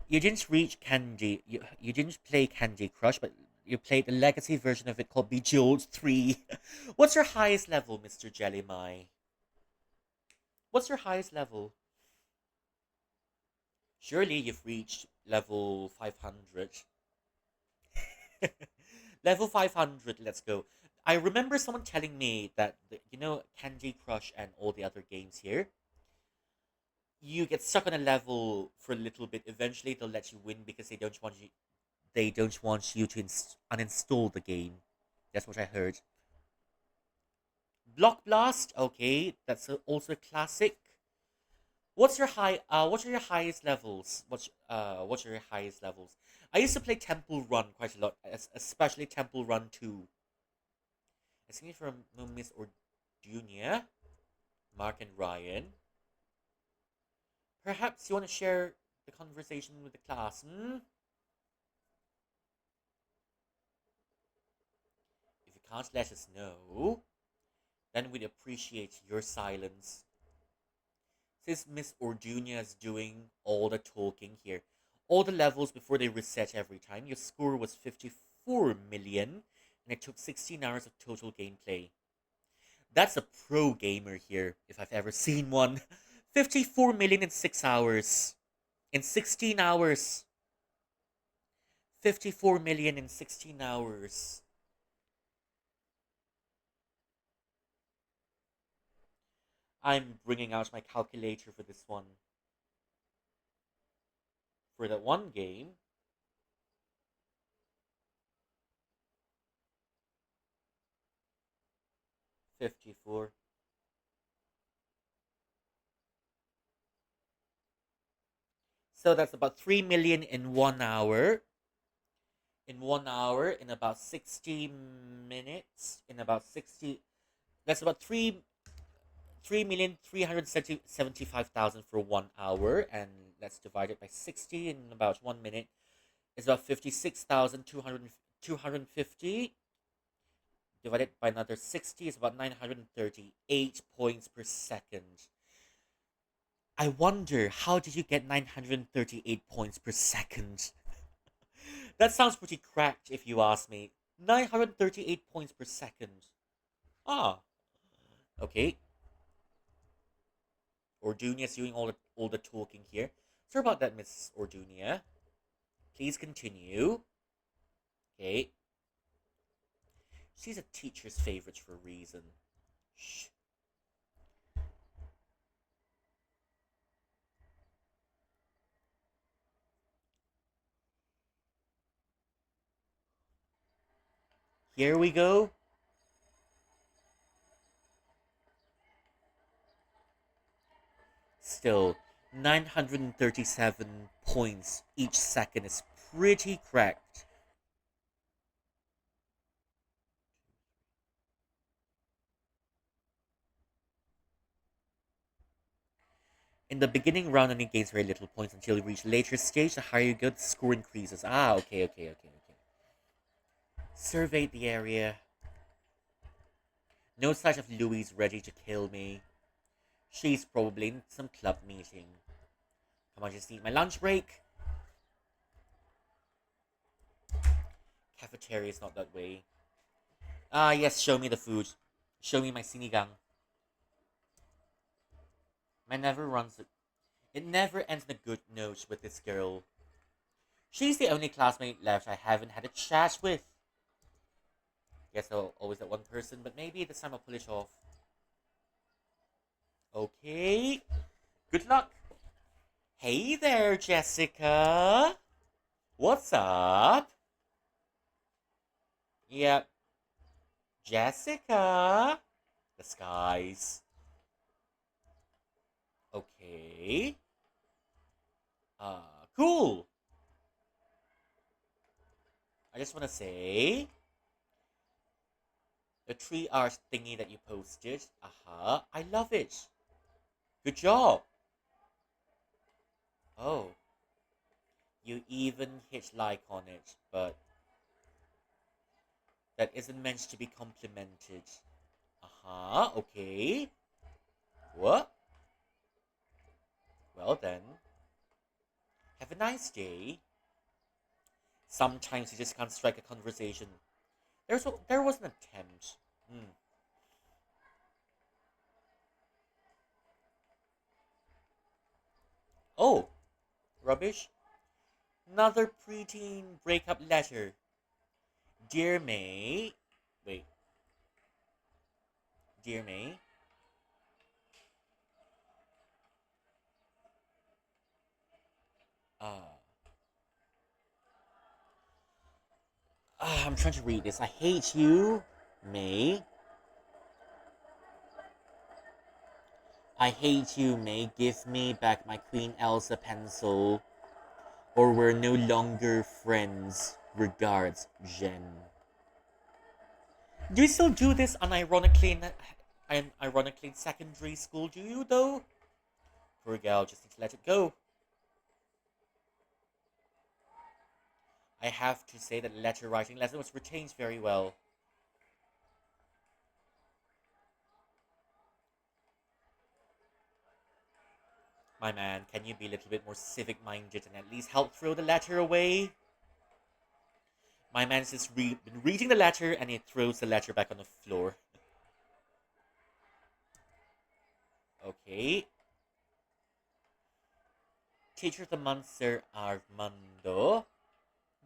[SPEAKER 2] You didn't reach Candy. You didn't play Candy Crush, but you played the legacy version of it called Bejeweled 3. What's your highest level, Mr. Jellymai? What's your highest level? Surely you've reached level 500. Level 500, let's go. I remember someone telling me that, Candy Crush and all the other games here, you get stuck on a level for a little bit. Eventually, they'll let you win because they don't want you to uninstall the game. That's what I heard. Block Blast, okay, that's also a classic. What's your high? What are your highest levels? What are your highest levels? I used to play Temple Run quite a lot, especially Temple Run 2. Asking from Miss Ordunia, Mark and Ryan. Perhaps you want to share the conversation with the class, hmm? If you can't let us know, then we'd appreciate your silence. Since Miss Ordunia is doing all the talking here, all the levels before they reset every time, your score was 54 million, and it took 16 hours of total gameplay. That's a pro gamer here, if I've ever seen one. 54 million in 6 hours. In 16 hours. 54 million in 16 hours. I'm bringing out my calculator for this one. For that one game, 54. So that's about 3 million in 1 hour. In 1 hour, in about 60 minutes, in about 60. That's about 3,375,000 for 1 hour, and let's divide it by 60 in about 1 minute. It's about 56,250 divided by another 60 is about 938 points per second. I wonder, how did you get 938 points per second? That sounds pretty cracked if you ask me. 938 points per second. Ah, okay. Ordunia's doing all the talking here. Sorry about that, Miss Ordunia. Please continue. Okay. She's a teacher's favorite for a reason. Shh. Here we go. still, 937 points each second is pretty correct. In the beginning round, only gains very little points until you reach later stage. The higher you go, the score increases. Ah, okay. Surveyed the area. No sign of Louise ready to kill me. She's probably in some club meeting. Come on, just need my lunch break. Cafeteria is not that way. Ah, yes, show me the food. Show me my sinigang. My never runs. It never ends on a good note with this girl. She's the only classmate left I haven't had a chat with. Guess I'll always that one person, but maybe this time I'll pull it off. Okay. Good luck. Hey there, Jessica. What's up? Yep. Jessica. The skies. Okay. Cool. I just want to say the 3 hour thingy that you posted. I love it. Good job. Oh. You even hit like on it, but that isn't meant to be complimented. Okay. What? Well then. Have a nice day. Sometimes you just can't strike a conversation. There was an attempt. Oh, rubbish. Another preteen breakup letter. Dear May. Wait. Dear May. I'm trying to read this. I hate you, May. I hate you, May. Give me back my Queen Elsa pencil, or we're no longer friends. Regards, Jen. Do you still do this unironically in secondary school? Do you though? Poor gal, just need to let it go. I have to say that the letter writing lesson was retained very well. My man, can you be a little bit more civic-minded and at least help throw the letter away? My man's just been reading the letter and he throws the letter back on the floor. Okay. Teacher of the month, Sir Armando.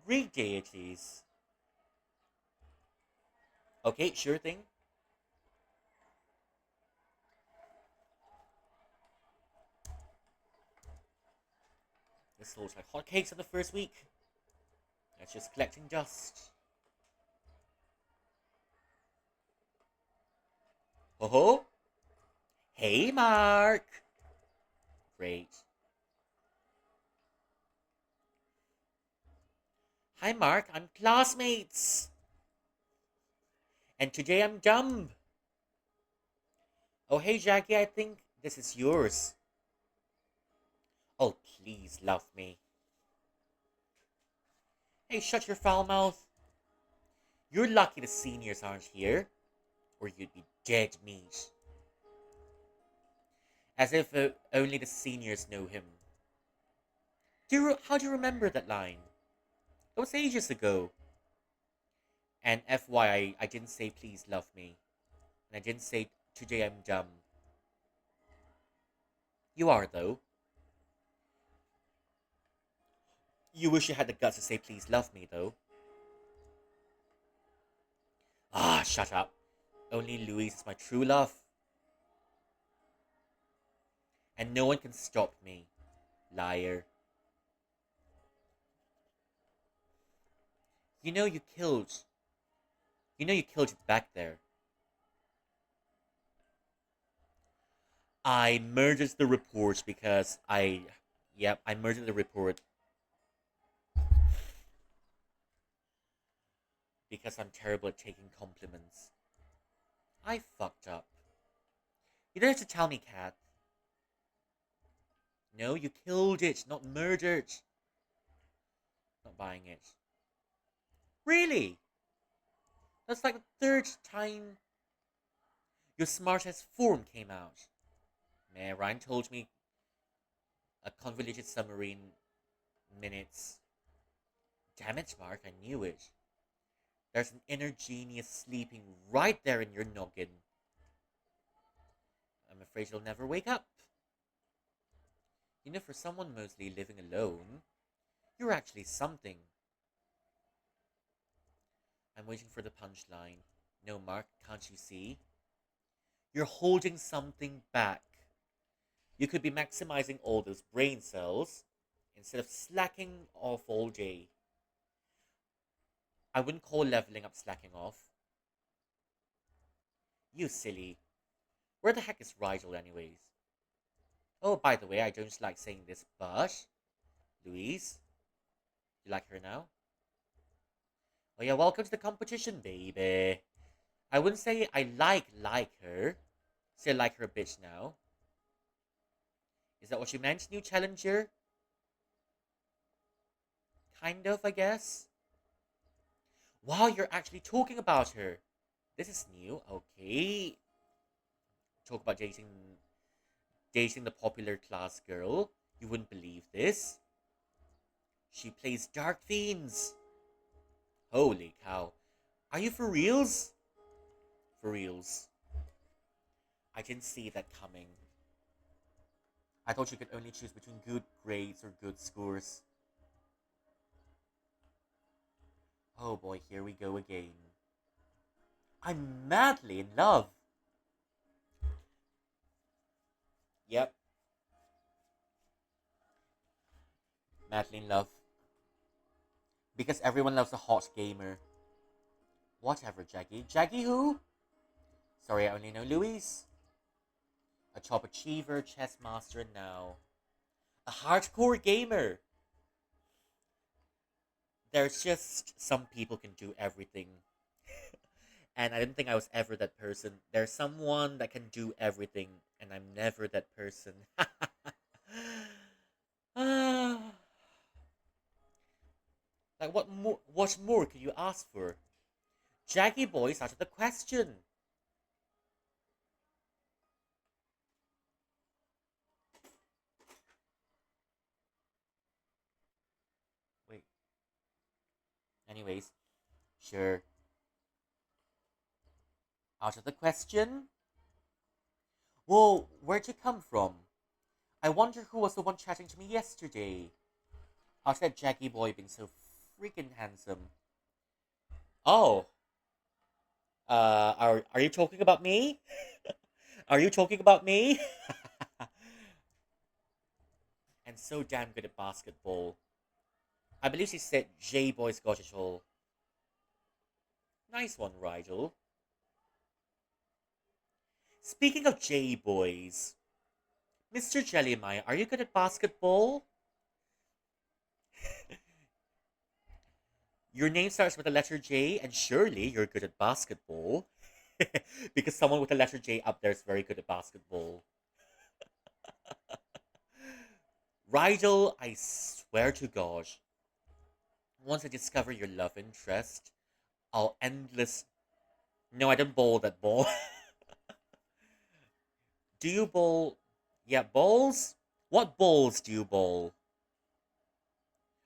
[SPEAKER 2] Greek deities. Okay, sure thing. This looks like hotcakes on the first week. That's just collecting dust. Oh, hey, Mark. Great. Hi, Mark. I'm classmates. And today I'm dumb. Oh, hey, Jackie. I think this is yours. Oh, please love me. Hey, shut your foul mouth. You're lucky the seniors aren't here, or you'd be dead meat. As if only the seniors know him. How do you remember that line? That was ages ago. And FYI, I didn't say please love me. And I didn't say today I'm dumb. You are, though. You wish you had the guts to say please love me, though. Ah, shut up. Only Louise is my true love. And no one can stop me. Liar. You know you killed. You know you killed it back there. I merged the reports because yep, I merged the report because I'm terrible at taking compliments. I fucked up. You don't have to tell me, Cat. No, you killed it, not murdered. Not buying it. Really? That's like the third time your smartass form came out. Man, Ryan told me a convoluted summary in minutes. Damn it, Mark, I knew it. There's an inner genius sleeping right there in your noggin. I'm afraid you'll never wake up. You know, for someone mostly living alone, you're actually something. I'm waiting for the punchline. No, Mark, can't you see? You're holding something back. You could be maximizing all those brain cells instead of slacking off all day. I wouldn't call leveling up slacking off. You silly. Where the heck is Rigel, anyways? Oh, by the way, I don't like saying this, but Louise, you like her now? Oh yeah, welcome to the competition, baby. I wouldn't say I like her. Say I like her a bitch now. Is that what you meant, new challenger? Kind of, I guess. Wow, you're actually talking about her. This is new. Okay. Talk about dating the popular class girl. You wouldn't believe this. She plays Dark Fiends. Holy cow. Are you for reals? For reals. I didn't see that coming. I thought you could only choose between good grades or good scores. Oh boy, here we go again. I'm madly in love. Yep, madly in love. Because everyone loves a hot gamer. Whatever, Jaggy. Jaggy who? Sorry, I only know Louise. A top achiever, chess master, and now a hardcore gamer. There's just some people can do everything. And I didn't think I was ever that person. There's someone that can do everything, and I'm never that person. Ah, like what more? What more could you ask for? Jaggy boys out of the question. Wait. Anyways, sure. Out of the question. Whoa, where'd you come from? I wonder who was the one chatting to me yesterday. How's that Jaggy boy being so freaking handsome? Oh, are you talking about me? Are you talking about me? And so damn good at basketball. I believe she said J boys got it all. Nice one, Rigel. Speaking of J boys, Mr. Jellymeyer, are you good at basketball? Your name starts with the letter J, and surely you're good at basketball. Because someone with the letter J up there is very good at basketball. Rigel, I swear to God, once I discover your love interest, I'll endless. No, I don't bowl that ball. Do you bowl? Yeah, bowls? What bowls do you bowl?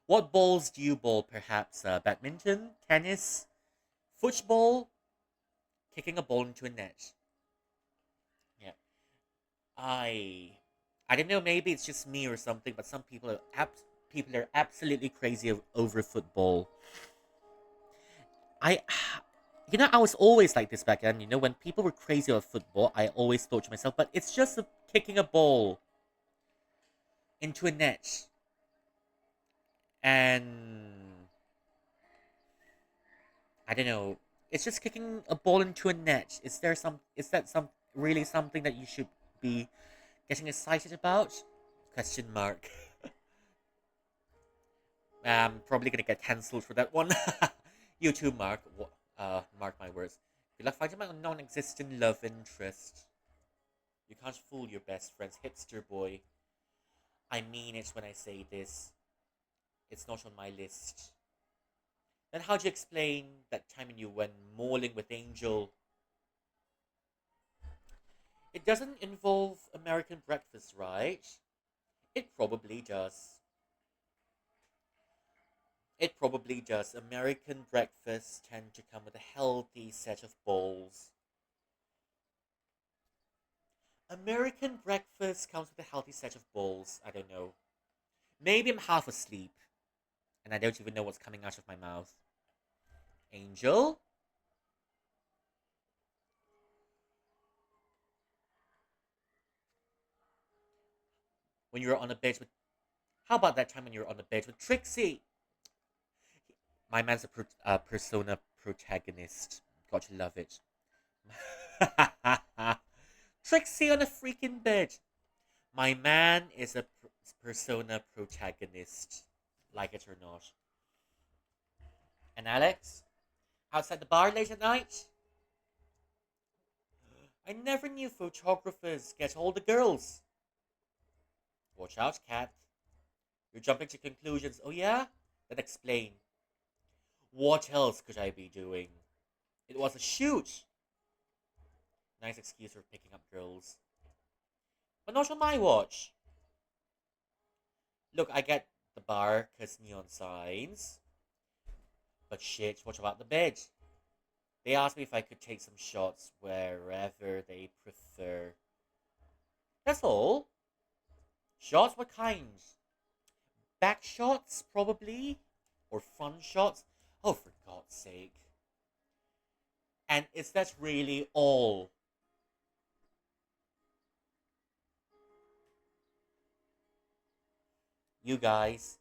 [SPEAKER 2] What bowls do you bowl? Perhaps badminton, tennis, football, kicking a ball into a net. Yeah, I, I don't know. Maybe it's just me or something, but some people are absolutely crazy over football. I, I was always like this back then. You know, when people were crazy about football, I always thought to myself, but it's just kicking a ball into a net, and I don't know. It's just kicking a ball into a net. Is there some? Is that some really something that you should be getting excited about? Question mark. I'm probably gonna get cancelled for that one. You too, Mark. Mark my words. Good luck finding my non-existent love interest. You can't fool your best friends, hipster boy. I mean it when I say this. It's not on my list. Then how do you explain that time when you went mauling with Angel? It doesn't involve American breakfast, right? It probably does. It probably does. American breakfasts tend to come with a healthy set of bowls. American breakfast comes with a healthy set of bowls. I don't know. Maybe I'm half asleep and I don't even know what's coming out of my mouth. Angel? When you were on a bed with. How about that time when you were on a bed with Trixie? My man's a persona protagonist. Got to love it. Trixie on a freaking bed. My man is a persona protagonist. Like it or not. And Alex? Outside the bar late at night? I never knew photographers get all the girls. Watch out, Cat. You're jumping to conclusions. Oh, yeah? Then explain. What else could I be doing? It was a shoot. Nice excuse for picking up girls. But not on my watch. Look, I get the bar because neon signs. But shit, what about the bed? They asked me if I could take some shots wherever they prefer. That's all. Shots? What kinds? Back shots, probably? Or front shots? Oh, for God's sake. And is that really all? You guys.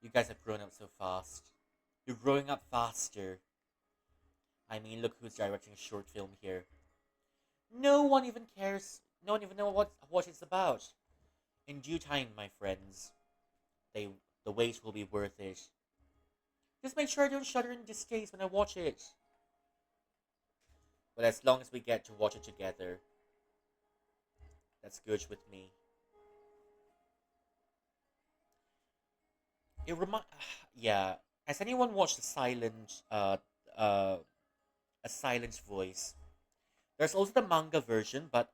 [SPEAKER 2] You guys have grown up so fast. You're growing up faster. I mean, look who's directing a short film here. No one even cares. No one even knows what it's about. In due time, my friends, they the wait will be worth it. Just make sure I don't shudder in distaste when I watch it. But as long as we get to watch it together, that's good with me. It remind, yeah. Has anyone watched uh, a silent voice? There's also the manga version, but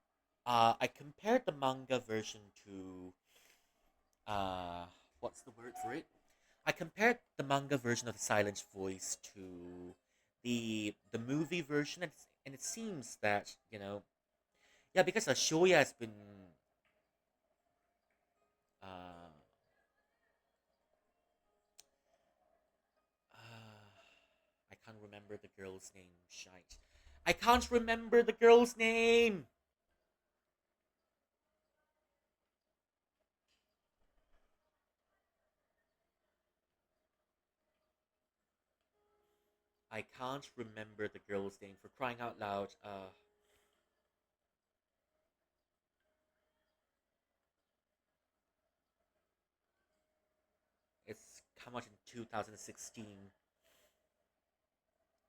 [SPEAKER 2] I compared the manga version to uh, what's the word for it? I compared the manga version of the silent voice to the movie version, and it seems that yeah, because Shoya has been uh, I can't remember the girl's name. Shite, I can't remember the girl's name. I can't remember the girl's name for crying out loud. It's come out in 2016.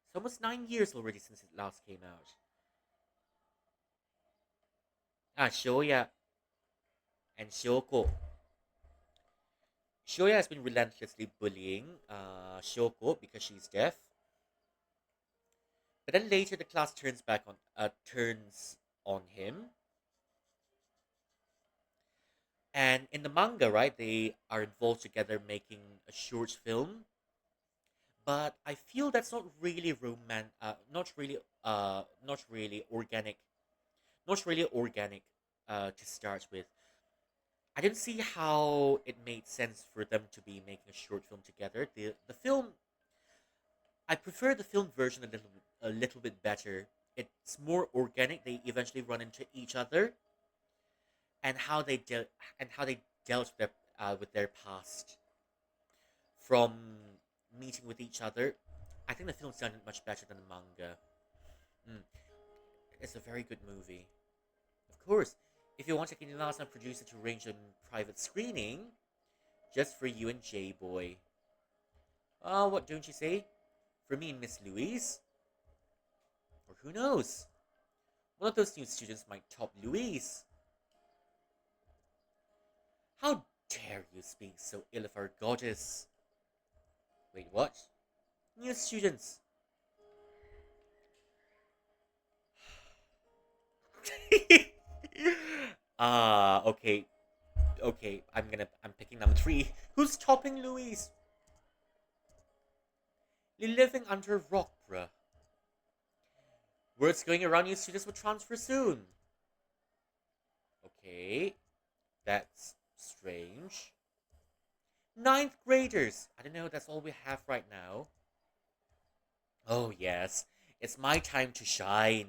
[SPEAKER 2] It's almost 9 years already since it last came out. Shoya and Shoko. Shoya has been relentlessly bullying Shoko because she's deaf. But then later the class turns on him. And in the manga, right, they are involved together making a short film. But I feel that's not really not really organic, not really organic to start with. I didn't see how it made sense for them to be making a short film together. The film, I prefer the film version a little bit better. It's more organic. They eventually run into each other, and how they dealt with their past from meeting with each other. I think the film's done it much better than the manga. Mm, it's a very good movie. Of course, If you want, I can ask my producer to arrange a private screening just for you and J Boy. What don't you say? For me and Miss Louise? Or who knows? One of those new students might top Louise. How dare you speak so ill of our goddess? Wait, what? New students. Okay. Okay, I'm picking number 3. Who's topping Louise? You're living under a rock, bruh. Words going around, new students will transfer soon. Okay, that's strange. Ninth graders. I don't know, that's all we have right now. Oh, yes, it's my time to shine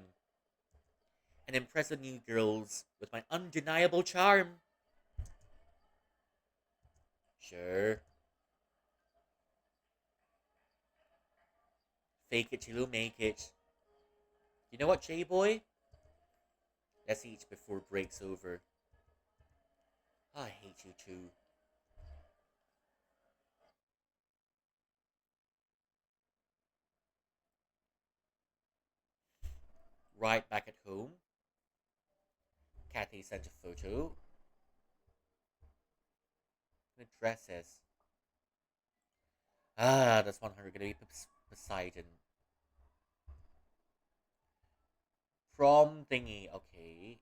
[SPEAKER 2] and impress the new girls with my undeniable charm. Sure, fake it till you make it. You know what, J-Boy? Let's eat before break's over. I hate you too. Right back at home, Kathy sent a photo. The dresses. That's 100 gonna be Poseidon. Prom thingy, okay.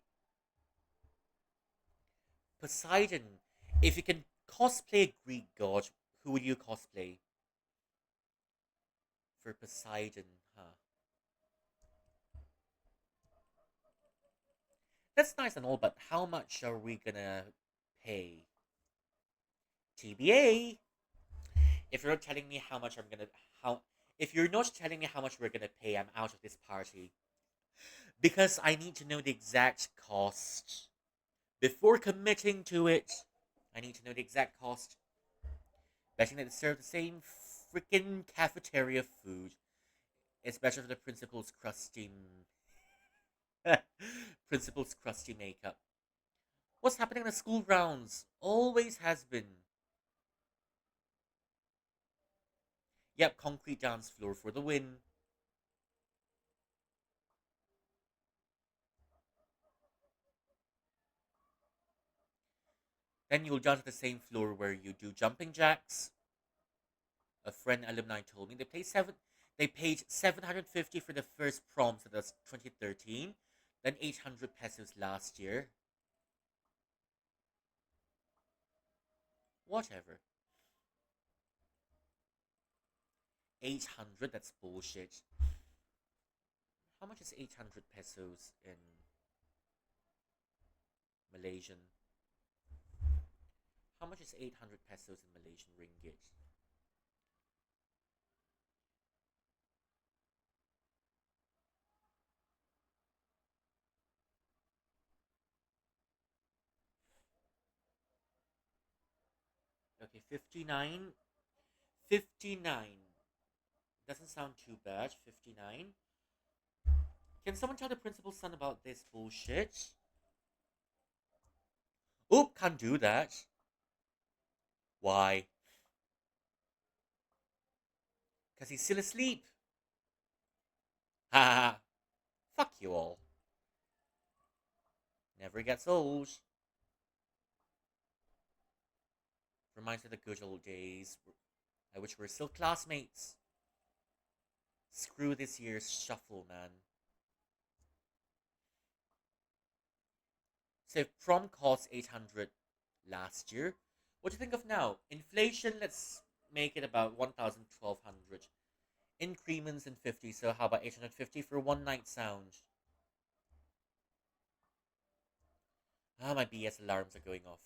[SPEAKER 2] Poseidon. If you can cosplay a Greek god, who would you cosplay for Poseidon? Huh. That's nice and all, but how much are we gonna pay? TBA. If you're not telling me how much I'm gonna how if you're not telling me how much we're gonna pay, I'm out of this party. Because I need to know the exact cost before committing to it. I need to know the exact cost. Betting that they serve the same freaking cafeteria food. It's better for the principal's crusty principal's crusty makeup. What's happening in the school grounds? Always has been. Yep, concrete dance floor for the win. Then you'll dance at the same floor where you do jumping jacks. A friend alumni told me they paid 750 for the first prom, so that's 2013, then 800 pesos last year. Whatever. 800, that's bullshit. How much is 800 pesos in Malaysian? How much is 800 pesos in Malaysian ringgit? Okay, 59. 59. Doesn't sound too bad. 59. Can someone tell the principal's son about this bullshit? Oop, can't do that. Why? Because he's still asleep. Ha ha ha. Fuck you all. Never gets old. Reminds me of the good old days. I wish we were still classmates. Screw this year's shuffle, man. So if prom cost 800 last year, what do you think of now? Inflation, let's make it about 1,000, 1,200. Increments in 50, so how about 850 for one night sound? My BS alarms are going off.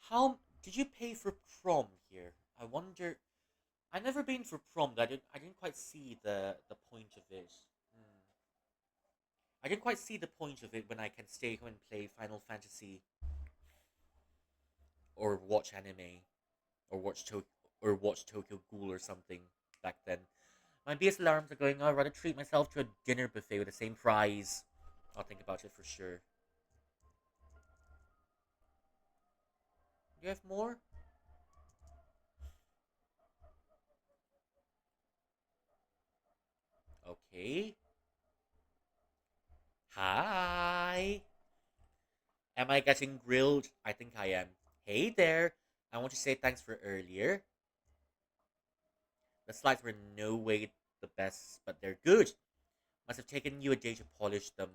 [SPEAKER 2] How did you pay for prom here? I wonder. I've never been for prom. I didn't quite see the point of it. Hmm. I didn't quite see the point of it when I can stay home and play Final Fantasy or watch anime or watch Tokyo Ghoul or something back then. My BS alarms are going. I'd rather treat myself to a dinner buffet with the same fries. I'll think about it for sure. Do you have more? Okay. Hi. Am I getting grilled? I think I am. Hey there. I want to say thanks for earlier. The slides were no way the best, but they're good. Must have taken you a day to polish them.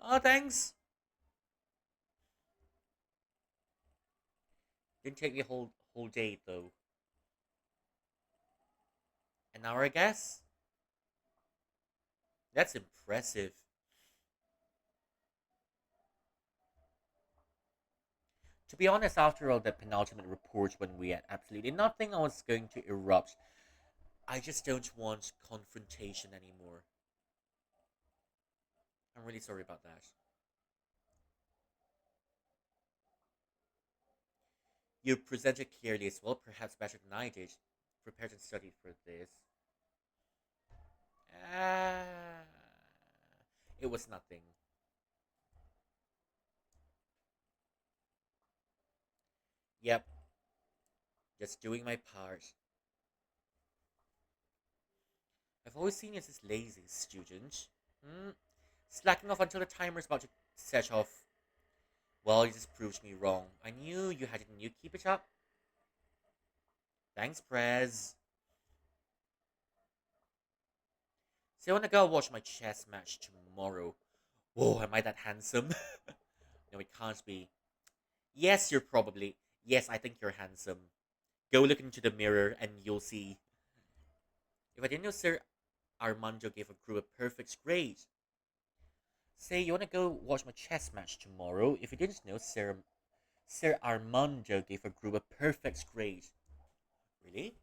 [SPEAKER 2] Oh, thanks. Didn't take me a whole day though. An hour, I guess. That's impressive. To be honest, after all the penultimate report when we had absolutely nothing, I was going to erupt. I just don't want confrontation anymore. I'm really sorry about that. You presented clearly as well, perhaps better than I did. Prepared and studied for this. Ah, it was nothing. Yep, just doing my part. I've always seen you as this lazy student. Hmm? Slacking off until the timer's about to set off. Well, you just proved me wrong. I knew you had it in you. Keep it up. Thanks, Prez. So I wanna go watch my chess match tomorrow. Whoa, am I that handsome? No, it can't be. Yes, you're probably. Yes, I think you're handsome. Go look into the mirror and you'll see. If I didn't know Sir Armando gave a crew a perfect grade. Say, you wanna go watch my chess match tomorrow? If you didn't know, Sir Armando gave a group a perfect grade. Really?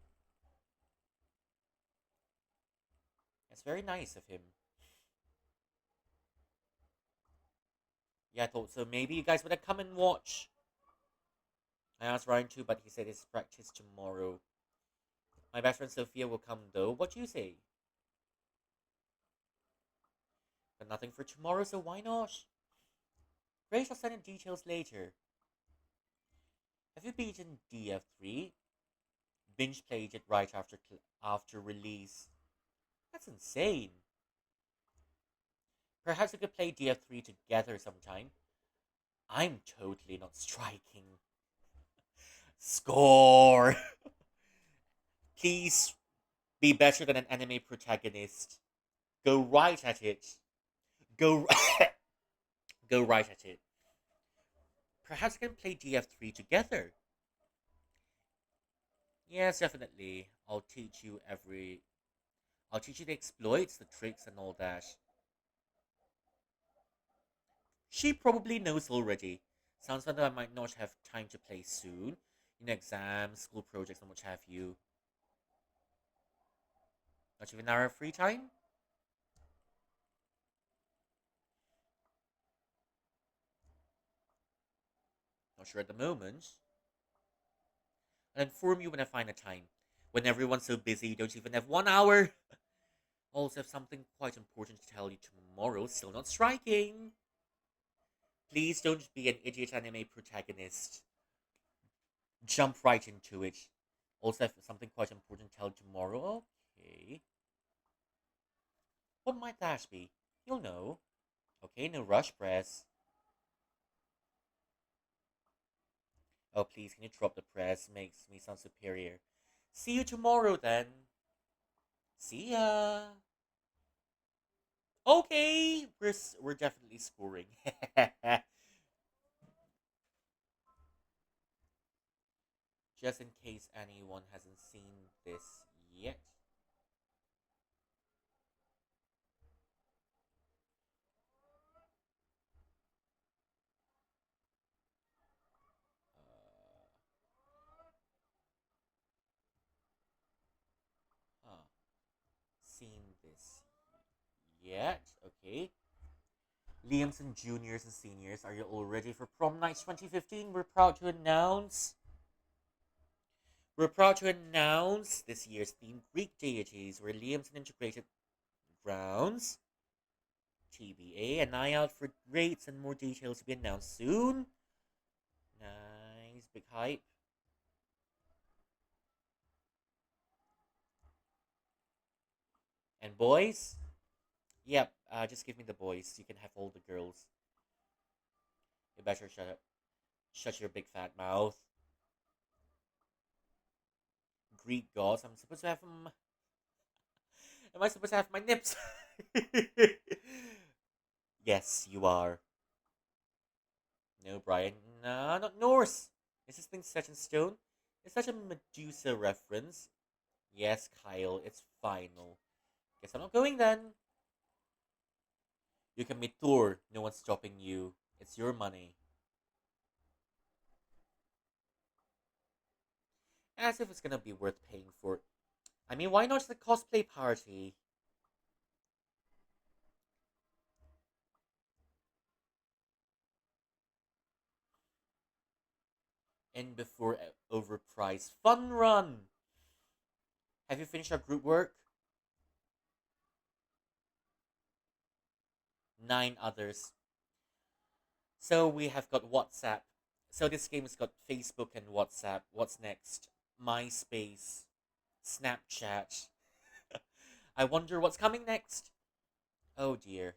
[SPEAKER 2] That's very nice of him. Yeah, I thought so. Maybe you guys wanna come and watch. I asked Ryan too, but he said it's practice tomorrow. My best friend Sophia will come though. What do you say? But nothing for tomorrow, so why not? Great, I'll send in details later. Have you beaten DF3? Binge played it right after release. That's insane. Perhaps we could play DF3 together sometime. I'm totally not striking. Score! Please be better than an anime protagonist. Go right at it. Go go right at it. Perhaps we can play DF3 together. Yes, definitely. I'll teach you the exploits, the tricks and all that. She probably knows already. Sounds like I might not have time to play soon. Exams, school projects, and what have you. Not even our free time? Not sure at the moment. I'll inform you when I find a time. When everyone's so busy, you don't even have 1 hour. Also have something quite important to tell you tomorrow. Still not striking. Please don't be an idiot anime protagonist. Jump right into it. Also have something quite important to tell you tomorrow. Okay. What might that be? You'll know. Okay, no rush, press. Oh, please, can you drop the press? Makes me sound superior. See you tomorrow then. See ya. Okay, we're definitely scoring. Just in case anyone hasn't seen this yet. Huh. Seen this yet? Okay. Liamson juniors and seniors, are you all ready for prom night 2015? We're proud to announce this year's theme Greek deities, where Liamson integrated grounds. TBA, an eye out for rates and more details to be announced soon. Nice, big hype. And boys? Yep, just give me the boys. You can have all the girls. You better shut up. Shut your big fat mouth. Greek gods. I'm supposed to have them. Am I supposed to have my nips? Yes, you are. No, Brian. Nah, not Norse. Is this thing set in stone? It's such a Medusa reference. Yes, Kyle, it's final. Guess I'm not going then. You can be tour. No one's stopping you. It's your money. As if it's gonna be worth paying for. I mean, why not the cosplay party? In before overpriced fun run. Have you finished our group work? 9 others. So we have got WhatsApp. So this game has got Facebook and WhatsApp. What's next? MySpace, Snapchat. I wonder what's coming next. Oh dear.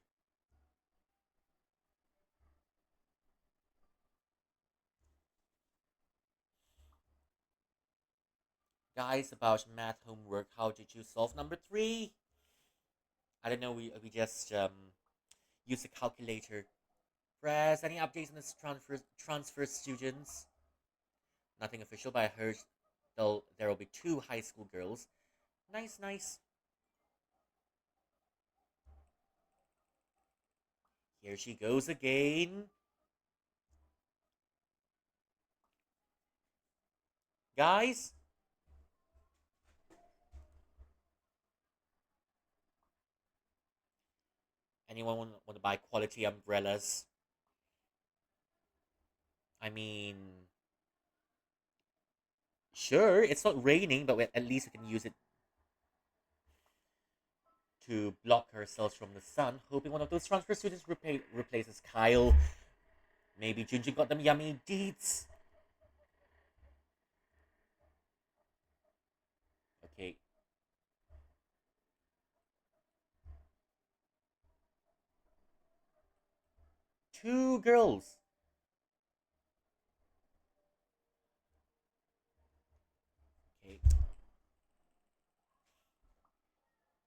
[SPEAKER 2] Guys, about math homework, how did you solve number 3? I don't know, we just use a calculator. Press, any updates on this transfer students? Nothing official, but I heard there will be 2 high school girls. Nice, nice. Here she goes again. Guys, anyone want to buy quality umbrellas? I mean, sure, it's not raining, but at least we can use it to block ourselves from the sun. Hoping one of those transfer students replaces Kyle. Maybe Junjun got them yummy deets. Okay. 2 girls. Okay.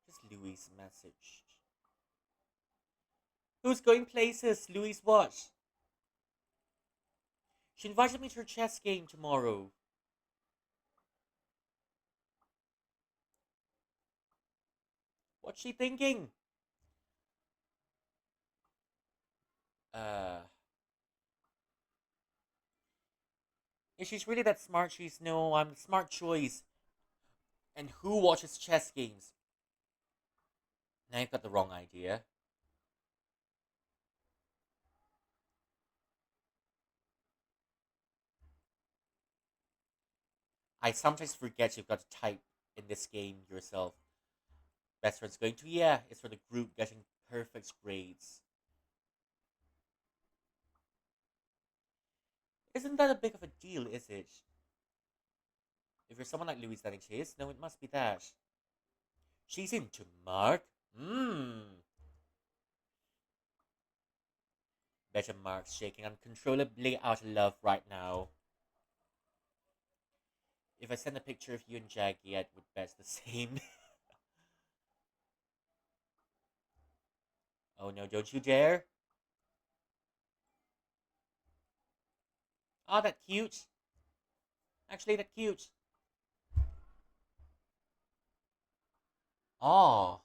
[SPEAKER 2] Just Louis' message. Who's going places? Louis what? She invited me to her chess game tomorrow. What's she thinking? Uh, if she's really that smart, she's no, I'm the smart choice. And who watches chess games? Now you've got the wrong idea. I sometimes forget you've got to type in this game yourself. Best friend's going to, yeah, it's for the group getting perfect grades. Isn't that a big of a deal, is it? If you're someone like Louis that it is, no, it must be that. She's into Mark? Better Mark's shaking uncontrollably out of love right now. If I send a picture of you and Jackie, I would bet the same. Oh no, don't you dare. Ah, that cute. Actually, that cute. Oh.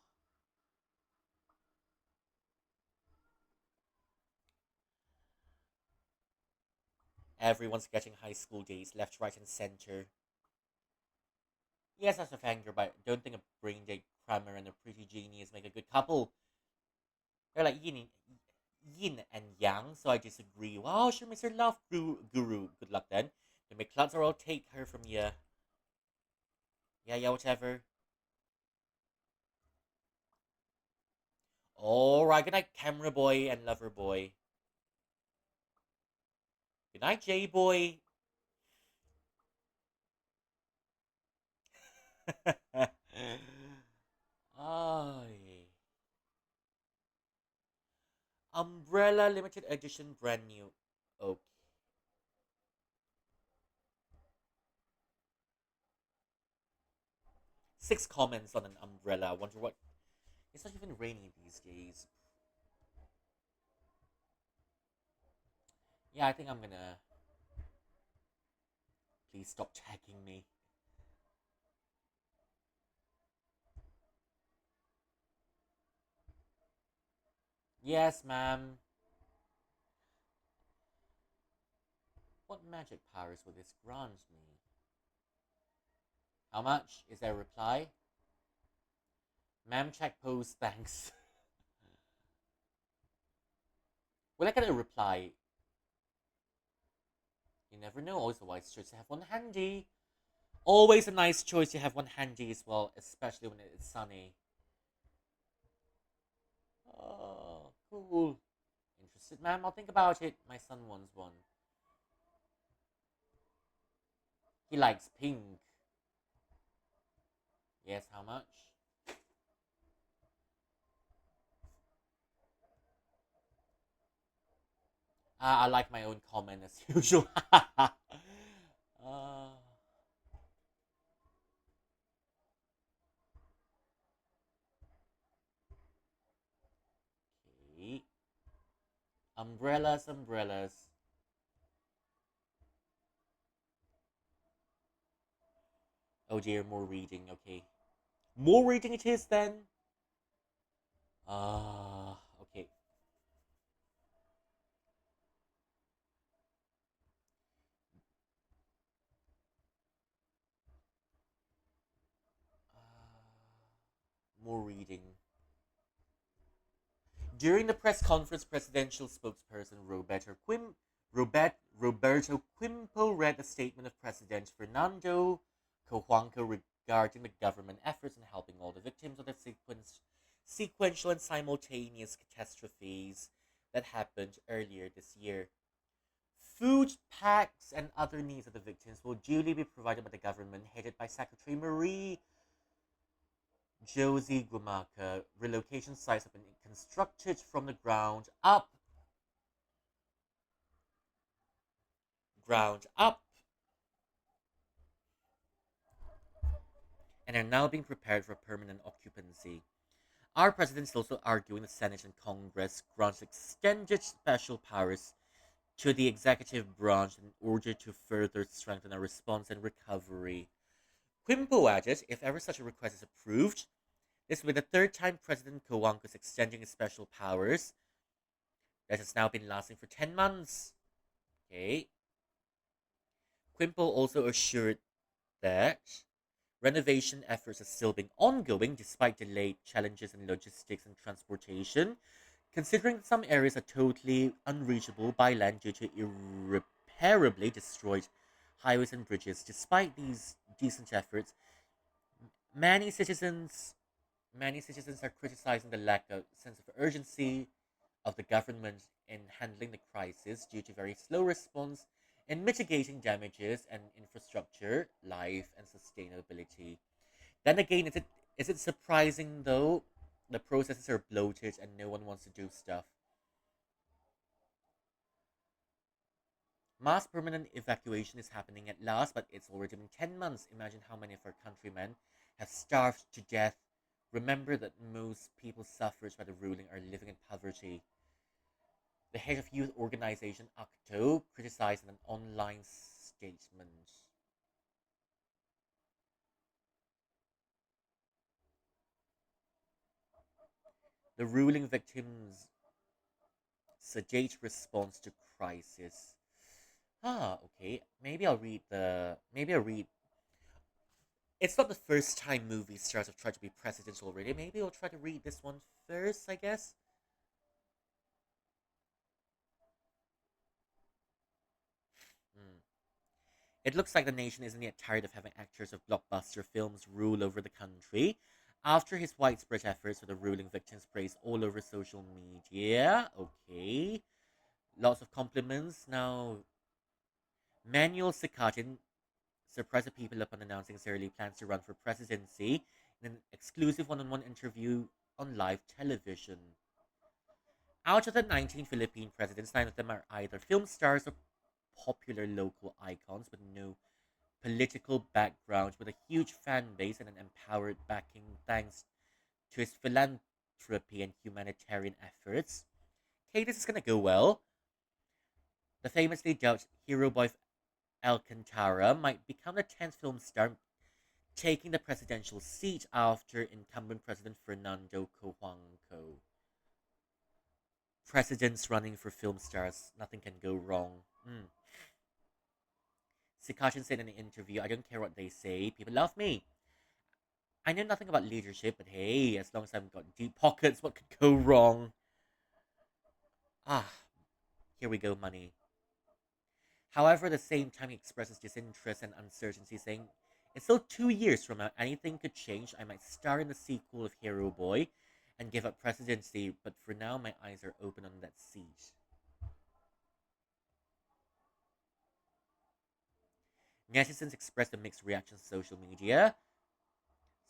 [SPEAKER 2] Everyone's getting high school days, left, right, and center. Yes, that's a fanger, but I don't think a brain dead crammer and a pretty genius make a good couple. They're like yin and yang, so I disagree. Wow, she makes her love guru. Good luck then. The McCluds or I'll take her from you. Yeah, whatever. Alright, good night, camera boy and lover boy. Good night, J boy. Ay. Umbrella limited edition brand new. Okay. 6 comments on an umbrella. I wonder what. It's not even raining these days. Yeah, I think I'm gonna. Please stop tagging me. Yes, ma'am. What magic powers will this grant me? How much? Is there a reply? Ma'am, check post, thanks. Will I get a reply? You never know. Always a wise choice to have one handy. Always a nice choice to have one handy as well, especially when it's sunny. Oh, cool. Interested, ma'am? I'll think about it. My son wants one. He likes pink. Yes, how much? I like my own comment as usual. uh, okay. Umbrellas, umbrellas. Oh dear, more reading. Okay. More reading it is then. Okay. More reading. During the press conference, presidential spokesperson Roberto Quimpo read a statement of President Fernando Cojuangco regarding the government efforts in helping all the victims of the sequential and simultaneous catastrophes that happened earlier this year. Food packs and other needs of the victims will duly be provided by the government, headed by Secretary Marie Josie Guamaca. Relocation sites have been constructed from the ground up, and are now being prepared for permanent occupancy. Our president is also arguing the Senate and Congress grants extended special powers to the executive branch in order to further strengthen our response and recovery. Quimpo added, if ever such a request is approved, this will be the third time President Cojuangco is extending his special powers that has now been lasting for 10 months. Okay. Quimpo also assured that renovation efforts are still being ongoing despite delayed challenges in logistics and transportation, considering that some areas are totally unreachable by land due to irreparably destroyed highways and bridges. Despite these decent efforts, many citizens many citizens are criticizing the lack of sense of urgency of the government in handling the crisis due to very slow response in mitigating damages and infrastructure, life, and sustainability. Then again, is it surprising though? The processes are bloated and no one wants to do stuff. Mass permanent evacuation is happening at last, but it's already been 10 months. Imagine how many of our countrymen have starved to death. Remember that most people suffraged by the ruling are living in poverty. The head of youth organization ACTO criticized in an online statement. The ruling victims' sedate response to crisis. Okay. Maybe I'll read. It's not the first time movie stars have tried to be presidents already. Maybe I'll try to read this one first, I guess. Hmm. It looks like the nation isn't yet tired of having actors of blockbuster films rule over the country. After his widespread efforts for the ruling victims praised all over social media. Okay. Lots of compliments. Now, Manuel Sakatin surprised the people upon announcing his early plans to run for presidency in an exclusive one-on-one interview on live television. Out of the 19 Philippine presidents, 9 of them are either film stars or popular local icons with no political backgrounds, with a huge fan base and an empowered backing thanks to his philanthropy and humanitarian efforts. Okay, this is gonna go well. The famously judged hero boy Alcantara might become the 10th film star taking the presidential seat after incumbent President Fernando Cojuangco. Presidents running for film stars, nothing can go wrong. Sikachin said in an interview, I don't care what they say, people love me. I know nothing about leadership, but hey, as long as I've got deep pockets, what could go wrong? Ah, here we go, money. However, at the same time, he expresses disinterest and uncertainty, saying, it's still 2 years from now, anything could change. I might star in the sequel of Hero Boy and give up presidency, but for now, my eyes are open on that seat. Netizens expressed a mixed reaction on social media.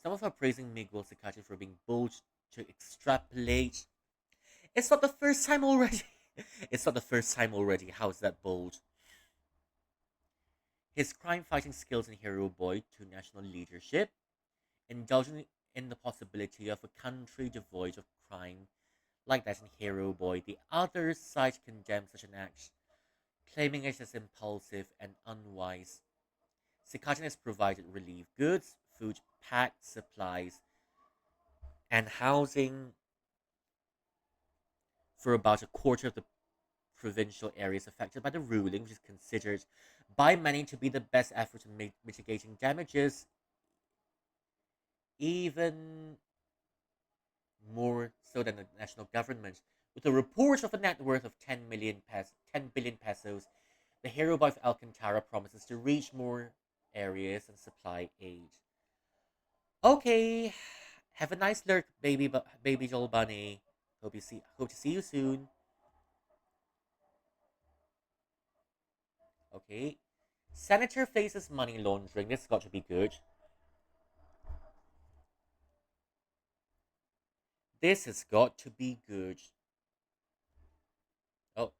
[SPEAKER 2] Some of them praising Miguel Sakachi for being bold to extrapolate. It's not the first time already. It's not the first time already. How is that bold? His crime fighting skills in Hero Boy to national leadership, indulging in the possibility of a country devoid of crime like that in Hero Boy. The other side condemns such an act, claiming it as impulsive and unwise. Sikatan has provided relief goods, food packed supplies, and housing for about a quarter of the provincial areas affected by the ruling, which is considered by many to be the best effort in mitigating damages, even more so than the national government. With a report of a net worth of 10 billion pesos, the hero of Alcantara promises to reach more areas and supply aid. Okay, have a nice lurk, baby Joel Bunny. Hope to see you soon. Okay, Senator faces money laundering. This has got to be good. This has got to be good. Oh,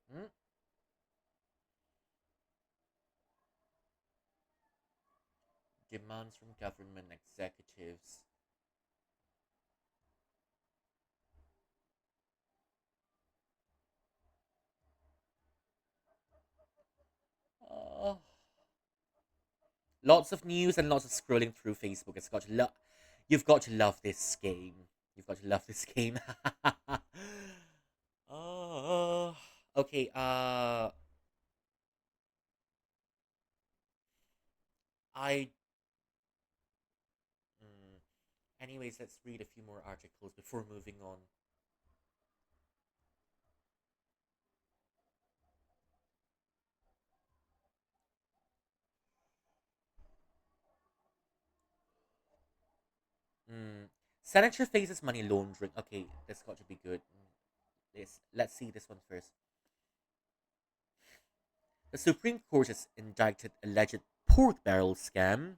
[SPEAKER 2] hmm? Demands from government executives. Oh, lots of news and lots of scrolling through Facebook. It's got to love. You've got to love this game. You've got to love this game. Oh, okay. I. Mm, anyways, let's read a few more articles before moving on. Mm. Senator faces money laundering. Okay, that's got to be good. Let's see this one first. The Supreme Court has indicted alleged pork barrel scam.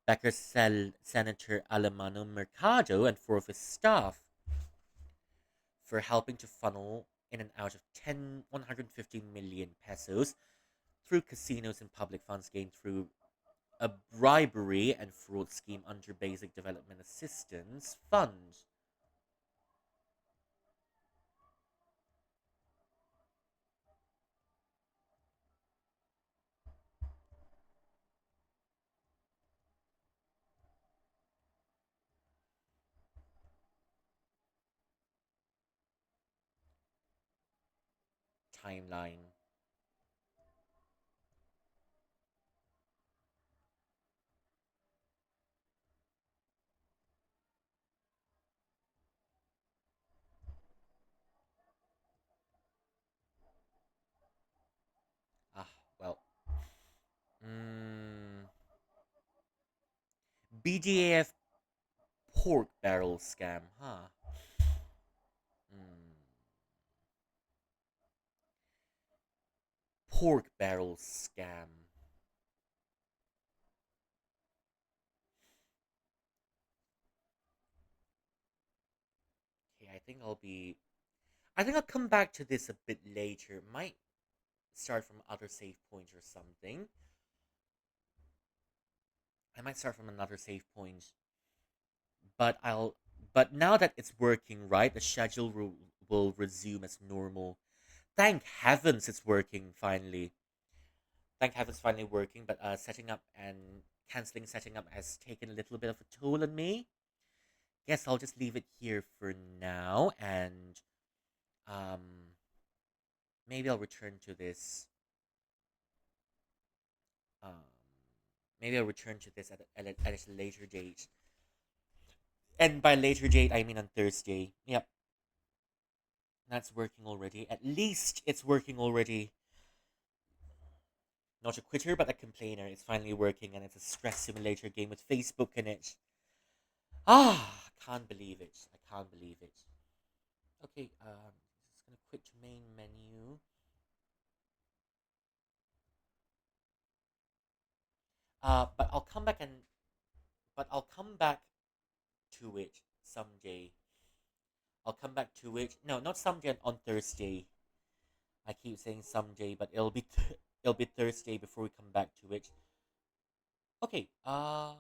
[SPEAKER 2] Becker Senator Alemano Mercado and four of his staff for helping to funnel in and out of 150 million pesos through casinos and public funds gained through a bribery and fraud scheme under Basic Development Assistance Fund. Timeline. BDAF pork barrel scam, huh? Hmm. Pork barrel scam. Okay, I think I'll come back to this a bit later. Might start from other save point or something. I might start from another save point, but I'll. But now that it's working right, the schedule will resume as normal. Thank heavens it's working finally. Thank heavens finally working. But setting up and canceling setting up has taken a little bit of a toll on me. Guess I'll just leave it here for now, and um, maybe I'll return to this. Um, maybe I'll return to this at a later date. And by later date, I mean on Thursday. Yep, that's working already. At least it's working already. Not a quitter, but a complainer. It's finally working, and it's a stress simulator game with Facebook in it. Ah, can't believe it. I can't believe it. Okay, just gonna quit main menu. But I'll come back to it someday. I'll come back to it. No, not someday, on Thursday. I keep saying someday, but it'll be Thursday before we come back to it. Okay. All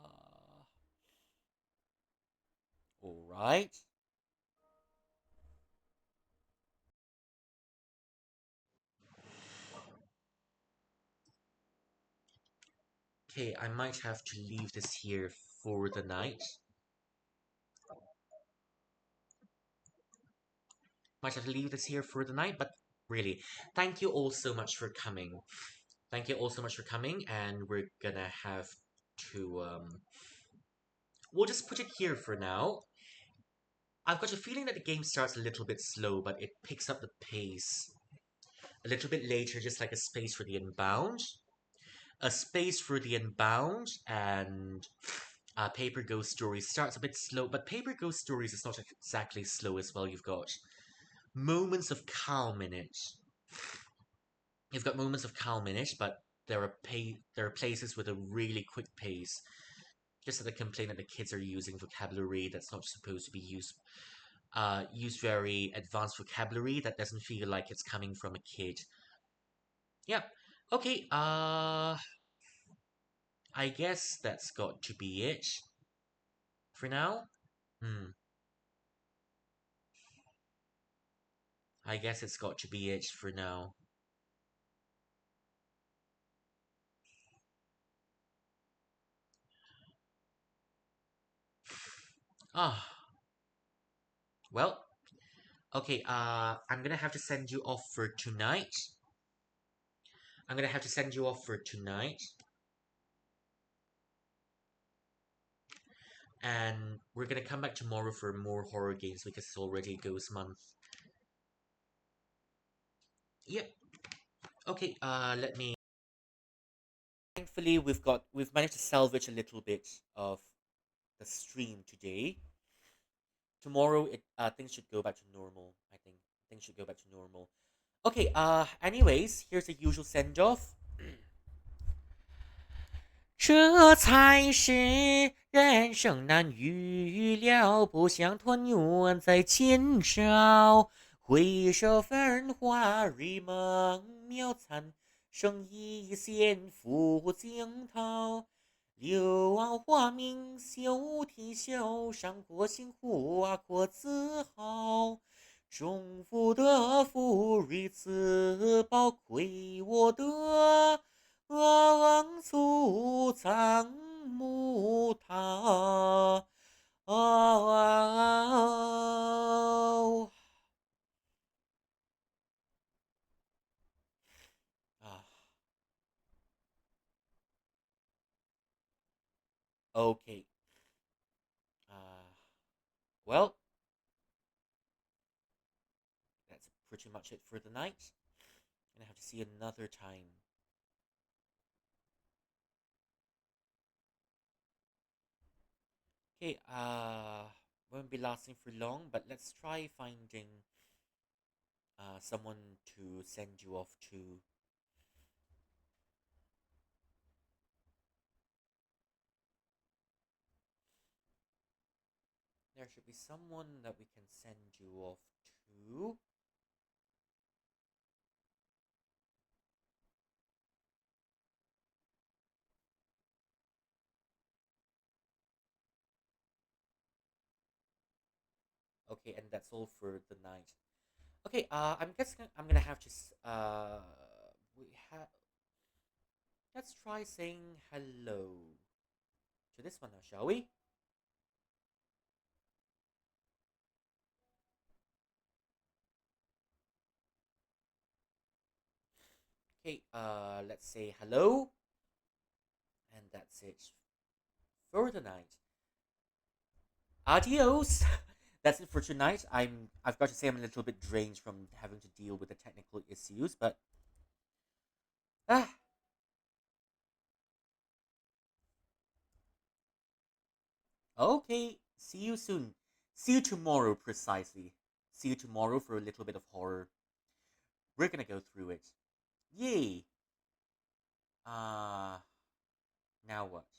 [SPEAKER 2] right.
[SPEAKER 1] Okay, I might have to leave this here for the night. Might have to leave this here for the night, but really, thank you all so much for coming. Thank you all so much for coming, and we're gonna have to we'll just put it here for now. I've got a feeling that the game starts a little bit slow, but it picks up the pace a little bit later, just like a space for the inbound. A space for the inbound, and Paper Ghost Stories starts a bit slow, but Paper Ghost Stories is not exactly slow as well. You've got moments of calm in it. You've got moments of calm in it, but there are places with a really quick pace. Just that I complain that the kids are using vocabulary that's not supposed to be used. Use very advanced vocabulary that doesn't feel like it's coming from a kid. Yep. Okay. I guess that's got to be it for now. Hmm. I guess it's got to be it for now. Ah. Well. Okay. I'm gonna have to send you off for tonight. I'm gonna have to send you off for tonight. And we're gonna come back tomorrow for more horror games because it's already Ghost Month. Yep. Okay. Let me.
[SPEAKER 2] Thankfully, we've managed to salvage a little bit of the stream today. Tomorrow, it things should go back to normal. I think things should go back to normal. Okay. Anyways, here's the usual send off. 这才是人生难预料，不想团圆再见着。回首繁华如梦渺，残剩一线浮江涛。柳暗花明休啼笑，伤过心花过自豪。重复的福瑞此宝亏我的。粗藏木桃。Ah, okay. Uh, well, that's pretty much it for the night. Gonna have to see another time. Okay, won't be lasting for long, but let's try finding someone to send you off to. There should be someone that we can send you off to. Okay, and that's all for the night. Okay, I'm guessing I'm gonna have to. We have. Let's try saying hello to this one now, shall we? Okay, let's say hello, and that's it for the night. Adios. That's it for tonight. I've got to say I'm a little bit drained from having to deal with the technical issues, but ah, okay. See you soon. See you tomorrow precisely. See you tomorrow for a little bit of horror. We're gonna go through it. Yay. Uh now what?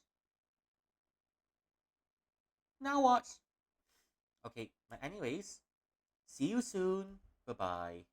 [SPEAKER 2] Now what? Okay, but anyways, see you soon. Bye-bye.